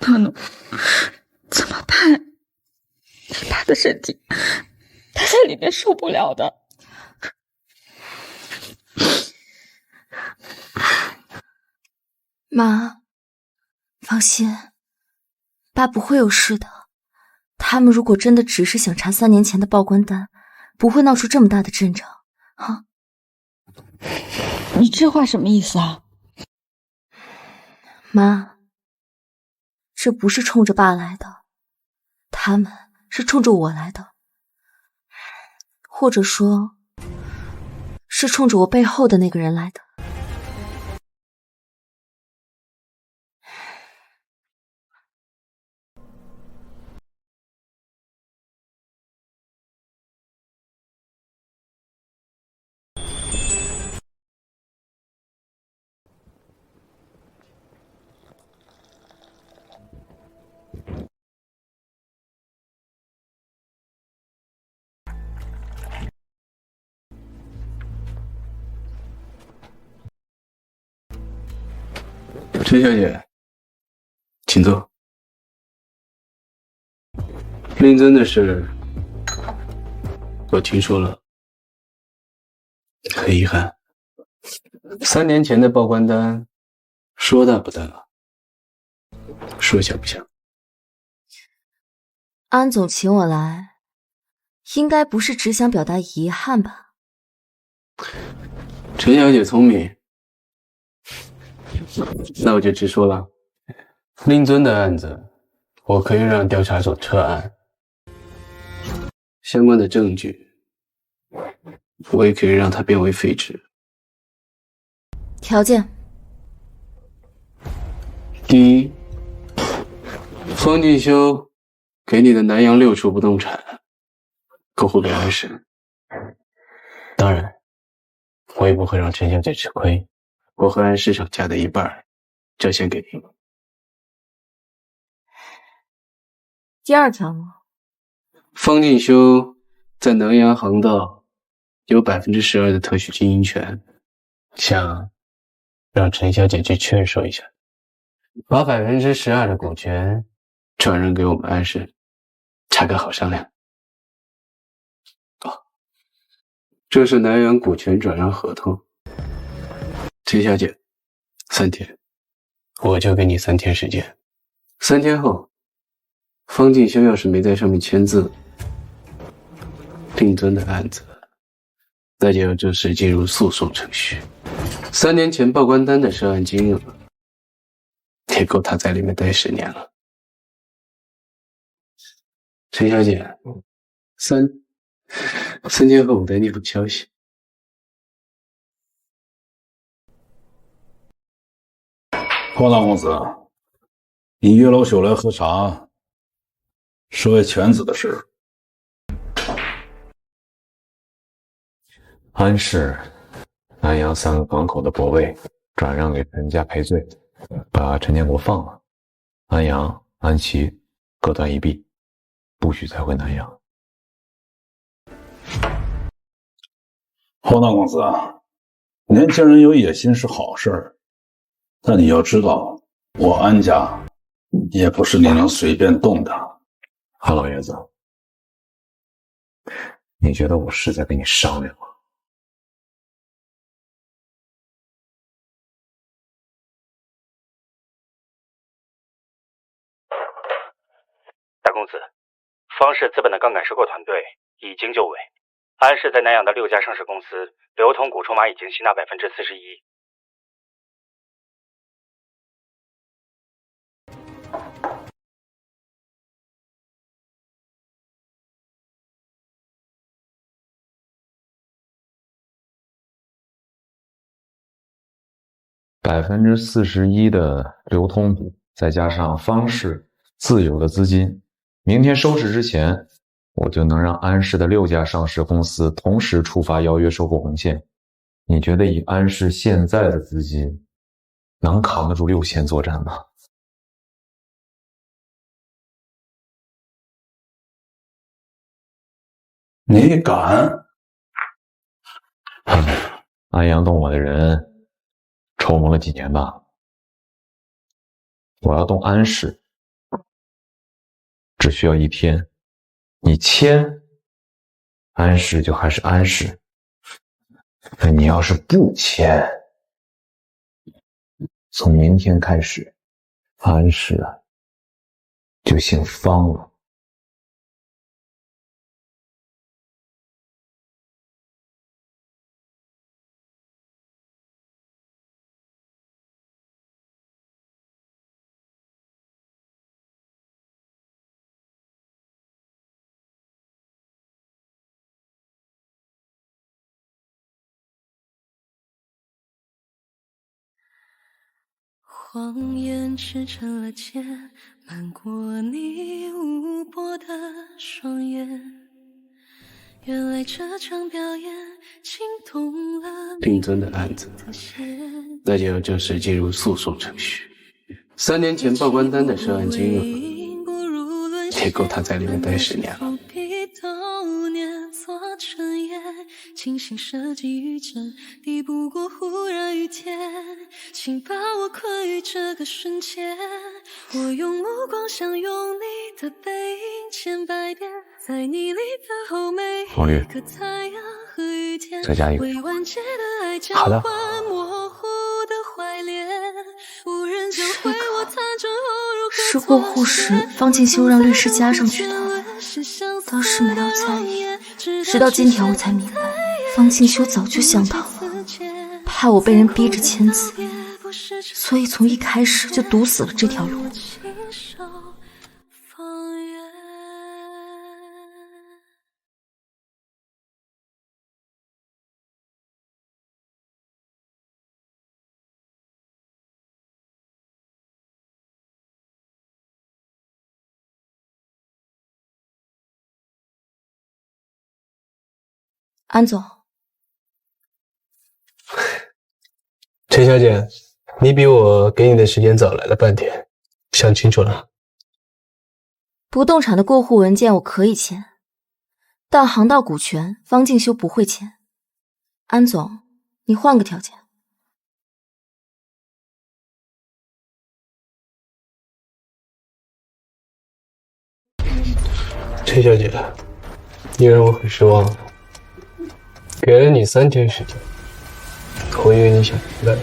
诺诺，怎么办？他的身体，他在里面受不了的。妈，放心，爸不会有事的。他们如果真的只是想查3年前的报关单，不会闹出这么大的阵仗啊！你这话什么意思啊？妈，这不是冲着爸来的，他们是冲着我来的，或者说，是冲着我背后的那个人来的。陈小姐，请坐。令尊的事，我听说了，很遗憾，3年前的报关单，说大不大，说小不小。安总请我来，应该不是只想表达遗憾吧？陈小姐聪明。那我就直说了，令尊的案子，我可以让调查所撤案，相关的证据，我也可以让它变为废纸。条件：第一，方进修给你的南阳6处不动产过户给安氏，当然，我也不会让陈小姐吃亏。我和安市场价的1半，这先给你。第二条呢？方进修在南阳航道有12%的特许经营权，想让陈小姐去劝说一下，把12%的股权转让给我们安氏，价格好商量。这是南阳股权转让合同。陈小姐，3天，我就给你3天时间。3天后，方进修要是没在上面签字，令尊的案子，那就要正式进入诉讼程序。3年前报关单的涉案金额，也够他在里面待10年了。陈小姐，3天后我等你补消息。黄大公子，你约老朽来喝茶，是为犬子的事。安氏、南阳3个港口的泊位转让给陈家赔罪，把陈建国放了。安阳、安琪各断一臂，不许再回南阳。黄大公子，年轻人有野心是好事，但你要知道，我安家也不是你能随便动的。韩老爷子，你觉得我是在跟你商量吗？大公子，方氏资本的杠杆收购团队已经就位，安氏在南阳的6家上市公司流通股筹码已经吸纳41%。41%的流通股，再加上方氏自有的资金，明天收市之前，我就能让安氏的6家上市公司同时触发邀约收购红线。你觉得以安氏现在的资金，能扛得住6线作战吗？你敢？安阳动我的人，筹谋了几年吧。我要动安氏，只需要1天，你签，安氏就还是安氏。可你要是不签，从明天开始，安氏啊，就姓方了。谎言织成了茧，瞒过你无波的双眼。原来这场表演惊动了定增的案子，那就要正式进入诉讼程序。3年前报关单的涉案金额，也够他在里面待10年了。精心设计雨阵，抵不过忽然雨天。请把我困于这个瞬间，我用目光相拥你的背影千百遍，在你离别后每一个太阳和雨天，再加一个。好的。模糊的怀恋，无人教会我弹着后如何是过户时方静修让律师加上去的，当时没有在意，直到今天我才明白，方静修早就想逃了，怕我被人逼着签字，所以从一开始就堵死了这条路。安总，陈小姐，你比我给你的时间早来了半天，想清楚了？不动产的过户文件我可以签，但航道股权方静修不会签。安总，你换个条件。陈小姐，你让我很失望。给了你3天时间，我以为你想明白了。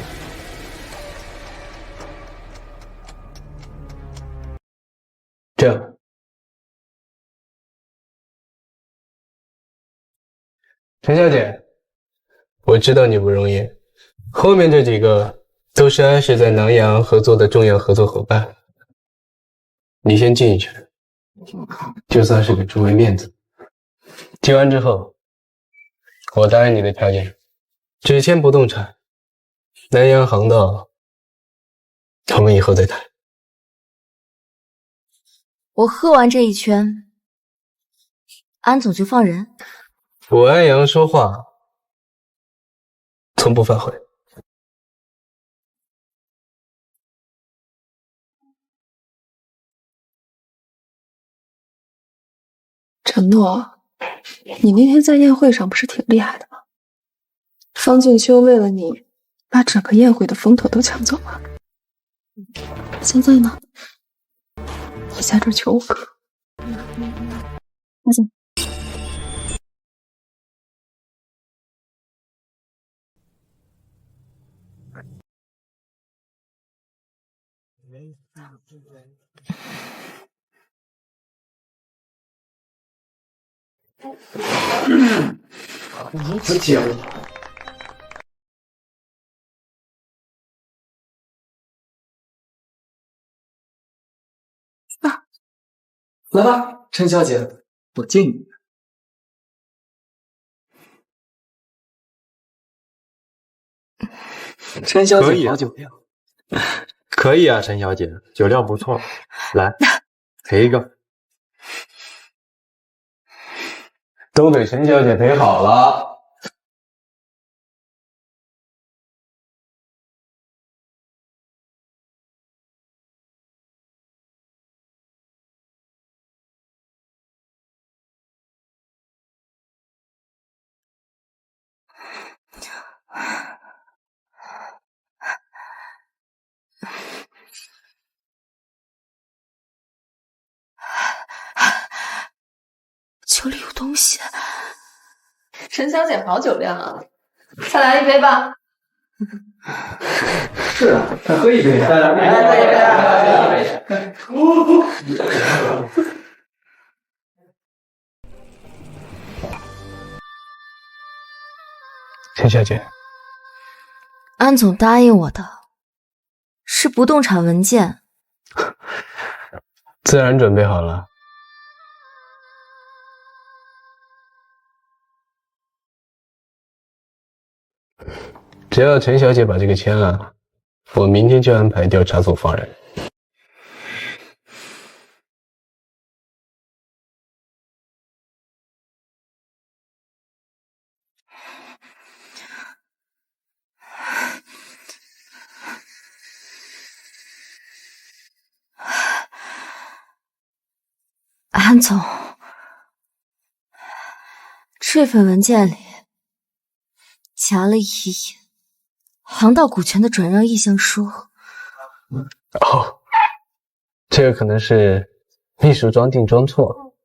这样，陈小姐，我知道你不容易，后面这几个都是安氏在南阳合作的重要合作伙伴，你先进一去，就算是给诸位面子。进完之后，我答应你的条件，只签不动产，南阳航道，我们以后再谈。我喝完这一圈，安总就放人？我安阳说话，从不反悔。陈诺，你那天在宴会上不是挺厉害的吗？方静修为了你，把整个宴会的风头都抢走了。现在呢？你在这求我哥。阿总。你不接我。来吧，陈小姐，我敬你。陈小姐好酒量。可以啊，陈小姐，酒量不错。来，陪一个。都给陈小姐陪好了。酒里有东西。陈小姐好酒量啊，再来一杯吧。是啊，再喝一杯。再来一杯。陈小姐，安总答应我的是不动产文件，自然准备好了。只要陈小姐把这个签了，我明天就安排调查组放人。安总，这份文件里夹了一页航道股权的转让意向书。哦，这个可能是秘书装订装错。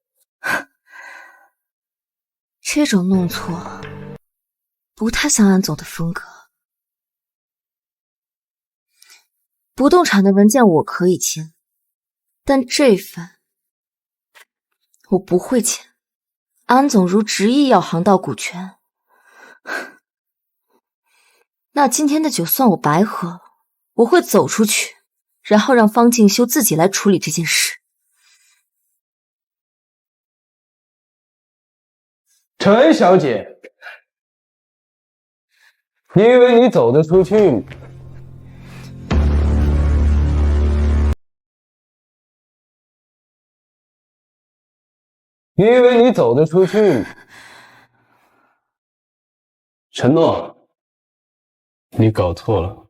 这种弄错不太像安总的风格。不动产的文件我可以签，但这份我不会签。安总如执意要航道股权，那今天的酒算我白喝了。我会走出去，然后让方静修自己来处理这件事。陈小姐，你以为你走得出去吗？你以为你走得出去吗？陈诺，你搞错了。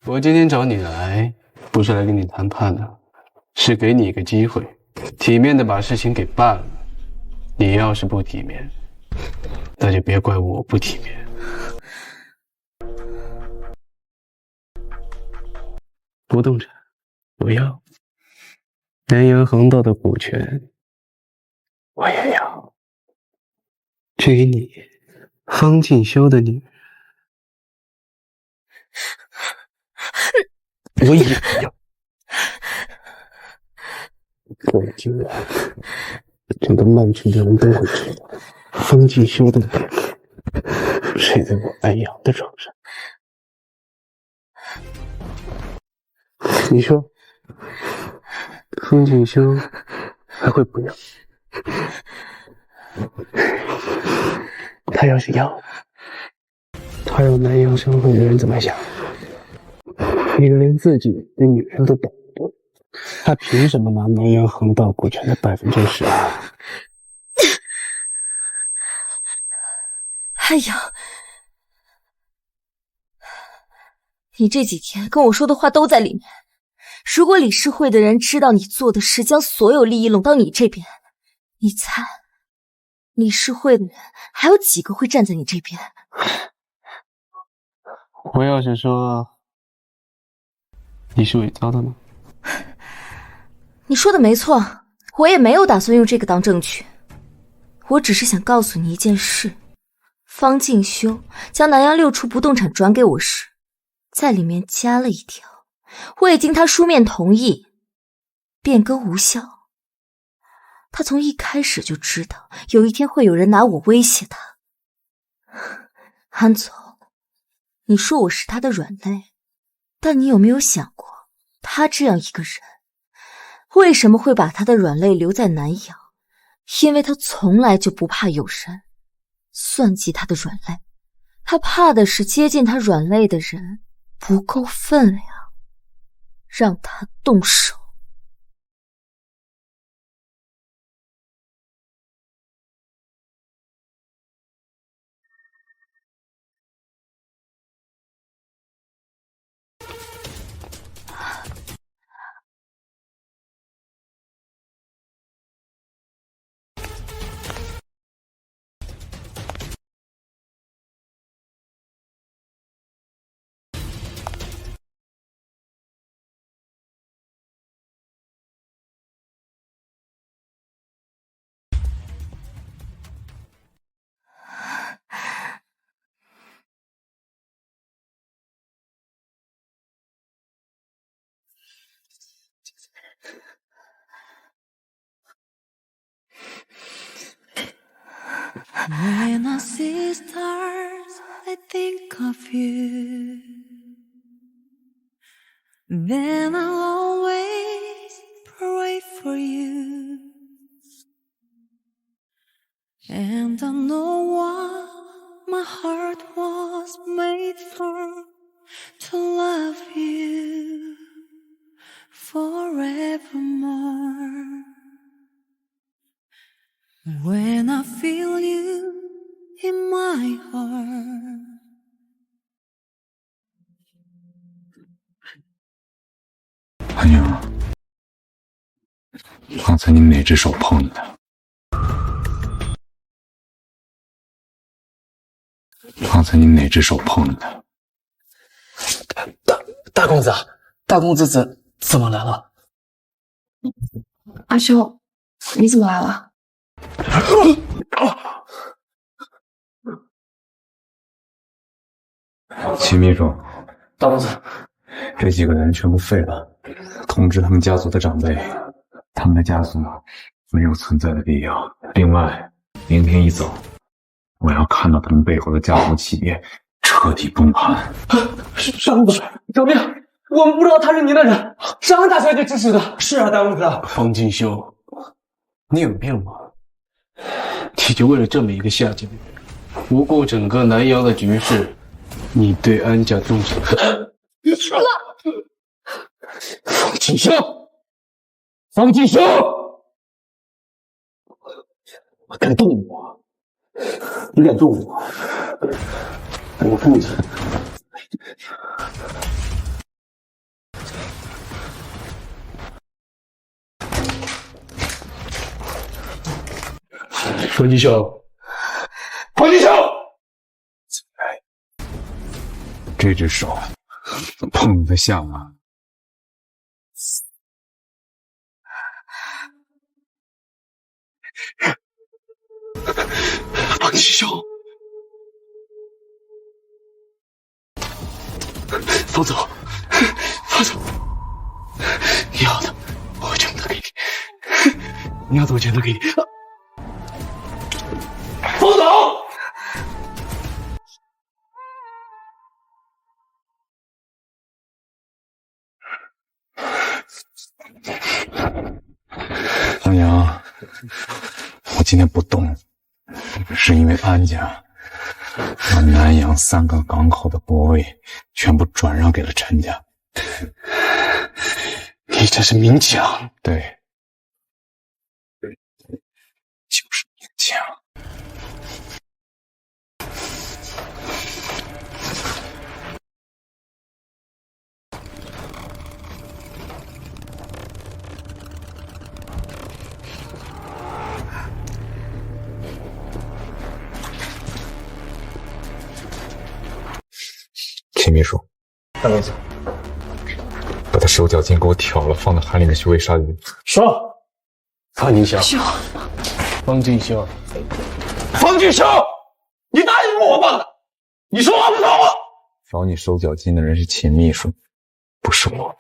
我今天找你来，不是来跟你谈判的，是给你一个机会，体面的把事情给办了。你要是不体面，那就别怪我不体面。不动产，我要。南阳航道的股权，我也要。至于你，方静修的女人，我也要。我今晚，整个曼城的人都会知道，方静修的女人睡在我安阳的床上。你说，方静修还会不要？他要是要，他要南阳商会的人怎么想？一个连自己的女人都懂不懂，他凭什么拿南阳航道股权的10%啊？哎呀，你这几天跟我说的话都在里面。如果理事会的人知道你做的事，将所有利益拢到你这边，你猜理事会的人还有几个会站在你这边？我要是说你是伪造的呢？你说的没错，我也没有打算用这个当证据。我只是想告诉你一件事，方静修将南阳6处不动产转给我时，在里面加了一条，未经他书面同意，变更无效。他从一开始就知道有一天会有人拿我威胁他，安总，你说我是他的软肋，但你有没有想过，他这样一个人，为什么会把他的软肋留在南阳？因为他从来就不怕有人算计他的软肋，他怕的是接近他软肋的人不够分量，让他动手。When I see stars, I think of you. Then I'll always pray for you. And I know what my heart was made for, to love you forevermore. When I feel you in my heart. 安阳，刚才你哪只手碰你的？刚才你哪只手碰你的？大公子，大公子怎么来了？阿修，你怎么来了？秦秘书，大公子，这几个人全部废了，通知他们家族的长辈，他们的家族没有存在的必要。另外，明天一早，我要看到他们背后的家族企业彻底崩盘。大公子，救命！我们不知道他是您的人，是安大小姐指使的。是啊，大公子。方进修，你有病吗？你就为了这么一个下贱的人，不顾整个南阳的局势，你对安家动手。方进修，方进修，我敢动我，你敢动我，我不能。方进修，方进修，这只手碰得像吗？方进修，方总，方总，你要的我全都给你，你要的我全都给你。方总，安阳，我今天不动，是因为安家把南阳3个港口的国位全部转让给了陈家。你这是明抢。对，就是明抢。秦秘书，大公子，把他手脚筋给我挑了，放到海里面去喂鲨鱼。说，方进修，方进修，方进修，你答应过我吗？你说话不说话？挑你手脚筋的人是秦秘书，不是我。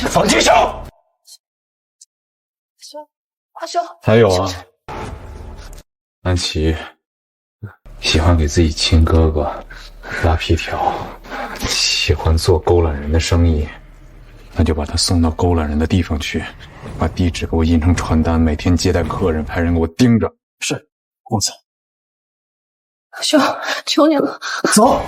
方进修，阿修，还有啊，安琪，喜欢给自己亲哥哥拉皮条，喜欢做勾揽人的生意，那就把他送到勾揽人的地方去，把地址给我印成传单，每天接待客人，派人给我盯着。是，公子。兄，求你了，走。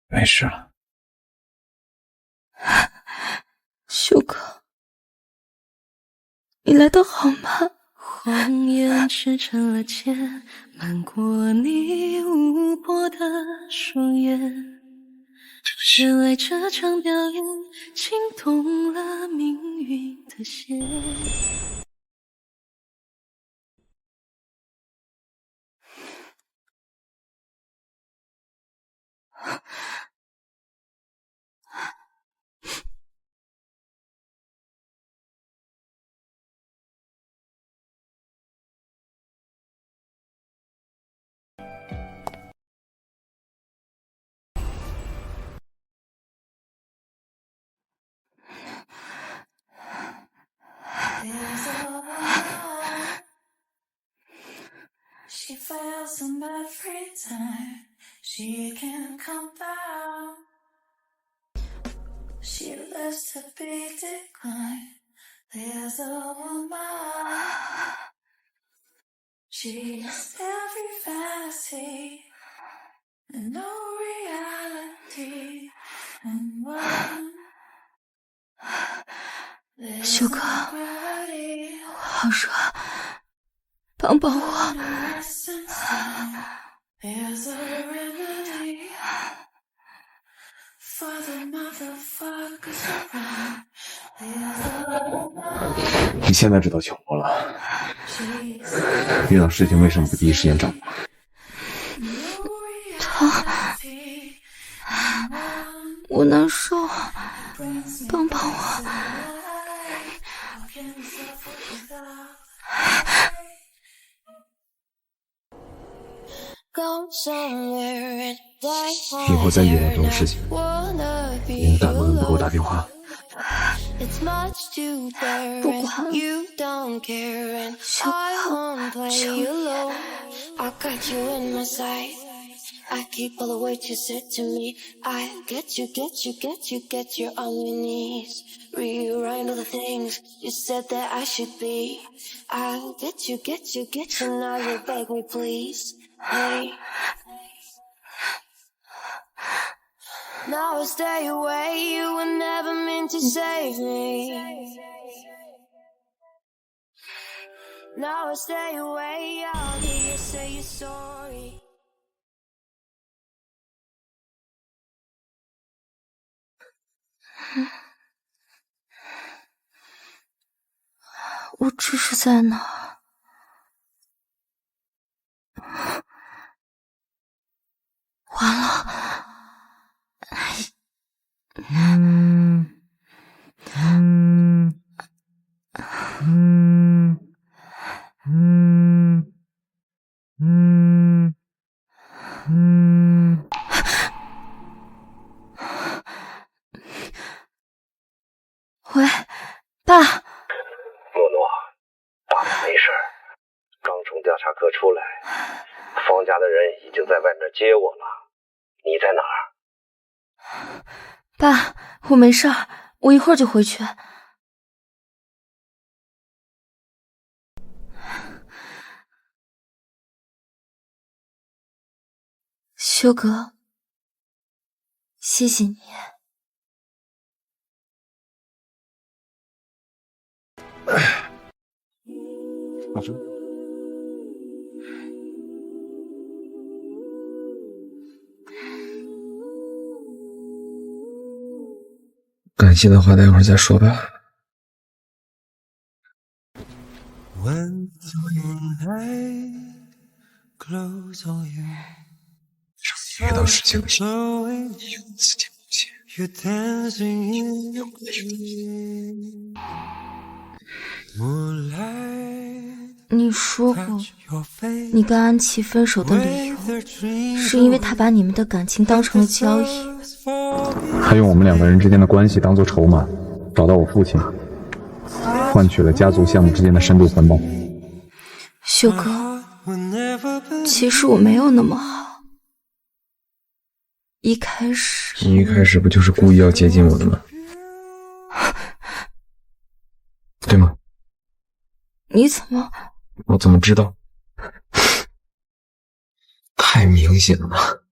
没事了。修哥，你来得好吗？谎言织成了茧，漫过你无波的双眼。原来这场表演惊动了命运的线。She fails in every time. She can't come down. She lives to be declined. There's a woman. She's every fantasy and no reality. And one. 修哥，我好热，帮帮我。There's a remedy for the motherfuckers around. There's a 你现在知道巧活了，遇到事情为什么不第一时间找我？我难受，帮帮我。以后再遇到这种事情，你敢不敢不给我打电话？不管，小哥，求你。I keep all the words you said to me. I get you on your knees. Rewrite all the things you said that I should be. I get you, now you beg me please. Hey. Now I stay away, you were never meant to save me. Now I stay away, I'll hear you say you're sorry. 我这是在哪儿？完了！喂，爸。诺诺，爸爸没事，刚从调查科出来，方家的人已经在外面接我了。你在哪儿？爸，我没事儿，我一会儿就回去。修哥，谢谢你。老师，感谢的话待会儿再说吧。遇到事情的时候，用自己冒险，用我的勇气。你说过，你跟安琪分手的理由是因为他把你们的感情当成了交易。他用我们2个人之间的关系当做筹码，找到我父亲，换取了家族项目之间的深度分包。秀哥，其实我没有那么好。一开始，你一开始不就是故意要接近我的吗？对吗？你怎么？我怎么知道？太明显了。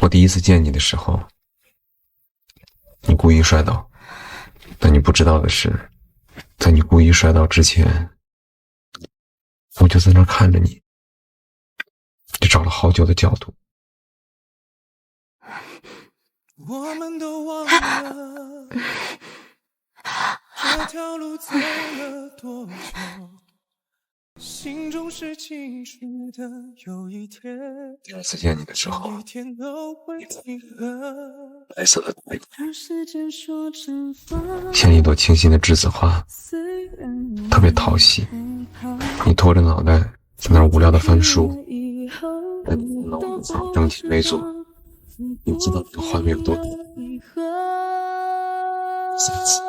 我第一次见你的时候，你故意摔倒，但你不知道的是，在你故意摔倒之前，我就在那儿看着你，就找了好久的角度。我们都忘了这条路走了多久，心中是清楚的，有一天第二次见你的时候，白色的大衣，像一朵清新的栀子花，特别讨喜。你拖着脑袋在那儿无聊的翻书，在脑门上正襟危坐，你知道这画面有多3次。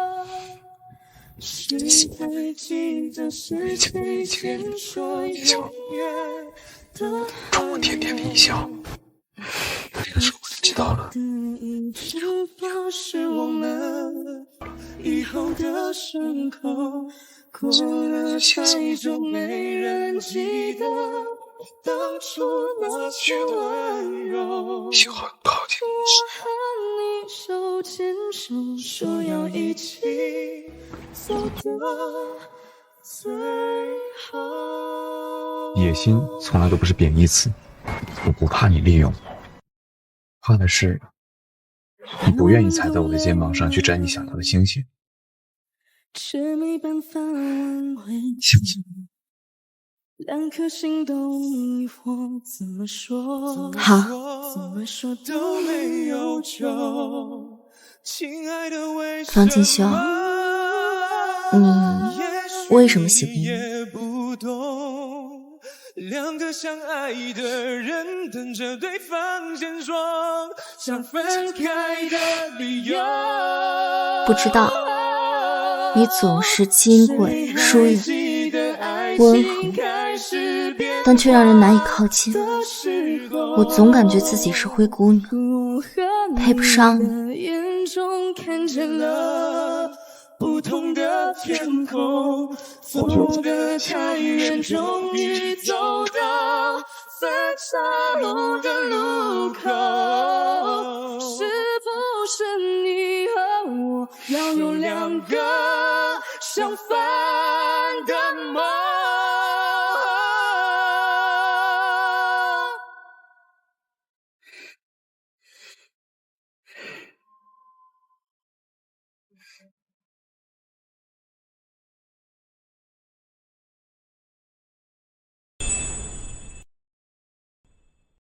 冲我甜甜的一笑，那个时候我就知道了。是我们以后的伤口，过了太久没人记得当初那些温柔。喜欢靠近我和你手牵手，说要一起走到最后。野心从来都不是贬义词，我不怕你利用我，怕的是你不愿意踩在我的肩膀上去摘你想要的星星。却没办法挽回，信不信2颗心都迷惑，怎么说？好，怎么说都没有救。亲爱的，为什么方锦绣，你为什么喜欢我？2个相爱的人等着对方先说想分开的理由。不知道，你总是金贵、疏远、温和，但却让人难以靠近。我总感觉自己是灰姑娘，配不上你。看见了不同的天空，走得太远，终于走到分岔路的路口。是不是你和我要有2个相反的梦？